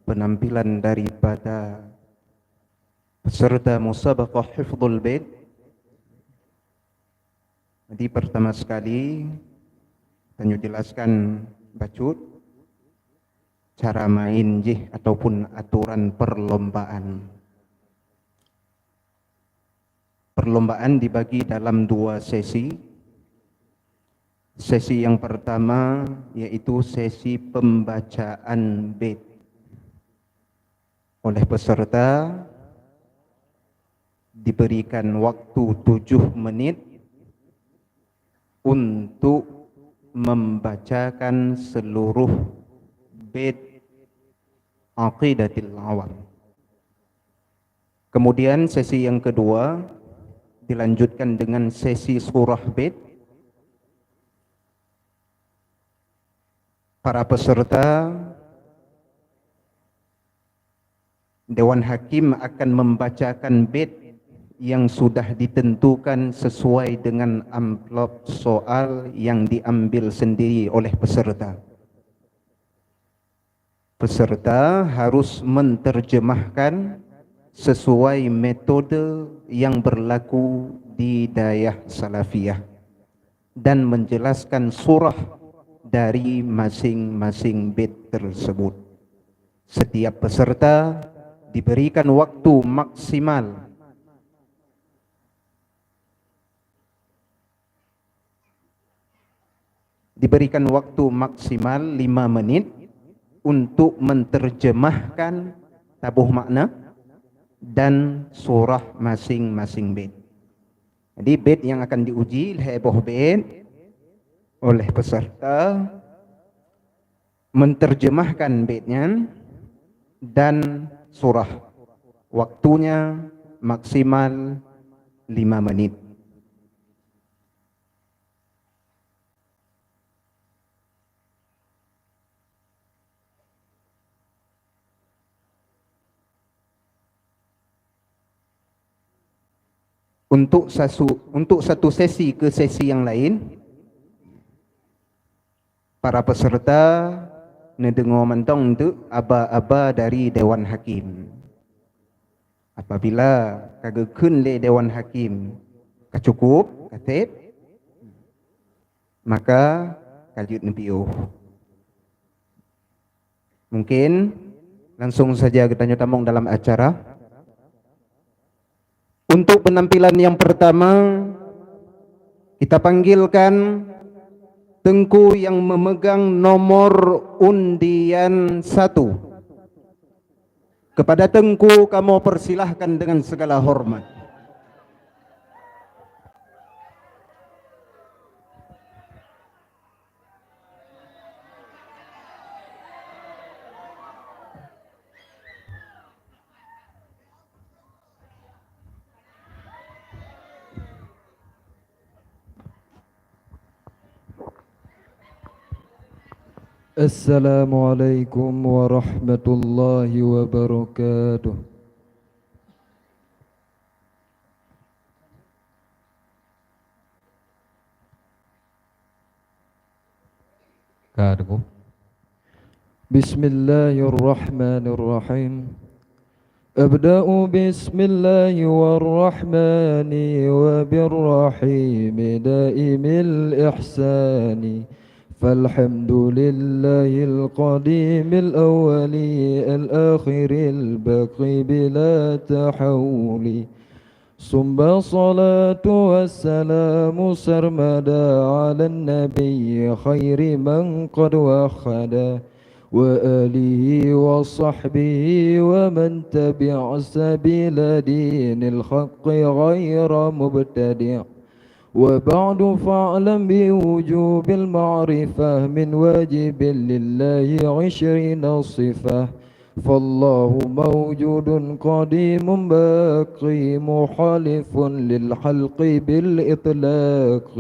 penampilan daripada peserta musabaqah hifdzul bait, jadi pertama sekali kita jelaskan bacut cara main jih ataupun aturan perlombaan. Perlombaan dibagi dalam dua sesi. Sesi yang pertama yaitu sesi pembacaan bait oleh peserta, diberikan waktu 7 menit untuk membacakan seluruh bait Aqidatul Awam. Kemudian sesi yang kedua dilanjutkan dengan sesi surah bait. Para peserta Dewan Hakim akan membacakan bait yang sudah ditentukan sesuai dengan amplop soal yang diambil sendiri oleh peserta. Peserta harus menerjemahkan sesuai metode yang berlaku di Dayah Salafiyah dan menjelaskan surah dari masing-masing bait tersebut. Setiap peserta diberikan waktu maksimal diberikan waktu maksimal 5 menit untuk menerjemahkan tabuh makna dan surah masing-masing bait. Jadi bait yang akan diuji heboh bait oleh peserta menerjemahkan baitnya dan surah Waktunya maksimal 5 menit. Untuk satu sesi ke sesi yang lain, para peserta nedengo mentong tu aba-aba dari Dewan Hakim. Apabila kagak kun le Dewan Hakim kacukup katep, maka kaljut nepiuh. Mungkin langsung saja kita nyotamong dalam acara. Untuk penampilan yang pertama, kita panggilkan Tengku yang memegang nomor undian 1. Kepada Tengku, kamu persilahkan dengan segala hormat. Assalamualaikum warahmatullahi wabarakatuh. Kadu. Bismillahirrahmanirrahim. Abda'u bismillahi warrahmani wabirrahimi daimil ihsani. فالحمد لله القديم الأول الآخر الباقي بلا تحول ثم الصلاة والسلام سرمدا على النبي خير من قد وخدا وآله وصحبه ومن تبع سبيل دين الحق غير مبتدع وبعد فاعلم بوجوب المعرفة من واجب لله 20 صفة فالله موجود قديم باقي مخالف للحلق بالإطلاق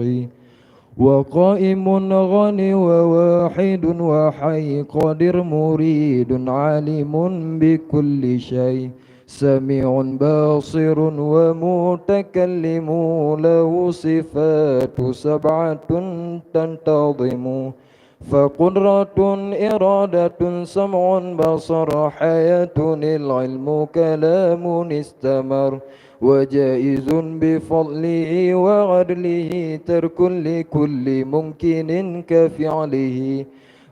وقائم غني وواحد وحي قادر مريد عالم بكل شيء سميع باصر ومتكلم له صفات 7 تنتظم فقدرة إرادة سمع بصر حياة العلم كلام استمر وجائز بفضله وعدله ترك لكل ممكن كفعله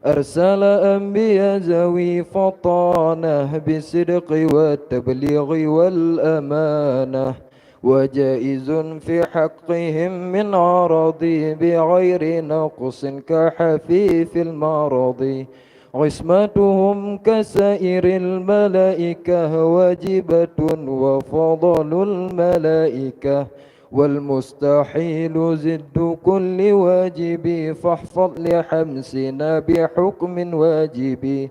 أرسل أنبياء ذوي فطانة بالصدق والتبليغ والأمانة وجائز في حقهم من عرض بغير نقص كحفيف المرض عصمتهم كسائر الملائكة واجبة وفضل الملائكة والمستحيل زد كل واجب فاحفظ لحمسنا بحكم واجب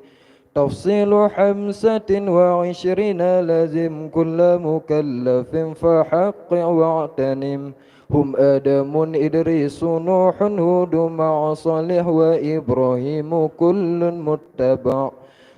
تفصيل 25 لازم كل مكلف فحقق واغتنم هم آدم إدريس نوح هود مع صالح وإبراهيم كل متبع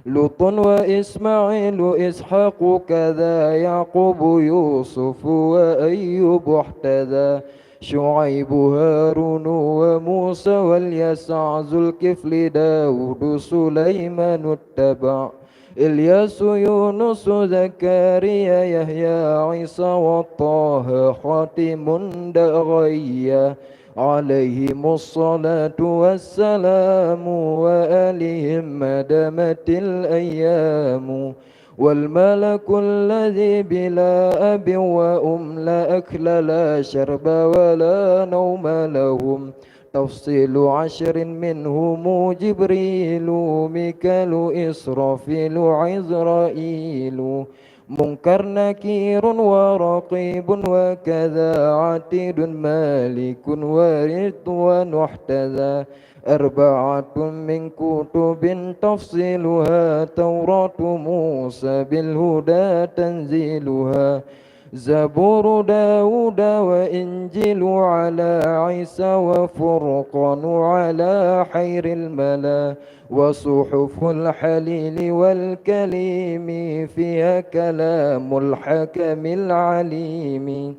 لوط وإسماعيل إسحاق كذا يعقوب يوسف وأيوب احتذى شعيب هارون وموسى واليسع ذو الكفل داود سليمان اتبع إلياس يونس زكريا يحيى عيسى والطه خاتم دغيا عليهم الصلاة والسلام وآلهم ما دامت الأيام والملك الذي بلا أب وأم لا أكل لا شرب ولا نوم لهم تفصيل 10 منهم جبريل ميكال إسرافيل عزرائيل منكر نكير ورقيب وكذا عتيد مالك ورضوان احتذى أربعة من كتب تفصيلها توراة موسى بالهدى تنزيلها زبور داود وإنجيل على عيسى وفرقان على حير الملا وصحف الحليل والكليم فيها كلام الحكم العليم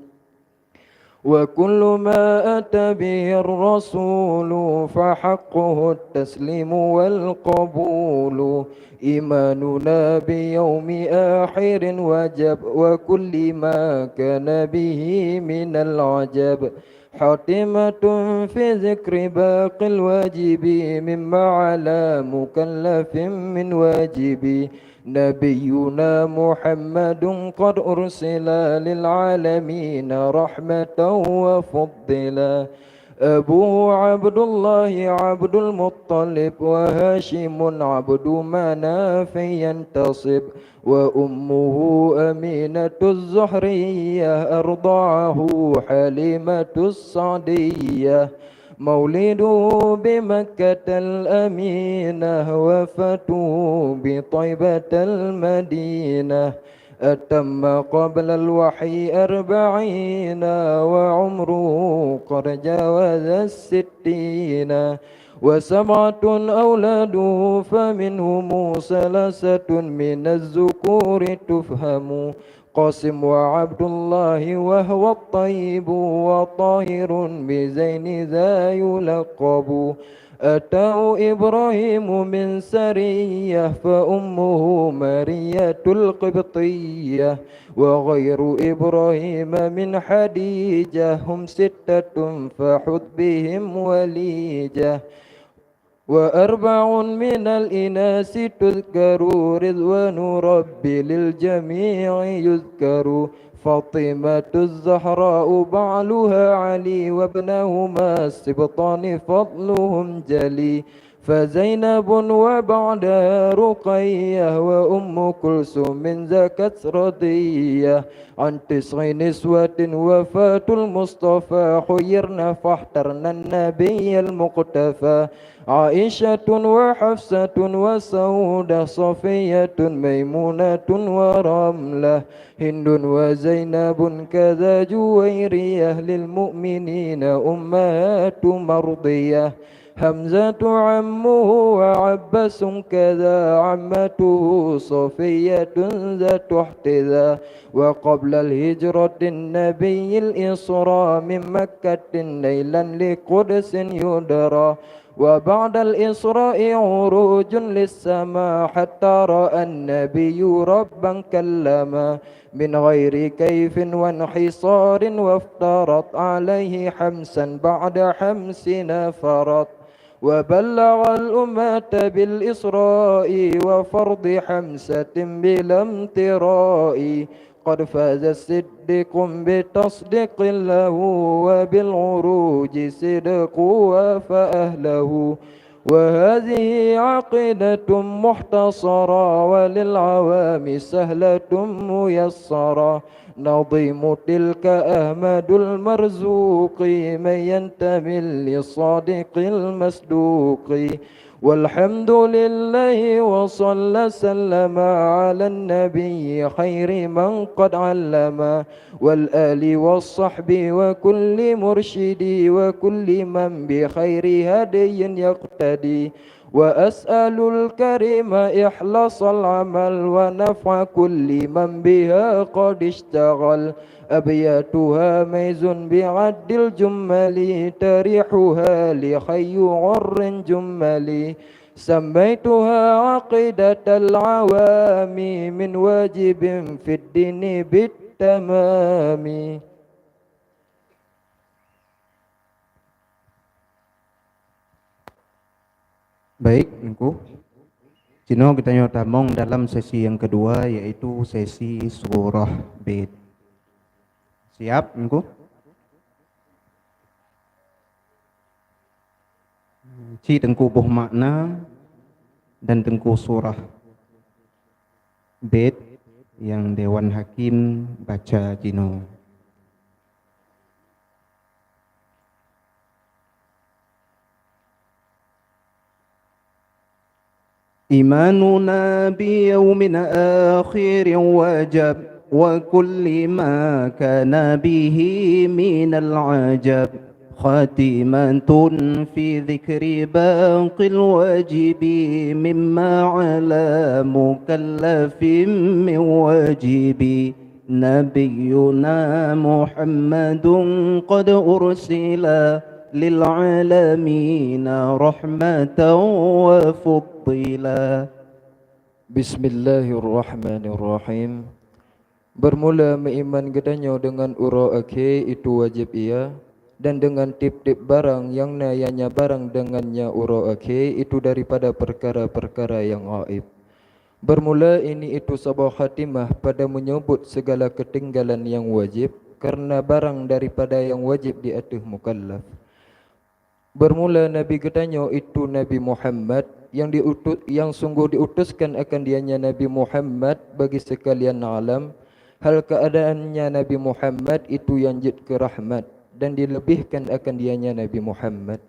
وكل ما أتى به الرسول فحقه التسليم والقبول إيماننا بيوم آخر وجب وكل ما كان به من العجب حاتمة في ذكر باقي الواجب مما على مكلف من واجب نبينا محمد قد أرسل للعالمين رحمة وفضلا أبوه عبد الله عبد المطلب وهاشم عبد مناف ينتصب وأمه أمينة الزهرية أرضعه حليمة السعدية مولده بمكة الأمينة وفاته بطيبة المدينة أتم قبل الوحي 40 وعمره قد جاوز 60 وسبعة أولاده فمنهم 3 من الذكور تفهم قاسم وعبد الله وهو الطيب وطاهر بزين ذا يلقب أتاه إبراهيم من سرية فأمه مارية القبطية وغير إبراهيم من حديجة هم 6 فحث بهم وليجة و4 من الإناث تذكر رضوان ربي للجميع يذكر فاطمة الزهراء بعلها علي وابنهما السبطان فضلهم جلي فزينب وبعدها رقية وأم كلثوم من زكت رضية عن 9 نسوة وفاة المصطفى خيرنا فاحترنا النبي المقتفى عائشة وحفصة وسودة صفية ميمونة ورملة هند وزينب كذا جويرية للمؤمنين أمهات مرضية حمزة عمه وعباس كذا عمته صفية ذات احتذا وقبل الهجرة النبي الإسراء من مكة ليلا لقدس يدرى وبعد الإسراء عروج للسماء حتى رأى النبي ربا كلما من غير كيف وانحصار وافترض عليه حمسا بعد حمسنا فرط وبلغ الأمة بالإسراء وفرض حمسة بلا امتراء قد فاز الصديق بتصديق له وبالعروج صدق وفأهله وهذه عقيدة مختصرة وللعوام سهلة ميسرة نظيم تلك أحمد المرزوق من ينتمي للصادق المصدوق والحمد لله وصلى سلم على النبي خير من قد علم والآل والصحب وكل مرشد وكل من بخير هدي يقتدي وأسأل الكريم إخلاص العمل ونفع كل من بها قد اشتغل أبياتها ميز بعد الجمل تريحها لخي عر جمل سميتها عقيدة العوام من واجب في الدين بالتمام. Baik, Engku. Cino kita nyotamong dalam sesi yang kedua yaitu sesi surah Bait. Siap, Engku? Ci tengku buh makna dan tengku surah Bait yang Dewan Hakim baca Jino. إيماننا بيوم آخر وجب وكل ما كان به من العجب خاتمة في ذكر باقي الواجب مما على مكلف من واجب نبينا محمد قد أرسل للعالمين رحمة وفضلا. Bismillahirrahmanirrahim. Bermula beriman kedanyo dengan ura akhir itu wajib ia, dan dengan tip-tip barang yang nayanya barang dengannya ura akhir itu daripada perkara-perkara yang gaib. Bermula ini itu sebuah khatimah pada menyebut segala ketinggalan yang wajib karena barang daripada yang wajib di atas mukallaf. Bermula Nabi kedanyo itu Nabi Muhammad yang sungguh diutuskan akan dianya Nabi Muhammad bagi sekalian alam. Hal keadaannya Nabi Muhammad itu yang jid ke rahmat dan dilebihkan akan dianya Nabi Muhammad.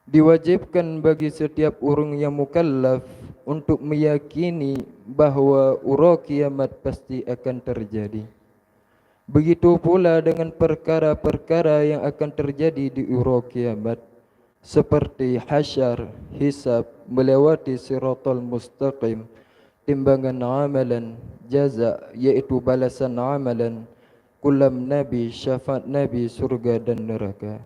Diwajibkan bagi setiap orang yang mukallaf untuk meyakini bahawa ura kiamat pasti akan terjadi. Begitu pula dengan perkara-perkara yang akan terjadi di ura kiamat, seperti hasyar, hisab, melewati siratal mustaqim, timbangan amalan, jaza iaitu balasan amalan, kulam nabi, syafaat nabi, surga dan neraka.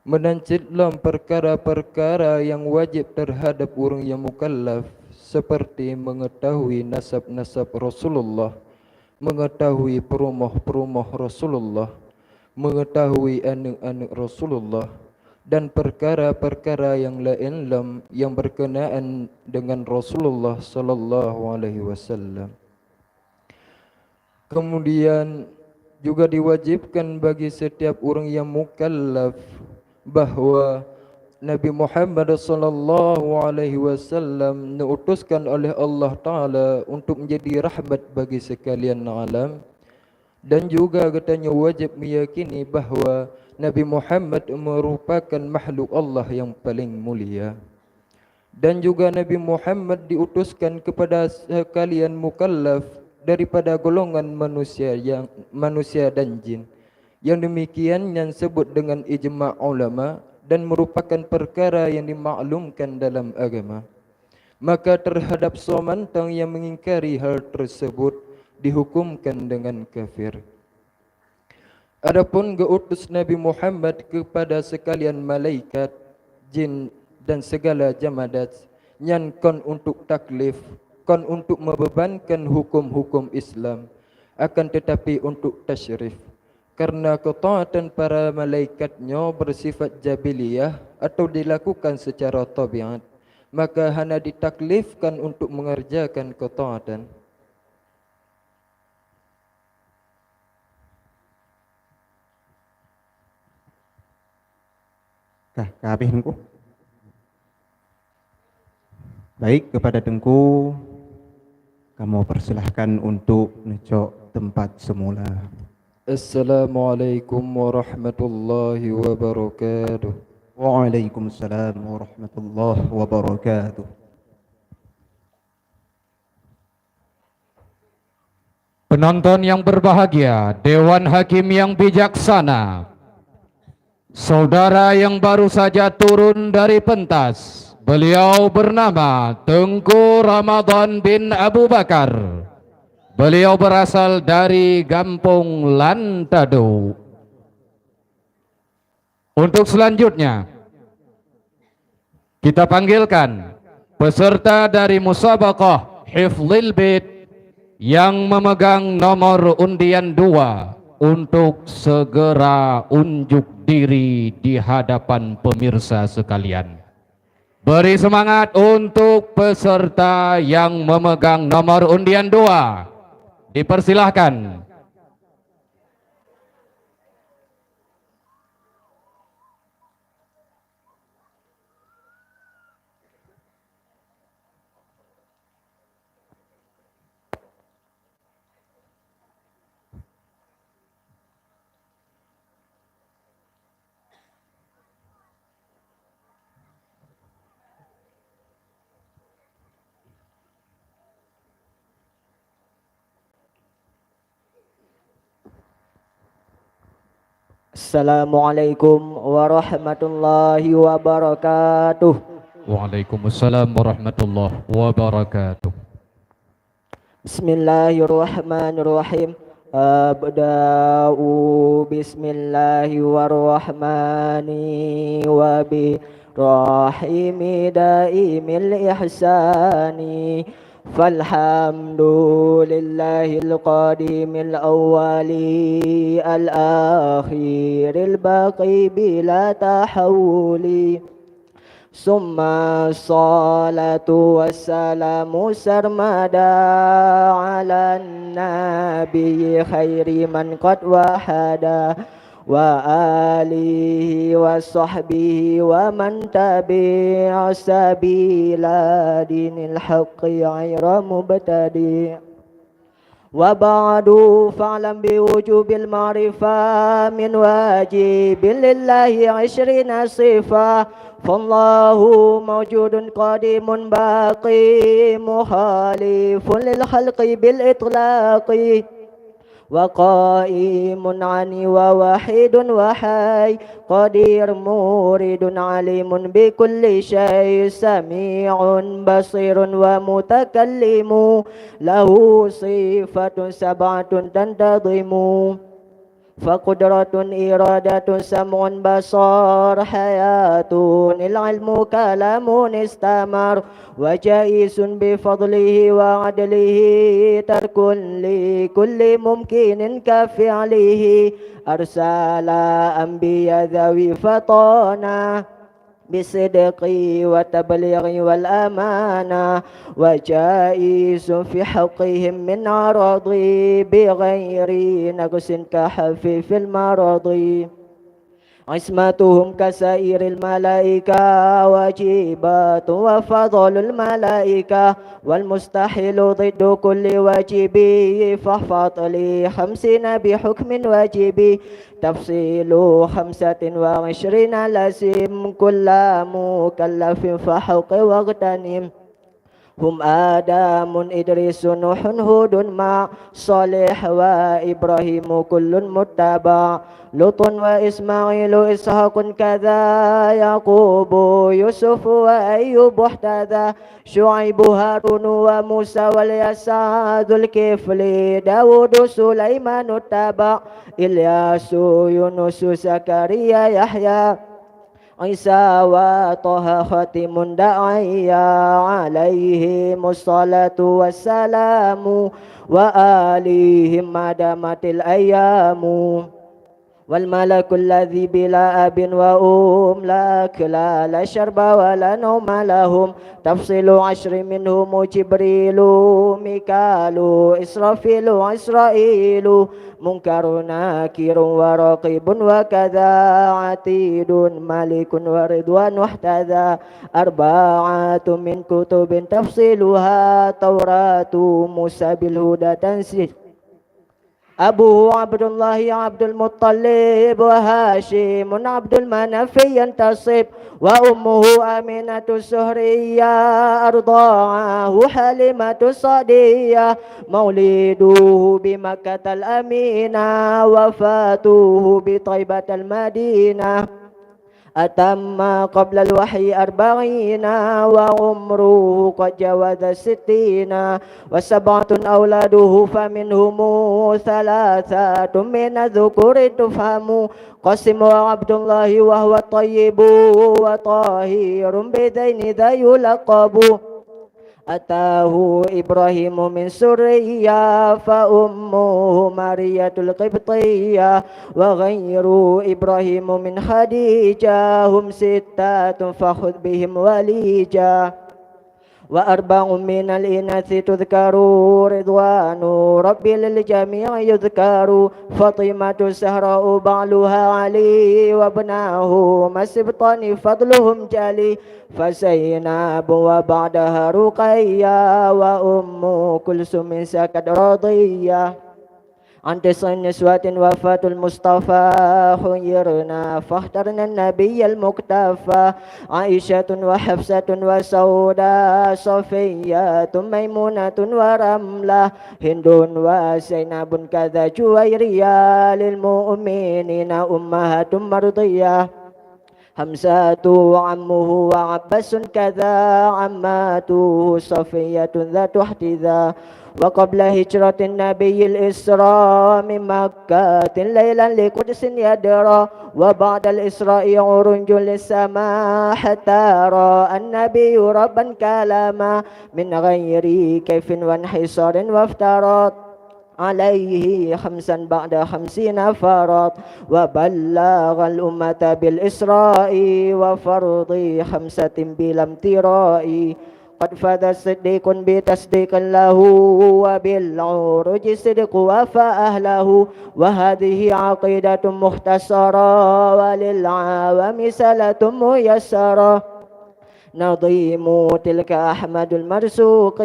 Menancitlah perkara-perkara yang wajib terhadap orang yang mukallaf, seperti mengetahui nasab-nasab Rasulullah, mengetahui perumah-perumah Rasulullah, mengetahui anak-anak Rasulullah, dan perkara-perkara yang lain yang berkenaan dengan Rasulullah sallallahu alaihi wasallam. Kemudian juga diwajibkan bagi setiap orang yang mukallaf bahawa Nabi Muhammad sallallahu alaihi wasallam diutuskan oleh Allah Taala untuk menjadi rahmat bagi sekalian alam, dan juga katanya wajib meyakini bahawa Nabi Muhammad merupakan makhluk Allah yang paling mulia. Dan juga Nabi Muhammad diutuskan kepada sekalian mukallaf daripada golongan manusia dan jin. Yang demikian yang sebut dengan ijma' ulama dan merupakan perkara yang dimaklumkan dalam agama. Maka terhadap somantang yang mengingkari hal tersebut dihukumkan dengan kafir. Adapun geutus Nabi Muhammad kepada sekalian malaikat, jin dan segala jamadat yang kon untuk taklif, kon untuk membebankan hukum-hukum Islam, akan tetapi untuk tasyrif. Karena ketaatan para malaikatnya bersifat jabiliyah atau dilakukan secara tabiat, maka hanya ditaklifkan untuk mengerjakan ketaatan. Kabeh Tengku. Baik, kepada Tengku kamu persilahkan untuk necok tempat semula. Assalamualaikum warahmatullahi wabarakatuh. Waalaikumsalam warahmatullahi wabarakatuh. Penonton yang berbahagia, Dewan Hakim yang bijaksana, saudara yang baru saja turun dari pentas, beliau bernama Tengku Ramadan bin Abu Bakar. Beliau berasal dari Kampung Lantado. Untuk selanjutnya, kita panggilkan peserta dari musabaqah Hifdzil Bait yang memegang nomor undian 2 untuk segera unjuk diri di hadapan pemirsa sekalian. Beri semangat untuk peserta yang memegang nomor undian 2. Dipersilahkan. Assalamualaikum warahmatullahi wabarakatuh. Waalaikumsalam warahmatullahi wabarakatuh. Bismillahirrahmanirrahim. Abda'u bismillahirrahmani wa bi rahimi daimil ihsani. Falhamdulillahil qadimil awwali al akhiril baqi bila tahawuli. Summa salatu wassalamu sarmada ala nabi khairi man qad wahada wa alihi wa sahbihi wa man tabi'a sabila dinil haqqi ghayra mubtadi'. Wa ba'du fa'lam bi wujubil ma'rifah min wajibil lillahi 'ishrina sifah. Fallahu mawjudun qadimun baqi muhalifun lil khalqi bil itlaqi wa qaimun ani wa wahidun wa hayy qadir muridun alimun bi kulli syai sami'un basirun wa mutakallimu lahu sifatun sab'atun tantadhimu faqudratun iradatun sam'un basar hayatun ilmu kalamun istamar wa jaisun bifadlihi wa adlihi tarkun li kulli mumkinin ka fi'lihi arsala anbiya dhawi fatana bisidqi wa tablighi wal amana wa jaisun fi haqqihim min aradi bighairi naqsin ka hafifil maradi. Ismatuhum kasairil malaika wajibatu wa fadlul malaika wal mustahilu ضد kulli wajibi fahfat li khamsina bihukmin wajibi tafsilu khamsatin wa 20 lazim kulla mukallafin fahauqi waqtanim. Hum Adamun Idrisun Nuhun Hudun ma Salih wa Ibrahimu kullun muttaba Lutun wa Ismailu Ishaqun kadha Yaqubu Yusuf wa Ayyub wahtada Syuaibu Harun wa Musa wal Yasa Dhul Kifli Dawudu Sulaimanu taba Ilyasu Yunusu Zakaria Yahya Isa wa Taha khatimun da'aya alaihi mussalatu wassalamu wa alihim madamatil ayamu wal malakul ladzi bila abin wa la akla la syarba wa la nauma lahum tafsilu 10 minhum Jibrilu Mikalu Israfilu Israilu munkarun nakirun wa raqibun wa kadza atidun malikun wa ridwan wahtada arba'atu min kutubin tafsiluha Tauratu Musa bil huda tanzil Abu Abdullah Abdul Muttalib wa Hashim Abdul Manafi yantasib wa ummuhu Aminatu Suhriyah arda'ahu Halimatu Sadiyah mauliduhu bi Makkatal Aminah wafatuhu bi Taibatal Madinah atamma qabla al-wahyi 40 wa umruhu qad jawaza 60 wa sab'atun auladuhu faminhumu thalathatun min adh-dhukuri tufhamu Qasim wa Abdullah wa huwa tayyibu wa tahirun bidaini dha yulaqabu Atahu Ibrahimu min Suriyah fa ummuhu Mariyatul Qibtiyah wa ghairu Ibrahimu min Khadijah hum sittatun fakhudh bihim walijah wa arba'un minal inathi tudhkaru ridwanu rabbil jami'i yudhkaru Fatimatu Sahra'u ba'luha Ali wa ibnahu masibtani fadluhum jali Fasainabu wa ba'daha Ruqayyah wa ummu Kulsum sakat radiyah عن 9 نسوة وفاة المصطفى خيرنا فاخترنا النبي المكتفى عائشة وحفصة وسوداء صفية ميمونة ورملة هند وزينب كذا جويرية للمؤمنين أمهات مرضية حمزة عمه وعباس كذا عماته صفية ذات احتذا وقبل هجرة النبي الإسراء من مكة ليلا لقدس يدرى وبعد الإسراء عرج للسماء حتى رأى النبي ربا كلاما من غير كيف وانحصار وافترض عليه 5 بعد 50 فرض وبلغ الأمة بالإسراء وفرض 5 بلا امتراء قد فاز الصديق بتصديق له وبالعروج صدق وفى أهله وهذه عقيدة مختصرة وللعوام سلة ميسرة نظيم تلك أحمد المرسوق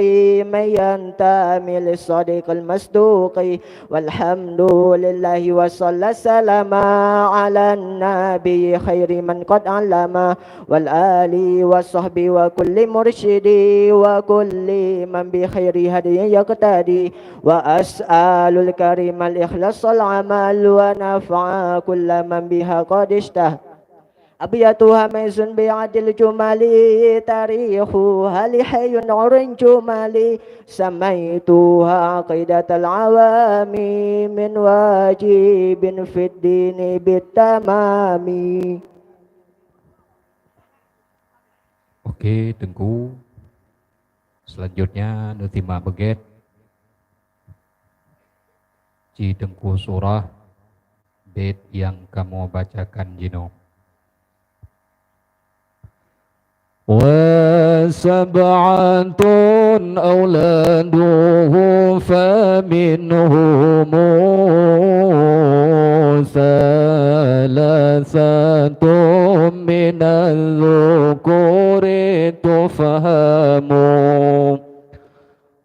من ينتمي للصديق المصدوق والحمد لله وصلى السلام على النبي خير من قد علم والآل والصحب وكل مرشد وكل من بخير هدي يقتدي وأسأل الكريم الإخلاص العمل ونفع كل من بها قد اشتهى أبياتها ميز بعدل جمالي تاريخها لحي نور جمالي سميتها عقيدة العوام من واجب في الدين بالتمام. Oke, Tengku. Selanjutnya Nutima Beget Ci Tengku Surah bait yang kamu bacakan Jino. وسبعة أولاده فمنهم ثلاثة من الذكور تفهم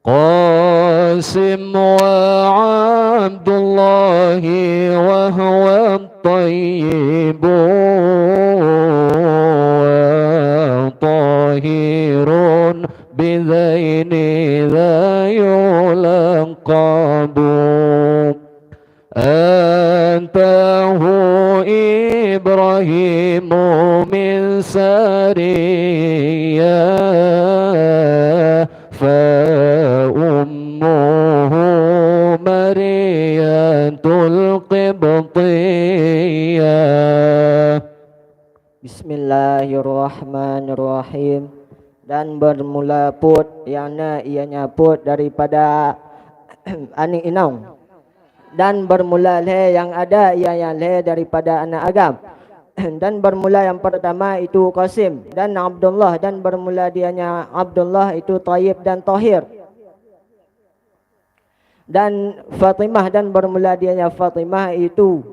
قاسم وعبد الله وهو الطيب طاهر بذين ذا يلقب أنته إبراهيم من سارية فأمه مرية القبطية. Bismillahirrahmanirrahim. Dan bermula put yang ianya put daripada anik inau dan bermula le yang ada ianya le daripada anak agam dan bermula yang pertama itu Qasim dan Abdullah dan bermula dianya Abdullah itu Tayyib dan Tahir dan Fatimah dan bermula dianya Fatimah itu.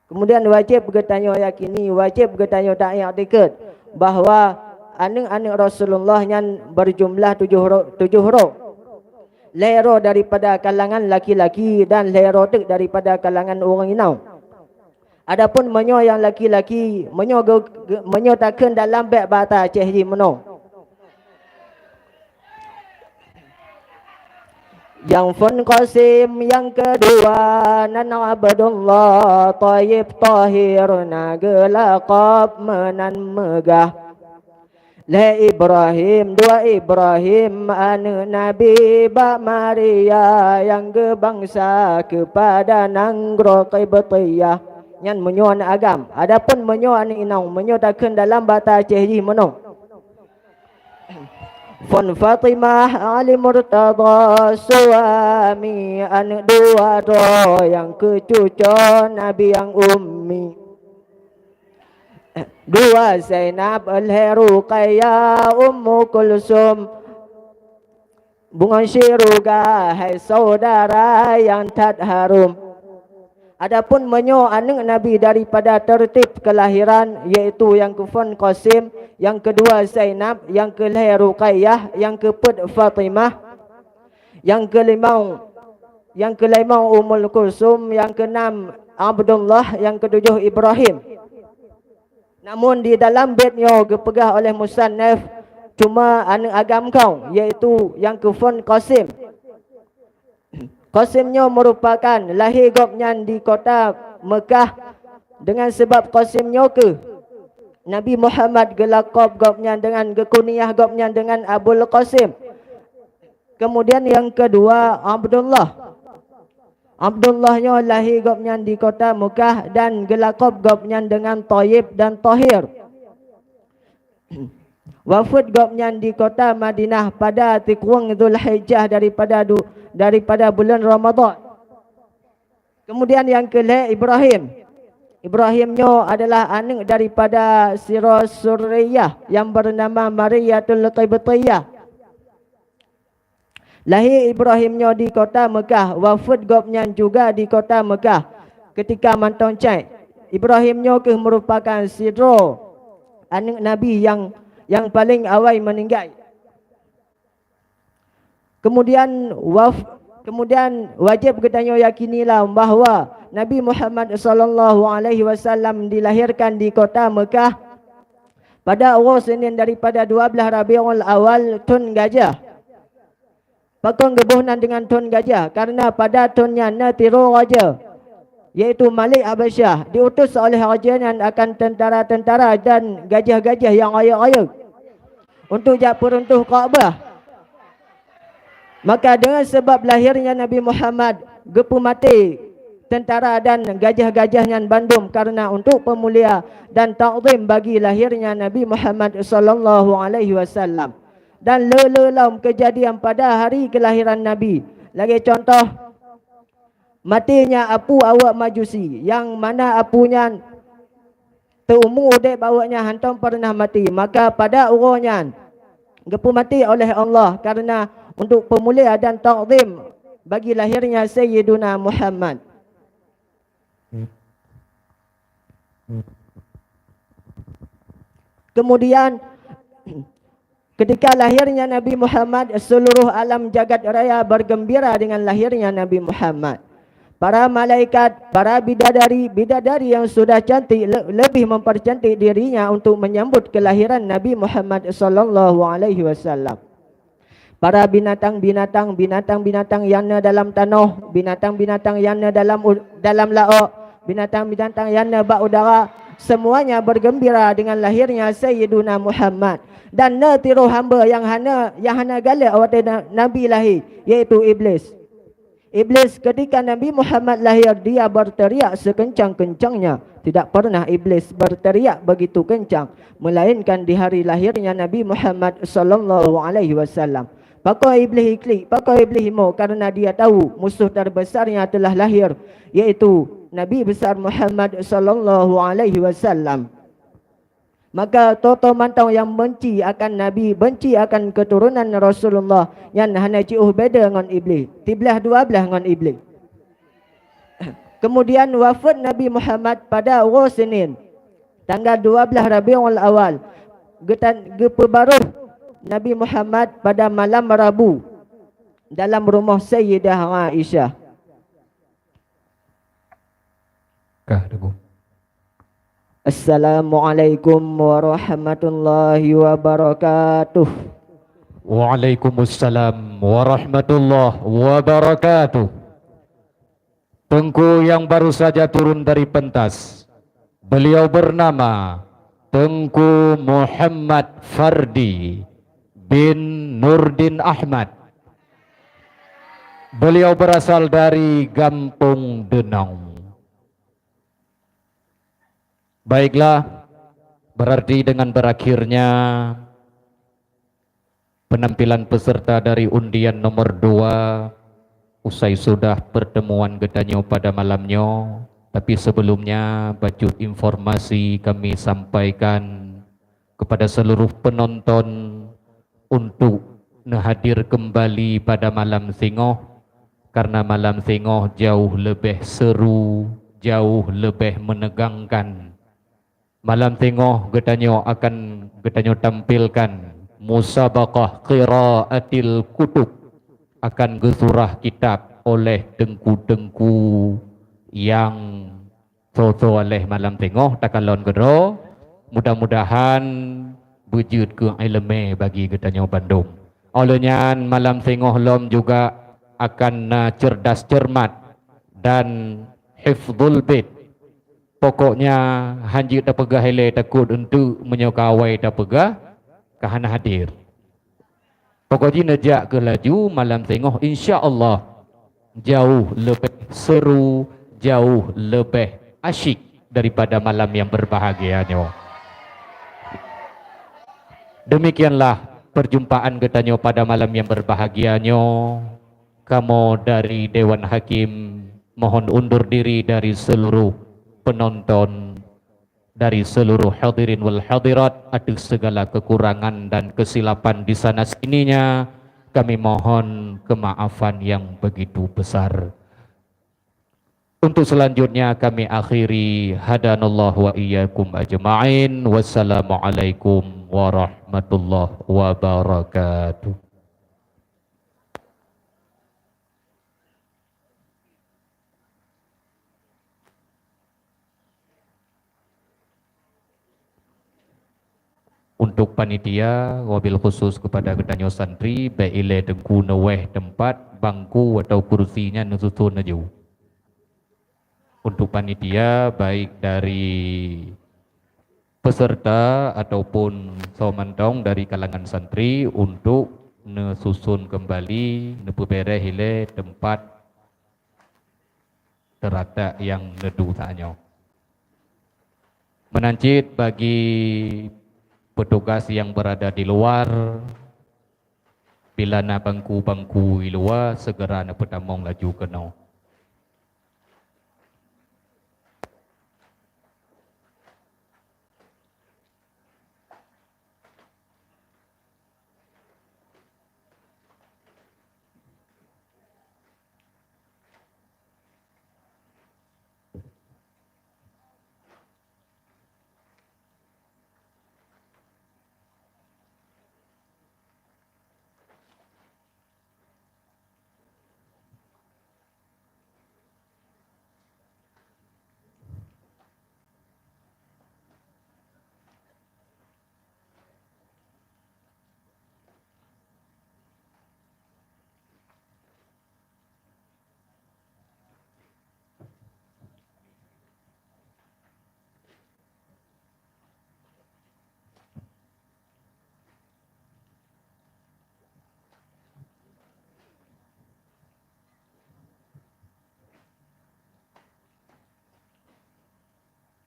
Kemudian wajib bertanya yakini, wajib bertanya tak i'tikad bahawa anak-anak Rasulullah yang berjumlah 7 huruf. Lero daripada kalangan laki-laki dan lero tek daripada kalangan orang inau. Adapun menyo yang laki-laki, menyo takkan dalam bab bata cehji meno. Yang Fun Qasim yang kedua nan Abdullah Tayyib Tahir naga laqab menan megah le Ibrahim dua Ibrahim anak Nabi Ba Maria yang gebangsa kepada nanggro Qibtiyah nyan menyo anak agam. Adapun menyo anak inau menyo takkan dalam bata cehji meno. Fun Fatimah Ali Murtada suami anak dua roh yang kecucu Nabi yang ummi. Dua Zainab Al-Ruqayyah Ummu Kulsum bunga syiruga hai saudara yang tak harum. Adapun menyo anak Nabi daripada tertib kelahiran iaitu yang kefun Qasim, yang kedua Zainab, yang kelahir Ruqayyah, yang keempat Fatimah, yang kelima yang kelima Ummul Kulsum, yang keenam Abdullah, yang ketujuh Ibrahim. Namun di dalam baitnya dipegah oleh musannaf cuma anak agam kau, iaitu yang kefon Qasim. Qasimnya merupakan lahir gopnya di kota Mekah dengan sebab Qasimnya ke Nabi Muhammad gelakop gopnya dengan gekuniah gopnya dengan Abul Qasim. Kemudian yang kedua Abdullah. Abdullahnya lahir gopnya di kota Mekah dan gelakop gopnya dengan Tayyib dan Tahir. Wafat gopnya di kota Madinah pada tikurung Zulhijjah daripada bulan Ramadan. Kemudian yang kelima Ibrahim. Ibrahimnya adalah anak daripada Sirah Suriyah yang bernama Mariyatul Qibtiyah. Lahir Ibrahimnya di kota Mekah, wafat gopnya juga di kota Mekah ketika mantong cai. Ibrahimnya merupakan sidro anak Nabi yang paling awal meninggal. Kemudian wajib kita yakinilah bahawa Nabi Muhammad sallallahu alaihi wasallam dilahirkan di kota Mekah pada awal Senin daripada 12 Rabiul Awal tahun gajah. Pakon gebuhnan dengan tahun gajah karena pada tahunnya tiru raja iaitu Malik Habasyah diutus oleh rajanya akan tentara-tentara dan gajah-gajah yang raya-raya untuk jak peruntuh Kaabah. Maka dengan sebab lahirnya Nabi Muhammad gepu mati tentara dan gajah-gajahnya bandum karena untuk pemulia dan ta'zim bagi lahirnya Nabi Muhammad sallallahu alaihi wasallam. Dan lelaum kejadian pada hari kelahiran Nabi. Lagi contoh matinya apu awak Majusi yang mana apunya terumur dek bawanya hantam pernah mati. Maka pada urangnya gepu mati oleh Allah karena untuk pemulia dan ta'zim bagi lahirnya Sayyiduna Muhammad. Kemudian ketika lahirnya Nabi Muhammad, seluruh alam jagat raya bergembira dengan lahirnya Nabi Muhammad. Para malaikat, para bidadari yang sudah cantik lebih mempercantik dirinya untuk menyambut kelahiran Nabi Muhammad sallallahu alaihi wasallam. Para binatang-binatang yang ada dalam tanah, binatang-binatang yang ada dalam laut, binatang-binatang yang ada bak udara, semuanya bergembira dengan lahirnya Sayyiduna Muhammad. Dan tiru hamba yang hana galak awak Nabi lahir, iaitu Iblis. Iblis ketika Nabi Muhammad lahir, dia berteriak sekencang-kencangnya. Tidak pernah Iblis berteriak begitu kencang, melainkan di hari lahirnya Nabi Muhammad sallallahu alaihi wasallam. Pakai Iblis iklik, pakai Iblis himo karena dia tahu musuh terbesarnya telah lahir, iaitu Nabi besar Muhammad sallallahu alaihi wasallam. Maka toto mantau yang benci akan Nabi, benci akan keturunan Rasulullah yang hanya ciuh beda dengan Iblis. Tiblah dua belah dengan Iblis. Kemudian wafat Nabi Muhammad pada hari Senin, tanggal 12 Rabiul Awal. Geperbaruh Nabi Muhammad pada malam Rabu dalam rumah Sayyidah Aisyah. Assalamualaikum warahmatullahi wabarakatuh. Waalaikumsalam warahmatullahi wabarakatuh. Tengku yang baru saja turun dari pentas, beliau bernama Tengku Muhammad Fardi bin Nurdin Ahmad. Beliau berasal dari Gampung Denau. Baiklah, berarti dengan berakhirnya penampilan peserta dari undian nomor 2, usai sudah pertemuan gedanyo pada malamnya. Tapi sebelumnya bajut informasi kami sampaikan kepada seluruh penonton untuk hadir kembali pada malam Singoh, karena malam Singoh jauh lebih seru, jauh lebih menegangkan. Malam Singoh gedanyo akan tampilkan musabaqah qiraatil kutub, akan gesurah kitab oleh tengku-tengku yang so-so oleh malam tengok takalon gero. Mudah-mudahan wujud ke ilmu bagi katanya Bandung. Olehnya malam tengok lom juga akan cerdas cermat dan hifdzul bait. Pokoknya hanji tak pegah hele takut untuk menyokawai tak pegah kahana hadir. Pokoknya nejak ke laju malam tengok insya-Allah jauh lebih seru, jauh lebih asyik daripada malam yang berbahagianya. Demikianlah perjumpaan katanya pada malam yang berbahagianya. Kamu dari Dewan Hakim mohon undur diri dari seluruh penonton, dari seluruh hadirin wal hadirat atas segala kekurangan dan kesilapan di sana sininya. Kami mohon kemaafan yang begitu besar. Untuk selanjutnya kami akhiri hadanallahu wa iyyakum ajma'in. Wassalamualaikum warahmatullahi wabarakatuh. Untuk panitia, wabil khusus kepada kedanyo santri, baile dengku neweh tempat, bangku atau kursinya nususun aju. Untuk panitia, baik dari peserta ataupun somantong dari kalangan santri untuk nesusun kembali, nepubere hile tempat terata yang nedu tanyo. Menancit bagi petugas yang berada di luar, bila na bangku-bangku di luar segera na petamong laju kena.